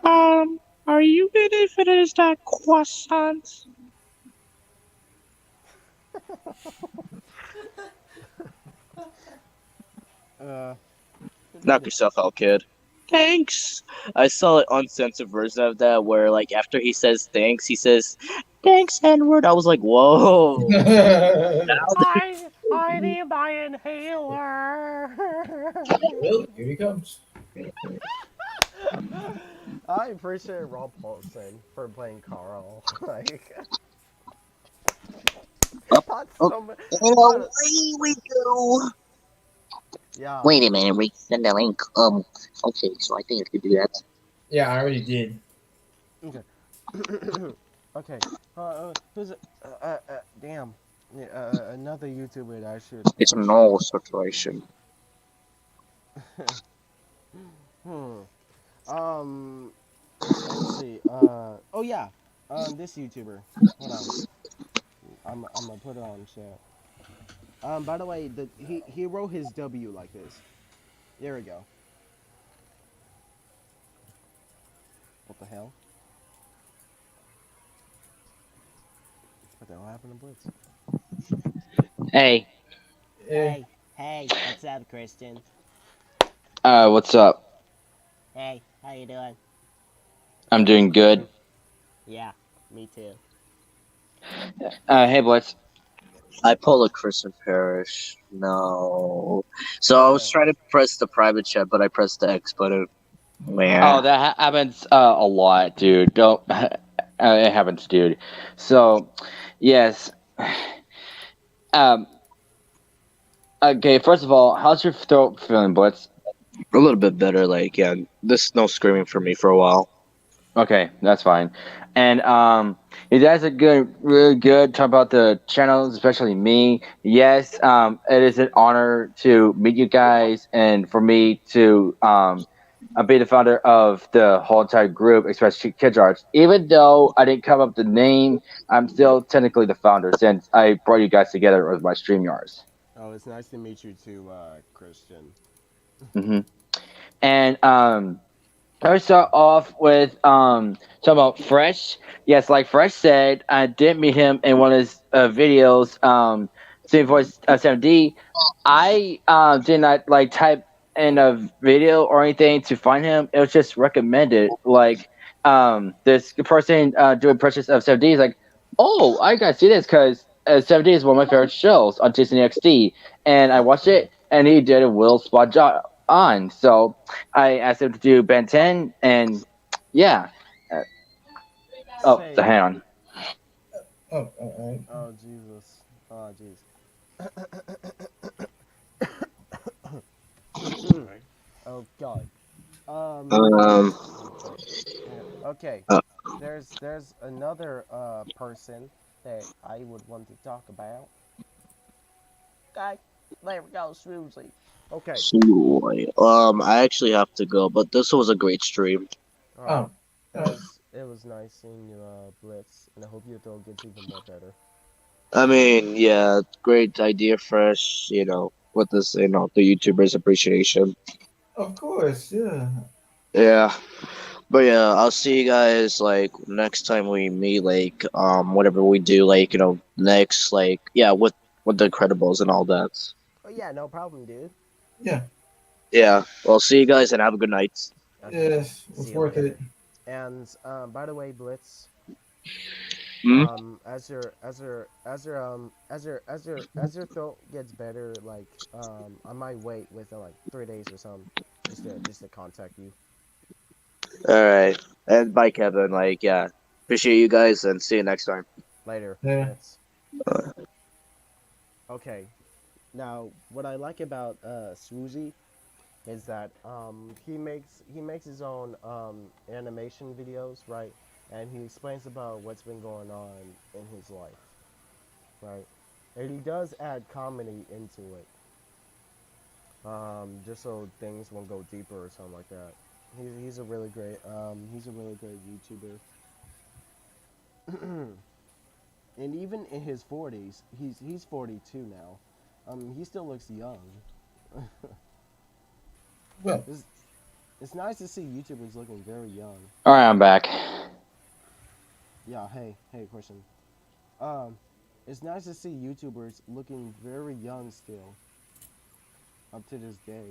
Carl. Are you gonna finish that croissant? Uh, Knock yourself out, kid. Thanks. I saw an uncensored version of that where, like, after he says thanks, he says, "Thanks, Edward." I was like, "Whoa." I need my inhaler. Well, here he comes. I appreciate Rob Paulson for playing Carl. Like, Up, that's up, so. and What? away we go. Yeah. Wait a minute, resend the link. Okay, so I think I could do that. Yeah, I already did. Okay. Okay. Who's it? Damn. Yeah, another YouTuber that I should. It's no situation. Hmm. Um. Let's see. Oh yeah. This YouTuber. Hold on. I'm gonna put it on chat. By the way, he wrote his W like this. There we go. What the hell? What the hell happened to Blitz? Hey, Eh, Hey, what's up, Christian? what's up? Hey, how you doing? I'm doing good. Yeah, me too. Hey, Blitz. I pulled a Christian Parish. No. So I was trying to press the private chat, but I pressed the X button. Oh, Where? that happens a lot, dude. Don't. It happens, dude. So, yes. Um. Okay. First of all, how's your throat feeling, Blitz? A little bit better. Like, yeah, this no screaming for me for a while. Okay, that's fine. And you guys are good, really good. Talk about the channels, especially me. Yes, it is an honor to meet you guys, and for me to be the founder of the whole entire group, especially Kids Arts. Even though I didn't come up with the name, I'm still technically the founder since I brought you guys together with my StreamYards. Oh, it's nice to meet you too, Christian. hmm And I start off with talking about Fresh. Yes, like Fresh said, I did meet him in one of his videos. Same voice 7D. I did not like type in a video or anything to find him. It was just recommended. Like this person doing purchase of 7D is like, oh, I gotta see this because 7D is one of my favorite shows on Disney XD, and I watched it, and he did a Will spot job on. So I asked him to do Ben 10, and yeah. Uh, oh, Say, hang on. oh, oh, oh Jesus, oh jeez. Alright. Oh God. Um. Okay. Uh, There's another person that I would want to talk about. Okay. There we go, smoothly. Okay. Boy. I actually have to go, but this was a great stream. oh. Alright. Oh, It was nice seeing you, Blitz, and I hope your throat gets even more better. I mean, yeah, great idea, Fresh. With this, the YouTubers appreciation. of course, yeah. Yeah. But yeah, I'll see you guys like next time we meet, like whatever we do, like next, like yeah, with the Incredibles and all that. Oh yeah, no problem, dude. Yeah, Yeah, well, see you guys and have a good night. Okay. yes, it See was you worth later. it. And by the way, Blitz, Hmm? as your throat gets better, like I might wait within like 3 days or something, just to contact you All right, and bye, Kevin. Like, yeah, appreciate you guys and see you next time. later. Yeah. Blitz. Okay. Now, what I like about Swoozy is that he makes his own animation videos, right? And he explains about what's been going on in his life. right? And he does add comedy into it, just so things won't go deeper or something like that. He's a really great YouTuber. And even in his 40s, he's 42 now. He still looks young. Well, it's, it's nice to see YouTubers looking very young. All right, I'm back. Yeah, hey, question. Um, it's nice to see YouTubers looking very young still, up to this day.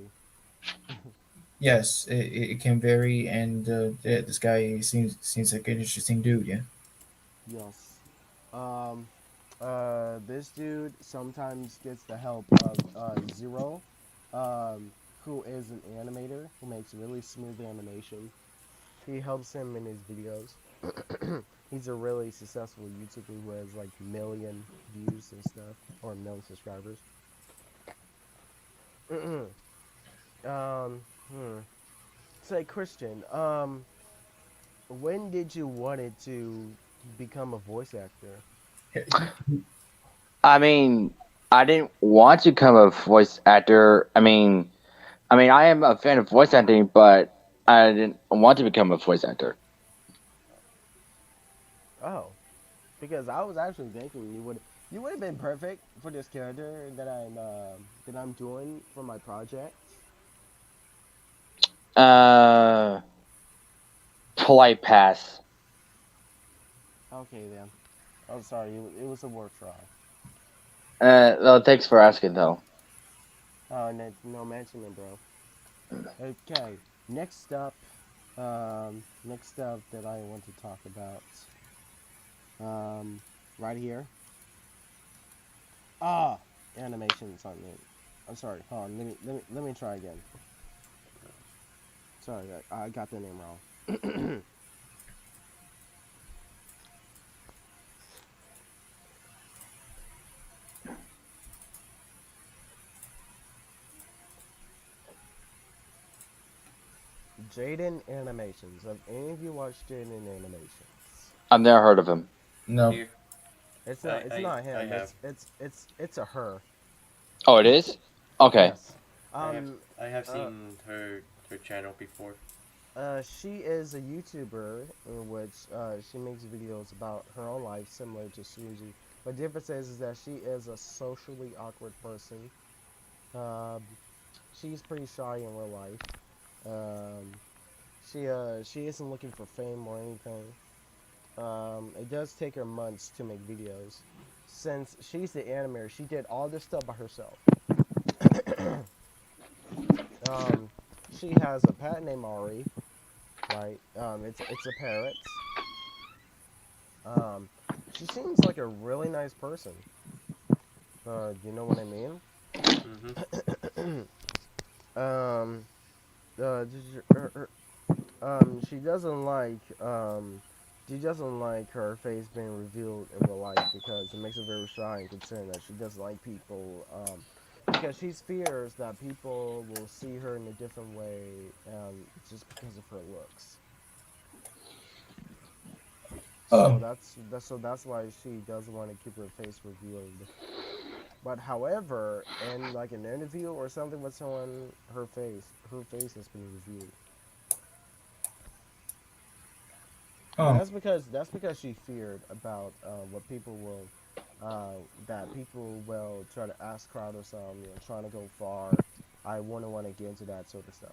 yes, it can vary, and this guy seems like an interesting dude. Yeah. Yes. Um, this dude sometimes gets the help of Zero, who is an animator who makes really smooth animation. He helps him in his videos. He's a really successful YouTuber who has like million views and stuff, or million subscribers. Hmm. Say, Christian, when did you wanted to become a voice actor? I mean, I didn't want to become a voice actor. I mean, I am a fan of voice acting, but I didn't want to become a voice actor. Oh, because I was actually thinking you would have been perfect for this character that I'm doing for my projects. Uh, Polite pass. Okay then. I'm sorry, it was a work try. Well, thanks for asking, though. No mentioning, bro. Okay, next up that I want to talk about, um, right here. Ah, animation something. I'm sorry. Hold on. Let me try again. Sorry, I got the name wrong. Jaden Animations. Have any of you watched Jaden Animations? I've never heard of him. No. Here, It's not. It's not I him. have. It's a her. Oh, it is? Okay. Yes. I have Uh. seen her channel before. She is a YouTuber in which she makes videos about her own life, similar to Suzy. But the difference is that she is a socially awkward person. Um, she's pretty shy in real life. Um, she isn't looking for fame or anything. It does take her months to make videos. Since she's the animator, she did all this stuff by herself. um, she has a pet named Ari, right? It's a parrot. Um, she seems like a really nice person. You know what I mean? Mm-hmm. um, she doesn't like her face being revealed in real life because it makes her very shy and concerned that she doesn't like people. Because she fears that people will see her in a different way, just because of her looks. So Oh. that's why she doesn't want to keep her face revealed. But however, in like an interview or something with someone, her face has been revealed. And Oh. that's because she feared about what people will that people will try to ask her out or something, trying to go far. I wouldn't want to get into that sort of stuff.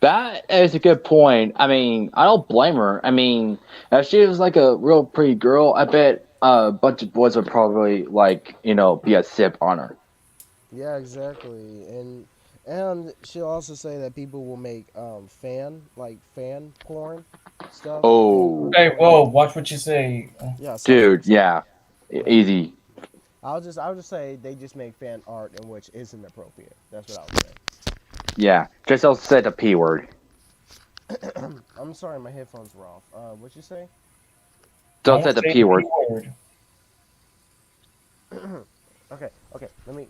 That is a good point. I mean, I don't blame her. I mean, if she was like a real pretty girl, I bet a bunch of boys would probably be a sip on her. Yeah, exactly. And she'll also say that people will make fan porn stuff, fan Oh, art Hey, porn. whoa! Watch what you say. Yeah, sorry, dude, sorry. yeah, Yeah. easy. I'll just say they just make fan art in which isn't appropriate. That's what I would say. Yeah, just don't say the p word. I'm sorry, my headphones were off. What'd you say? Don't Don't say the say p the word. P word. Okay. Let me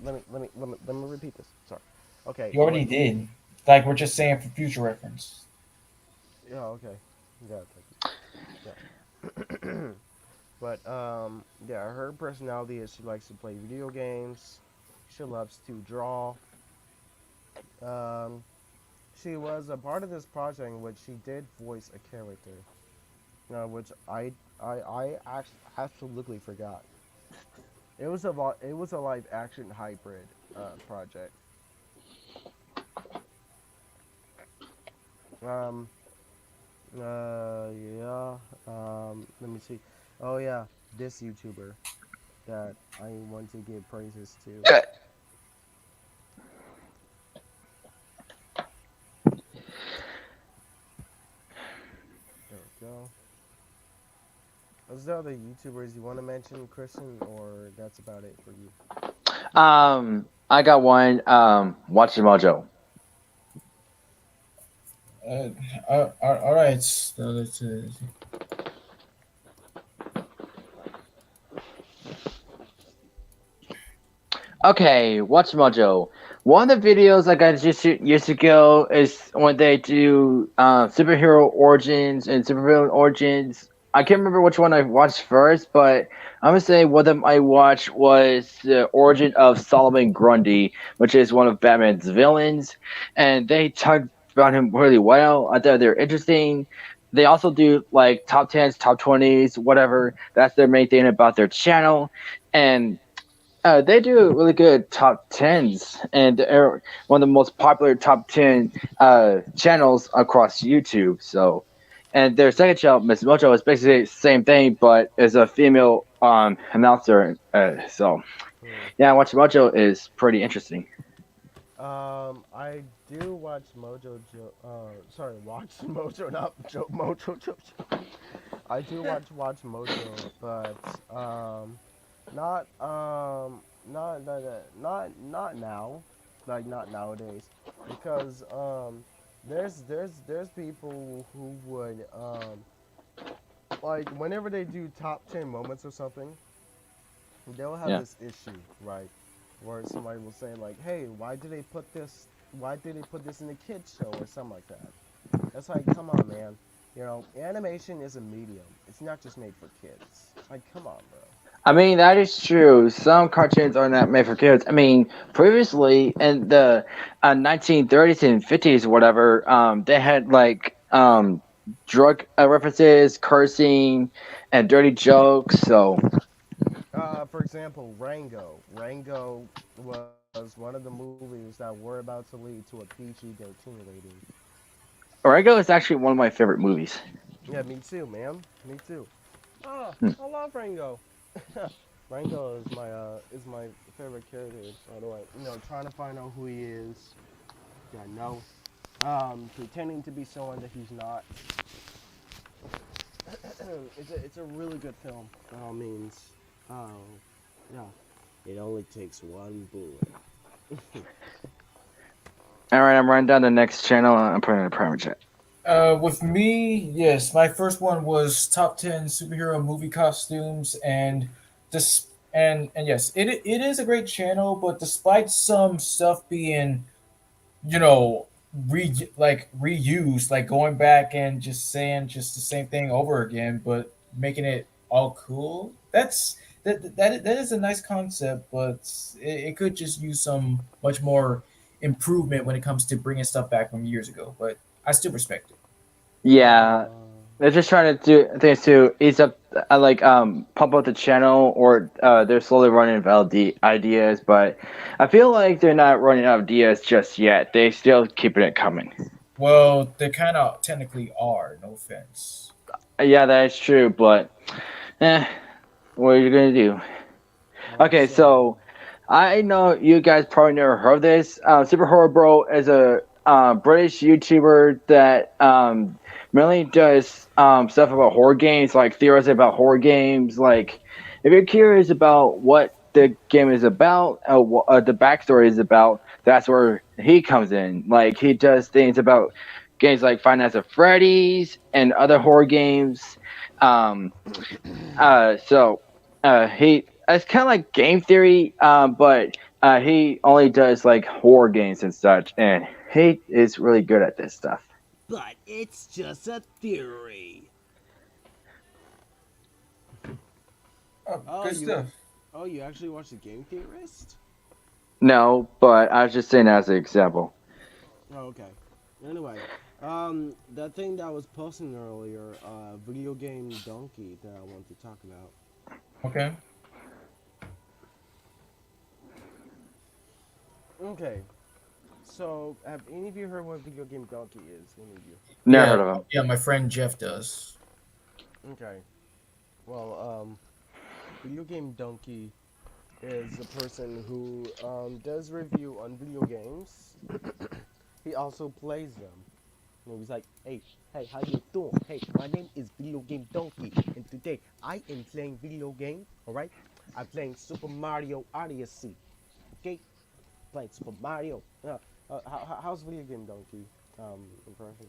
repeat this. Sorry. Okay. You already did. Like we're just saying for future reference. Yeah. Okay. Yeah. Thank you. Yeah. But yeah, her personality is she likes to play video games. She loves to draw. Um, she was a part of this project in which she did voice a character, which I absolutely forgot. It was a live action hybrid project. Um, yeah. Let me see. Oh yeah, this YouTuber that I want to give praises to. There we go. Is there other YouTubers you want to mention, Christian, or that's about it for you? I got one. Watch the Mojo. Uh, all right. So Okay, Watch Mojo. One of the videos I got just years ago is when they do superhero origins and supervillain origins. I can't remember which one I watched first, but I'm gonna say one of them I watched was the origin of Solomon Grundy, which is one of Batman's villains, and they talked about him really well. I thought they're interesting. They also do like top tens, top 20s, whatever. That's their main thing about their channel, and they do really good top tens, and they're one of the most popular top 10 channels across YouTube. So, and their second channel, Miss Mojo, is basically the same thing, but is a female announcer. So, Hmm. yeah, Watch Mojo is pretty interesting. I do watch sorry, watch Mojo, not Mojo Jojo. I do watch Mojo, but not now, like not nowadays, because there's people who would like whenever they do top 10 moments or something, they'll have Yeah. this issue, right? Where somebody will say like, "Hey, why did they put this? Why did they put this in a kids show or something like that?" It's like, come on, man. Animation is a medium. It's not just made for kids. Like, come on, bro. I mean, that is true. Some cartoons are not made for kids. I mean, previously in the 1930s and 50s, whatever, they had like drug references, cursing, and dirty jokes. So, For example, Rango. Rango was one of the movies that were about to lead to a PG-13 rating. Oregano is actually one of my favorite movies. Yeah, me too, man. Me too. Oh, Hmm. I love Rango. Rango is my favorite character. By the way, trying to find out who he is. Yeah, no. Pretending to be someone that he's not. It's a really good film. By all means. Yeah. It only takes one bullet. All right, I'm running down the next channel. I'm putting in a private chat. with me, yes, my first one was top 10 superhero movie costumes, and this and yes, it is a great channel, but despite some stuff being, you know, reused, like going back and just saying just the same thing over again, but making it all cool. That is a nice concept, but it could just use some much more improvement when it comes to bringing stuff back from years ago. But I still respect it. Yeah, Uh, they're just trying to do things to ease up, like pump up the channel, or they're slowly running out of the ideas. But I feel like they're not running out of ideas just yet. They still keeping it coming. Well, they kind of technically are. No offense. Yeah, that is true. But what are you gonna do? Okay, so so I know you guys probably never heard of this. Super Horror Bro is a British YouTuber that mainly does stuff about horror games, like theories about horror games. Like, if you're curious about what the game is about, what the backstory is about, that's where he comes in. Like, he does things about games like Five Nights at Freddy's and other horror games. Um, so he it's kind of like game theory, but he only does like horror games and such, and he is really good at this stuff. But it's just a theory. Oh, Oh, good you stuff. oh you actually watched the Game Theorist? No, but I was just saying as an example. Oh, okay. Anyway, that thing that I was posting earlier, video game donkey that I wanted to talk about. Okay. Okay, so have any of you heard what video game donkey is? Any of you? Never Yeah, heard of him. yeah, my friend Jeff does. Okay. Well, video game donkey is a person who does review on video games. He also plays them. And he's like, hey, how you doing? Hey, my name is Video Game Donkey, and today I am playing video game. All right, I'm playing Super Mario Odyssey. Okay, playing Super Mario. How's Video Game Donkey impression?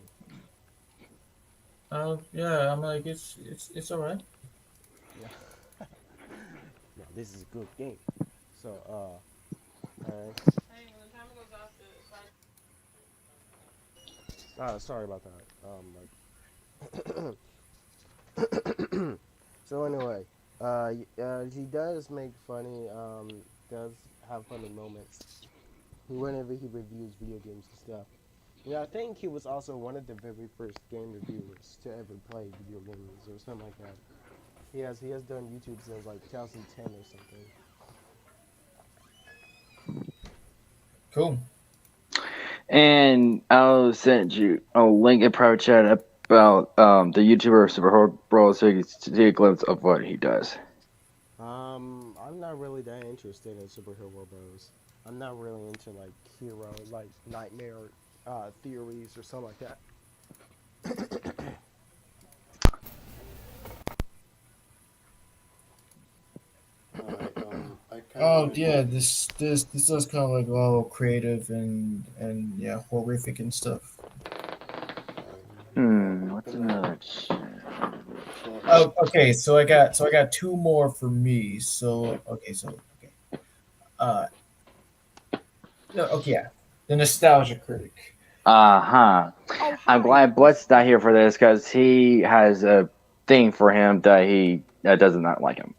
Yeah, I'm like it's all right. Yeah, yeah, this is a good game. So, alright. Sorry about that. So anyway, he does make funny, does have funny moments whenever he reviews video games and stuff. Yeah, I think he was also one of the very first game reviewers to ever play video games or something like that. He has done YouTube since like 2010 or something. Cool. And I'll send you a link in private chat about the YouTuber Super Bro so you can see a glimpse of what he does. I'm not really that interested in superhero bros. I'm not really into like hero, like nightmare theories or something like that. Alright, I kind of Oh want to yeah, talk. this does kind of like all creative and yeah, horrific and stuff. I'm What's gonna another? share my. Oh, okay. So I got two more for me. Okay. Uh, no, okay, yeah. The nostalgia critic. Uh-huh. Oh I'm hi, glad this. Brett's not here for this because he has a thing for him that he that does not like him.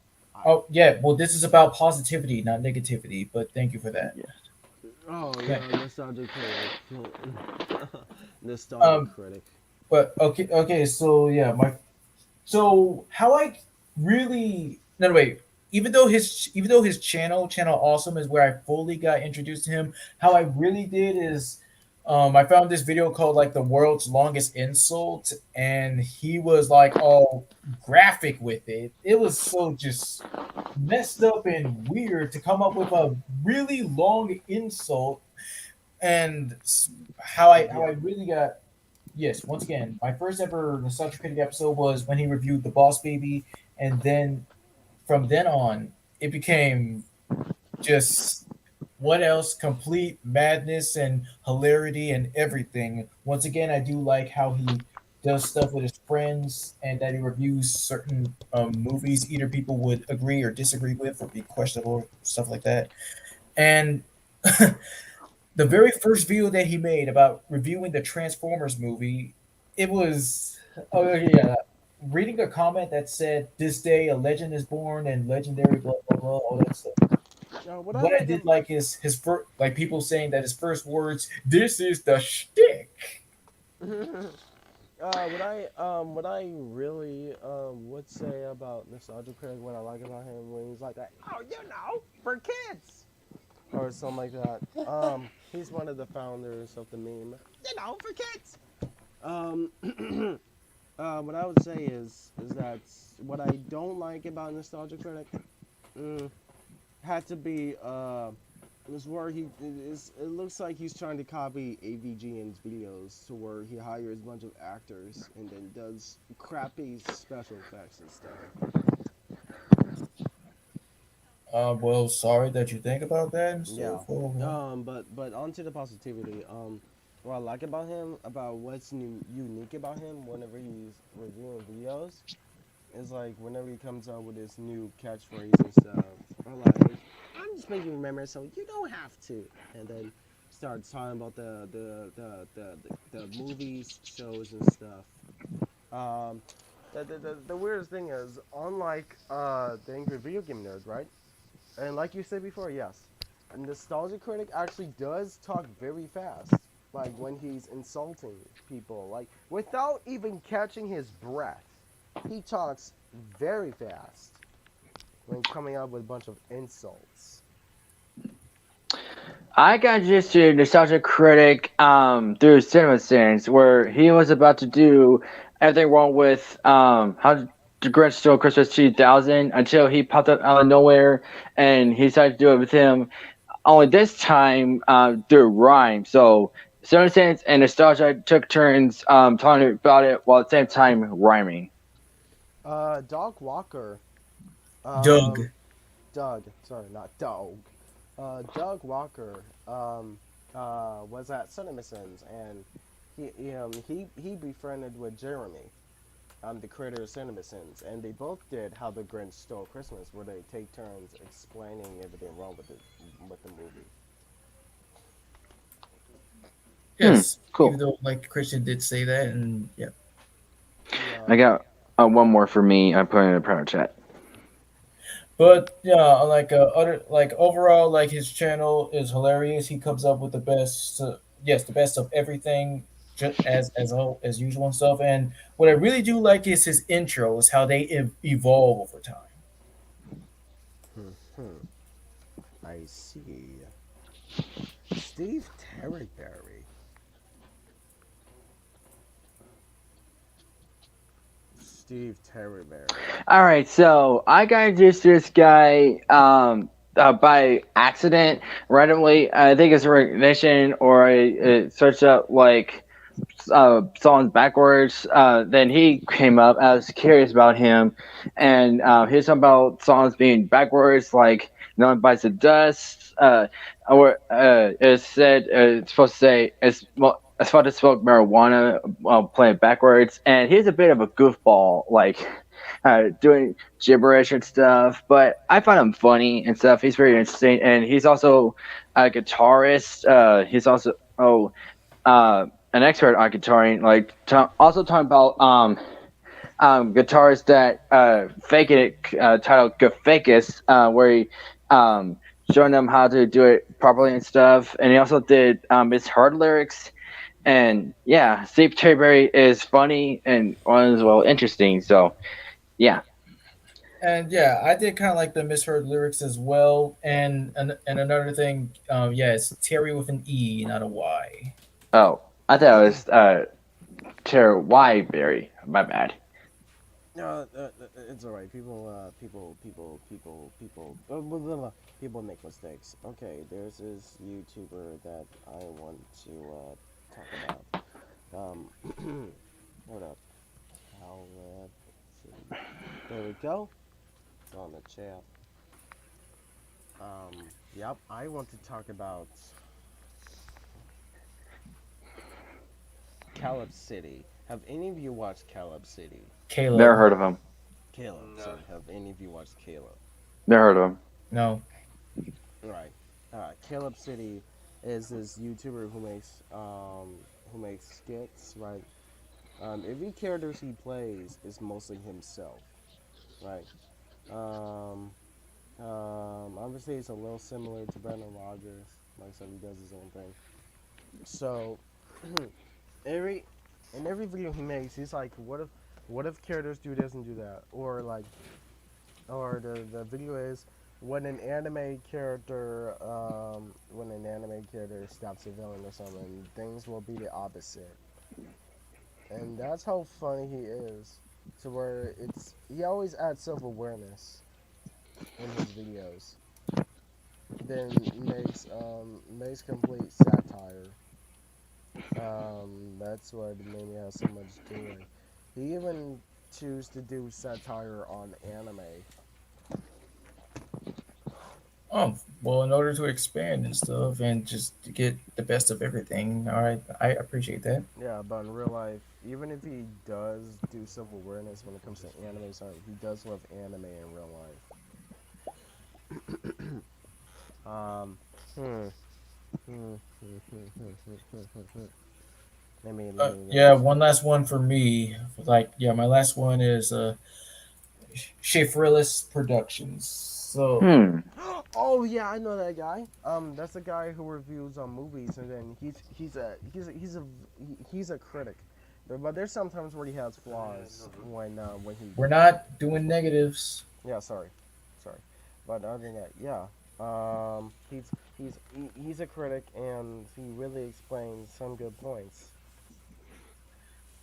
Oh yeah. Well, this is about positivity, not negativity. But thank you for that. Yeah. Oh Yeah. yeah, nostalgic critic. Nostalgic Um. critic. But okay. So yeah, so how I really no wait. Even though his channel awesome is where I fully got introduced to him. How I really did is, I found this video called like the world's longest insult, and he was like all graphic with it. It was so just messed up and weird to come up with a really long insult, and how I Yep. really got. Yes, once again, my first ever nostalgia critic episode was when he reviewed the Boss Baby, and then from then on, it became just what else? Complete madness and hilarity and everything. Once again, I do like how he does stuff with his friends and that he reviews certain movies either people would agree or disagree with or be questionable, stuff like that. And the very first video that he made about reviewing the Transformers movie, it was oh yeah, reading a comment that said this day a legend is born and legendary blah blah blah all that stuff. What I What I like did him. like is his first, like people saying that his first words, "This is the shtick." What I really would say about nostalgic critic, what I like about him when he's like that. Oh, for kids or something like that. He's one of the founders of the meme. For kids. Um, what I would say is that what I don't like about nostalgic critic, mm, had to be is where it looks like he's trying to copy AVGN's videos to where he hires a bunch of actors and then does crappy special effects and stuff. Well, sorry that you think about that and Yeah. stuff. Oh, well. But onto the positivity. What I like about him, about what's unique about him whenever he's reviewing videos, is like whenever he comes out with his new catchphrase and stuff. Or like, I'm just making you remember, so you don't have to. And then starts talking about the movies, shows, and stuff. Um, The weirdest thing is, unlike the Angry Video Game Nerd, right? And like you said before, yes, a nostalgia critic actually does talk very fast. Like when he's insulting people, like without even catching his breath, he talks very fast when coming up with a bunch of insults. I got used to Nostalgia Critic through Cinema Sins, where he was about to do everything wrong with How the Grinch Stole Christmas 2000 until he popped up out of nowhere and he decided to do it with him. Only this time through rhyme. So Cinema Sins and Nostalgia took turns talking about it while at the same time rhyming. Dog Walker, Doug. um, Doug, sorry, not Dog. Doug Walker, was at CinemaSins, and he befriended with Jeremy, the creator of CinemaSins, and they both did How the Grinch Stole Christmas, where they take turns explaining everything wrong with the movie. Yes, even Cool. though like Christian did say that, and yeah. I Um, got one more for me. I put in the private chat. But yeah, like other like overall, like his channel is hilarious. He comes up with the best, yes, the best of everything, as usual and stuff. And what I really do like is his intros, how they evolve over time. I see. Steve Terryberry. Steve Terryberry. All right, so I got introduced to this guy by accident, randomly. I think it's a recognition, or I searched up like songs backwards. Then he came up. I was curious about him, and he was talking about songs being backwards, like "No One Bites the Dust." Or it said it's supposed to say it's supposed to smoke marijuana while playing backwards, and he's a bit of a goofball, like doing gibberish and stuff. But I find him funny and stuff. He's very interesting, and he's also a guitarist. He's also an expert on guitaring. Like also talking about guitars that fake it, titled "Fakest," where he showing them how to do it properly and stuff. And he also did misheard lyrics. And yeah, Steve Terryberry is funny and as well interesting. So yeah. And yeah, I did kind of like the misheard lyrics as well. And another thing, yeah, it's Terry with an E, not a Y. Oh, I thought it was Terry Berry. My bad. It's alright. People make mistakes. Okay, there's this YouTuber that I want to talk about. Hold up. Caleb City. There we go. It's on the chat. Yep. I want to talk about Caleb City. Have any of you watched Caleb City? Never Caleb. heard of him. Caleb. No. Sorry. Have any of you watched Caleb? Never heard of him. No. Right. Caleb City is this YouTuber who makes skits, right? Every character he plays is mostly himself, right? Um, Obviously it's a little similar to Brendan Rogers. Like I said, he does his own thing. So every in every video he makes, he's like, what if characters do this and do that, or like, or the video is when an anime character stops a villain or something, things will be the opposite. And that's how funny he is. To where he always adds self awareness in his videos. Then makes complete satire. That's what made me have so much joy. He even choose to do satire on anime. Oh, well, in order to expand and stuff and just to get the best of everything, all right, I appreciate that. Yeah, but in real life, even if he does do self awareness when it comes to anime, sorry, he does love anime in real life. Um, hmm, hmm, hmm, hmm, hmm, hmm, hmm, hmm. Let me Yeah, one see. last one for me. Like, yeah, my last one is Schaeferless Productions. So, Hmm. Oh yeah, I know that guy. That's the guy who reviews movies, and then he's a critic. But there's sometimes where he has flaws when he. we're not doing negatives. Yeah, sorry. But other than that, yeah. He's a critic, and he really explains some good points.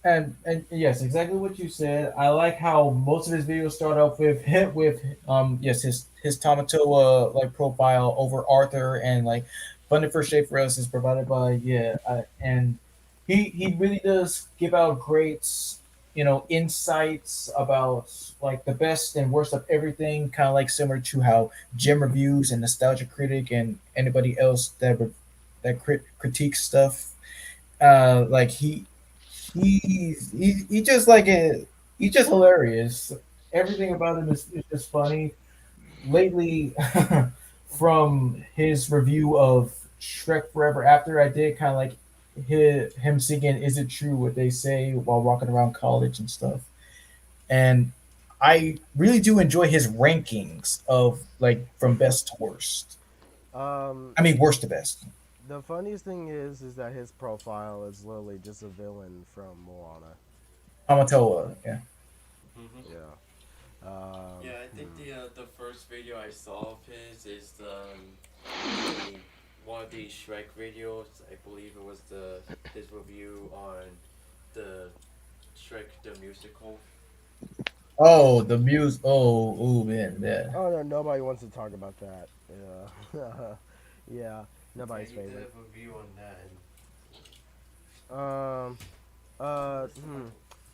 And yes, exactly what you said. I like how most of his videos start off with him with yes his Tamatoa like profile over Arthur, and like funding for Shape Rose is provided by and he really does give out great insights about like the best and worst of everything, kind of like similar to how Jim reviews and Nostalgia Critic and anybody else that critiques stuff. Like he just like he's just hilarious. Everything about him is just funny. Lately, from his review of Shrek Forever After, I did kind of like him singing "Is It True What They Say" while walking around college and stuff. And I really do enjoy his rankings of like from best to worst. Um, I mean, worst to best. the funniest thing is that his profile is literally just a villain from Moana. Amatoa, yeah. Hmm. Yeah. Yeah, I think Hmm. the first video I saw of his is the one of the Shrek videos. I believe it was the his review on the Shrek the musical. Oh, the muse. Oh man, yeah. Oh no, nobody wants to talk about that. Yeah. Yeah, Yeah, nobody's he did favorite. a review on that. And Um. Hmm.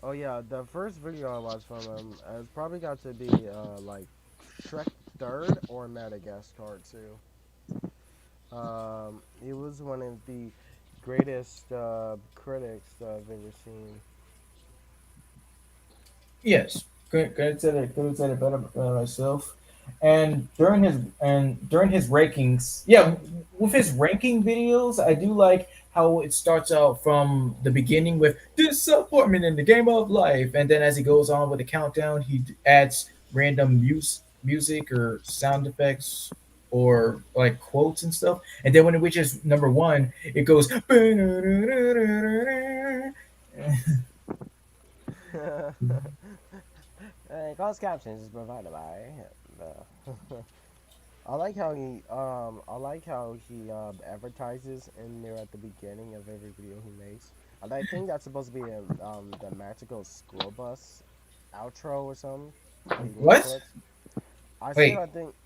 Oh yeah, the first video I watched from him has probably got to be like Shrek Third or Madagascar 2. He was one of the greatest critics that I've ever seen. Yes, couldn't say it better myself. And during his rankings, yeah, with his ranking videos, I do like how it starts out from the beginning with disappointment in the game of life, and then as he goes on with the countdown, adds random music or sound effects or like quotes and stuff. And then when it reaches number one, it goes. Closed captions is provided by the. I like how he advertises in there at the beginning of every video he makes. And I think that's supposed to be the magical school bus outro or something that he normally What? puts. Wait,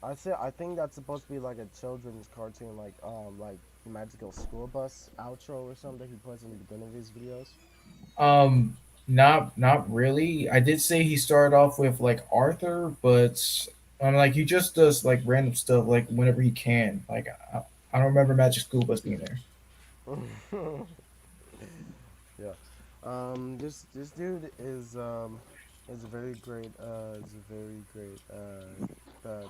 I think that's supposed to be like a children's cartoon like magical school bus outro or something that he puts in the beginning of his videos. Um, not really. I did say he started off with like Arthur, but like he just does like random stuff like whenever he can. Like I don't remember Magic School Bus being there. Yeah. This dude is a very great the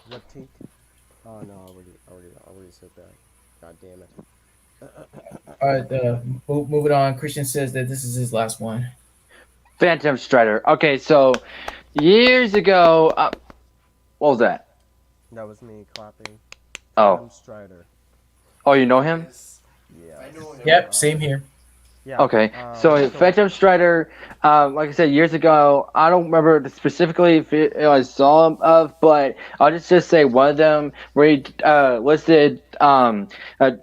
critique. Oh no, I already said that. God damn it. All right, moving on. Christian says that this is his last one. Phantom Strider. Okay, so years ago, what was that? That was me clapping. Oh, Phantom Strider. oh, you know him? yes, I know Yes. him. Yep, same here. Yeah. Okay, so So Phantom Strider, like I said years ago, I don't remember specifically if I saw him of, but I'll just say one of them where he listed a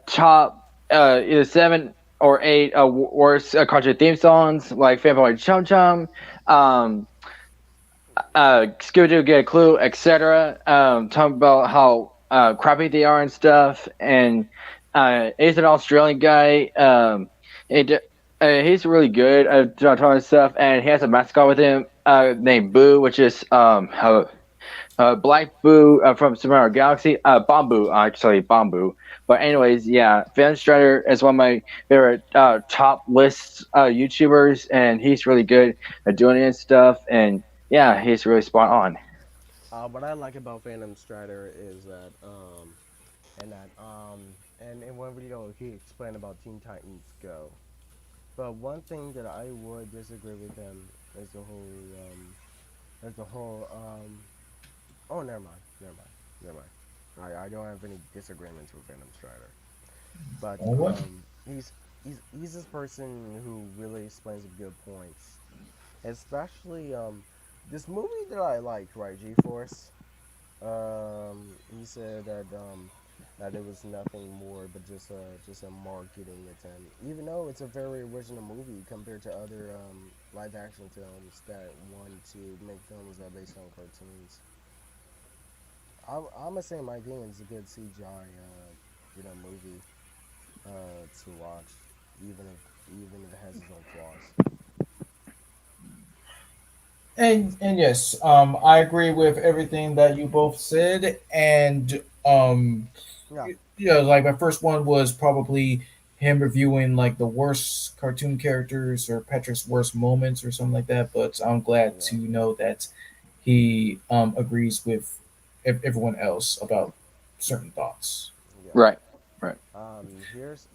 top either 7 or 8 worst cartoon theme songs like Fanboy Chum Chum, um, Scooby Doo Get a Clue, etc. Talking about how crappy they are and stuff, and he's an Australian guy. It, he's really good at talking stuff, and he has a mascot with him named Boo, which is Black Boo from Super Mario Galaxy. Bamboo, actually, Bamboo. But anyways, yeah, Van Strider is one of my favorite top list YouTubers, and he's really good at doing it and stuff. And yeah, he's really spot on. what I like about Phantom Strider is that and in one video he explained about Teen Titans Go. But one thing that I would disagree with them is the whole is the whole oh, never mind, never mind, never mind. I don't have any disagreements with Venom Strider, but Oh, what? he's this person who really explains good points, especially this movie that I liked, right? G-Force. He said that it was nothing more but just a marketing attempt, even though it's a very original movie compared to other live action films that want to make films that are based on cartoons. I'm gonna say my opinion is a good CGI movie to watch, even if it has its own flaws. And yes, I agree with everything that you both said. And Yeah, like my first one was probably him reviewing like the worst cartoon characters or Patrick's worst moments or something like that. But I'm glad yeah, to know that he agrees with everyone else about certain thoughts. yeah. Right. Right.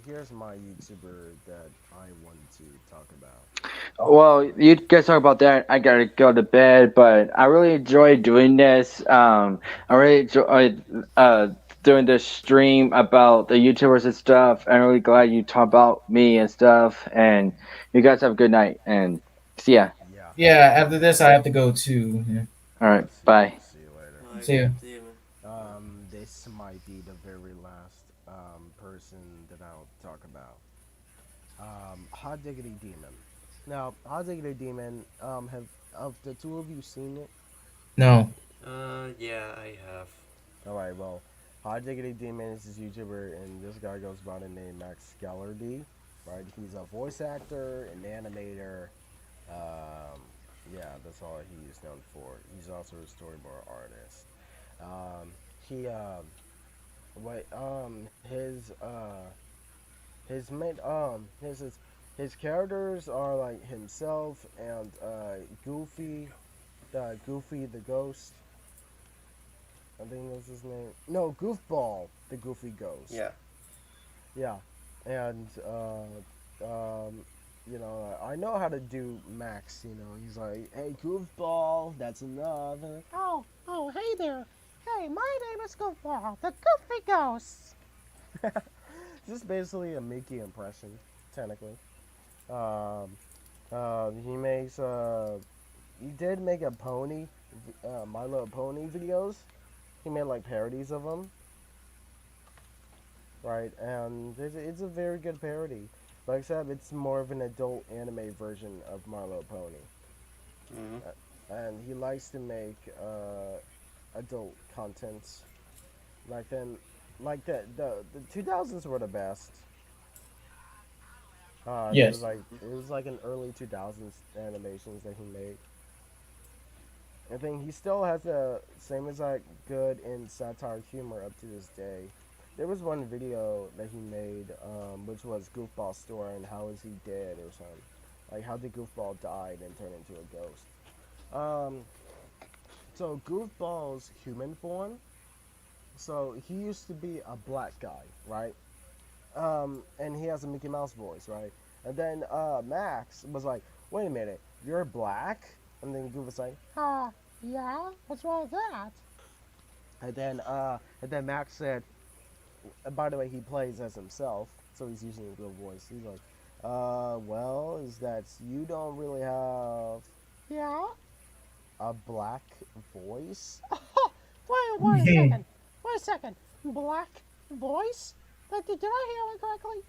Here's my YouTuber that I wanted to talk about. Well, you guys talk about that. I gotta go to bed, but I really enjoy doing this. I really enjoy doing this stream about the YouTubers and stuff. I'm really glad you talk about me and stuff. And you guys have a good night. And see ya. Yeah, Yeah, yeah. after this, I have to go too. Yeah. All right. Yeah, Bye. see you later. Alright, See ya. see you, man. This might be the very last person that I'll talk about. Hot Diggity Demon. Now, Hot Diggity Demon, have of the two of you seen it? No. Yeah, I have. All right, well, Hot Diggity Demon is this YouTuber, and this guy goes by the name Max Gellerdy, right? He's a voice actor, an animator. Um, yeah, that's all he is known for. He's also a storyboard artist. Um, he what his main his characters are like himself and Goofy, Goofy the Ghost. I think that's his name. No, Goofball the Goofy Ghost. Yeah. Yeah, and I know how to do Max. He's like, "Hey, Goofball, that's enough." Oh, hey there. Hey, my name is Goofball, the Goofy Ghost. This is basically a Mickey impression, technically. Um, he makes he did make a pony, My Little Pony videos. He made like parodies of them, right? And it's a very good parody, but except it's more of an adult anime version of My Little Pony. Mm-hmm. And he likes to make adult contents. Like then, like the 2000s were the best. Yes. It was like an early 2000s animations that he made. I think he still has the same exact good in satire humor up to this day. There was one video that he made, which was Goofball's story and how is he dead or something. Like how did Goofball die and turn into a ghost? Um, so Goofball's human form. So he used to be a black guy, right? And he has a Mickey Mouse voice, right? And then Max was like, "Wait a minute, you're black?" And then Goof was like, Yeah? What's wrong with that? and then Max said, by the way, he plays as himself, so he's using a real voice. He's like, well, is that you don't really have Yeah? a black voice? Wait a second. Wait a second. Black voice? Did I hear it correctly?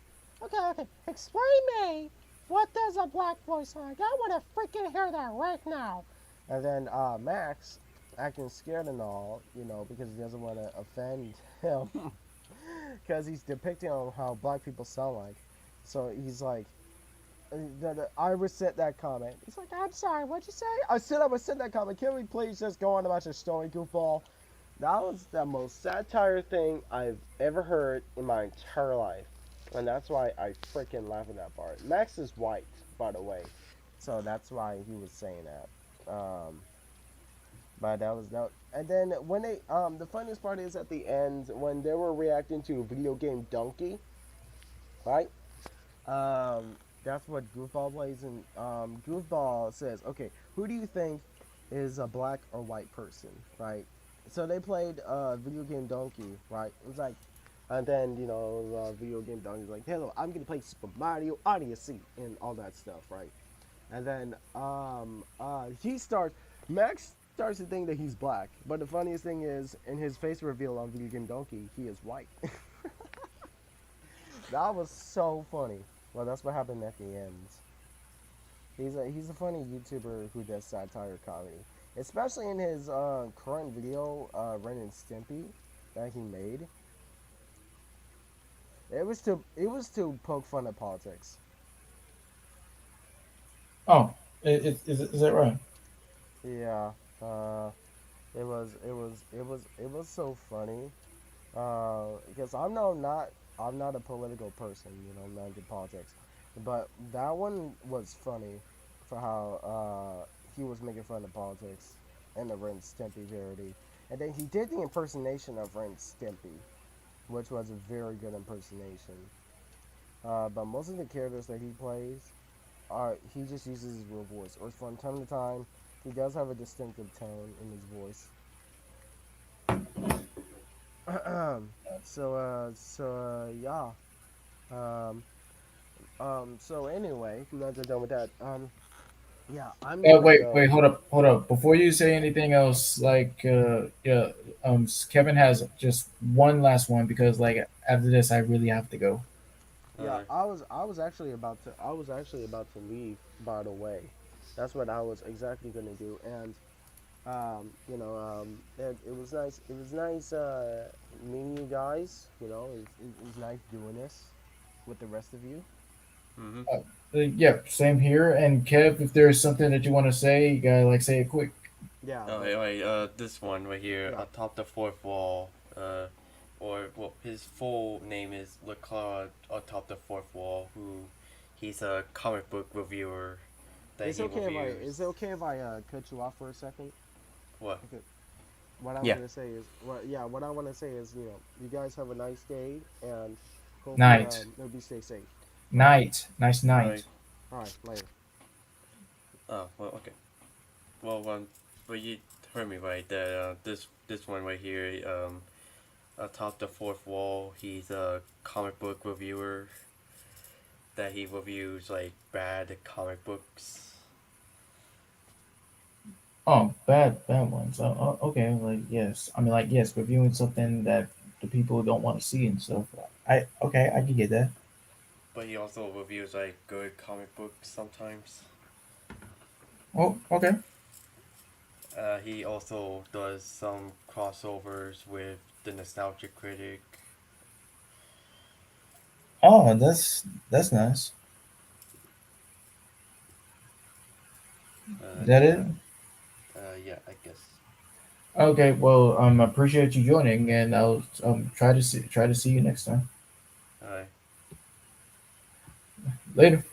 Okay. Explain me. What does a black voice sound like? I want to freaking hear that right now. And then Max, acting scared and all, because he doesn't want to offend him, because he's depicting on how black people sound like. So he's like, I resent that comment. He's like, I'm sorry, what'd you say? I said I resent that comment. Can we please just go on about your story, goofball? That was the most satire thing I've ever heard in my entire life. And that's why I freaking laugh at that part. Max is white, by the way. So that's why he was saying that. But that was that. And then when the funniest part is at the end when they were reacting to a video game Donkey, right? Um, that's what Goofball plays, and Goofball says, "Okay, who do you think is a black or white person?" Right. So they played video game Donkey, right? It was like, and then video game Donkey's like, "Hello, I'm gonna play Super Mario Odyssey," and all that stuff, right? And then Max starts to think that he's black, but the funniest thing is, in his face reveal on video game Donkey, he is white. That was so funny. Well, that's what happened at the end. He's a funny YouTuber who does satire comedy, especially in his current video, Ren and Stimpy, that he made. It was to poke fun at politics. Oh, is that right? Yeah, it was so funny. Because I'm not a political person, I'm not into politics, but that one was funny for how he was making fun of politics and the Ren and Stimpy parody, and then he did the impersonation of Ren and Stimpy, which was a very good impersonation. But most of the characters that he plays he just uses his real voice, or from time to time he does have a distinctive tone in his voice. Yeah. Um, so anyway, now that we're done with that, yeah, I'm gonna Wait, go. hold up. Before you say anything else, yeah, Kevin has just one last one because like after this, I really have to go. Yeah, Alright. I was actually about to leave. By the way, that's what I was exactly gonna do, and it was nice. It was nice meeting you guys. It was nice doing this with the rest of you. Mm-hmm. Yeah, same here. And Kev, if there's something that you want to say, you gotta like say it quick. Yeah, Oh, but wait, this one right here, yeah, atop the fourth wall, or, well, his full name is LeClaude atop the fourth wall, who he's a comic book reviewer that it's he okay if I is it reviews. okay if I cut you off for a second? What? Okay. What I'm Yeah. gonna say is, what I want to say is, you guys have a nice day, and hopefully, Night, maybe stay safe. All right, nice Alright. night. all right, later. Oh, well, okay. Well, but you heard me right, that, this one right here, atop the fourth wall, he's a comic book reviewer that he reviews, like, bad comic books. Oh, bad ones. Okay, like yes. I mean, like yes, reviewing something that the people don't want to see and stuff. I can get that. But he also reviews, like, good comic books sometimes. Oh, okay. He also does some crossovers with the Nostalgia Critic. Oh, that's nice. Is that it? Yeah. Yeah, I guess. Okay, well, appreciate you joining, and I'll try to see you next time. Alright. Later.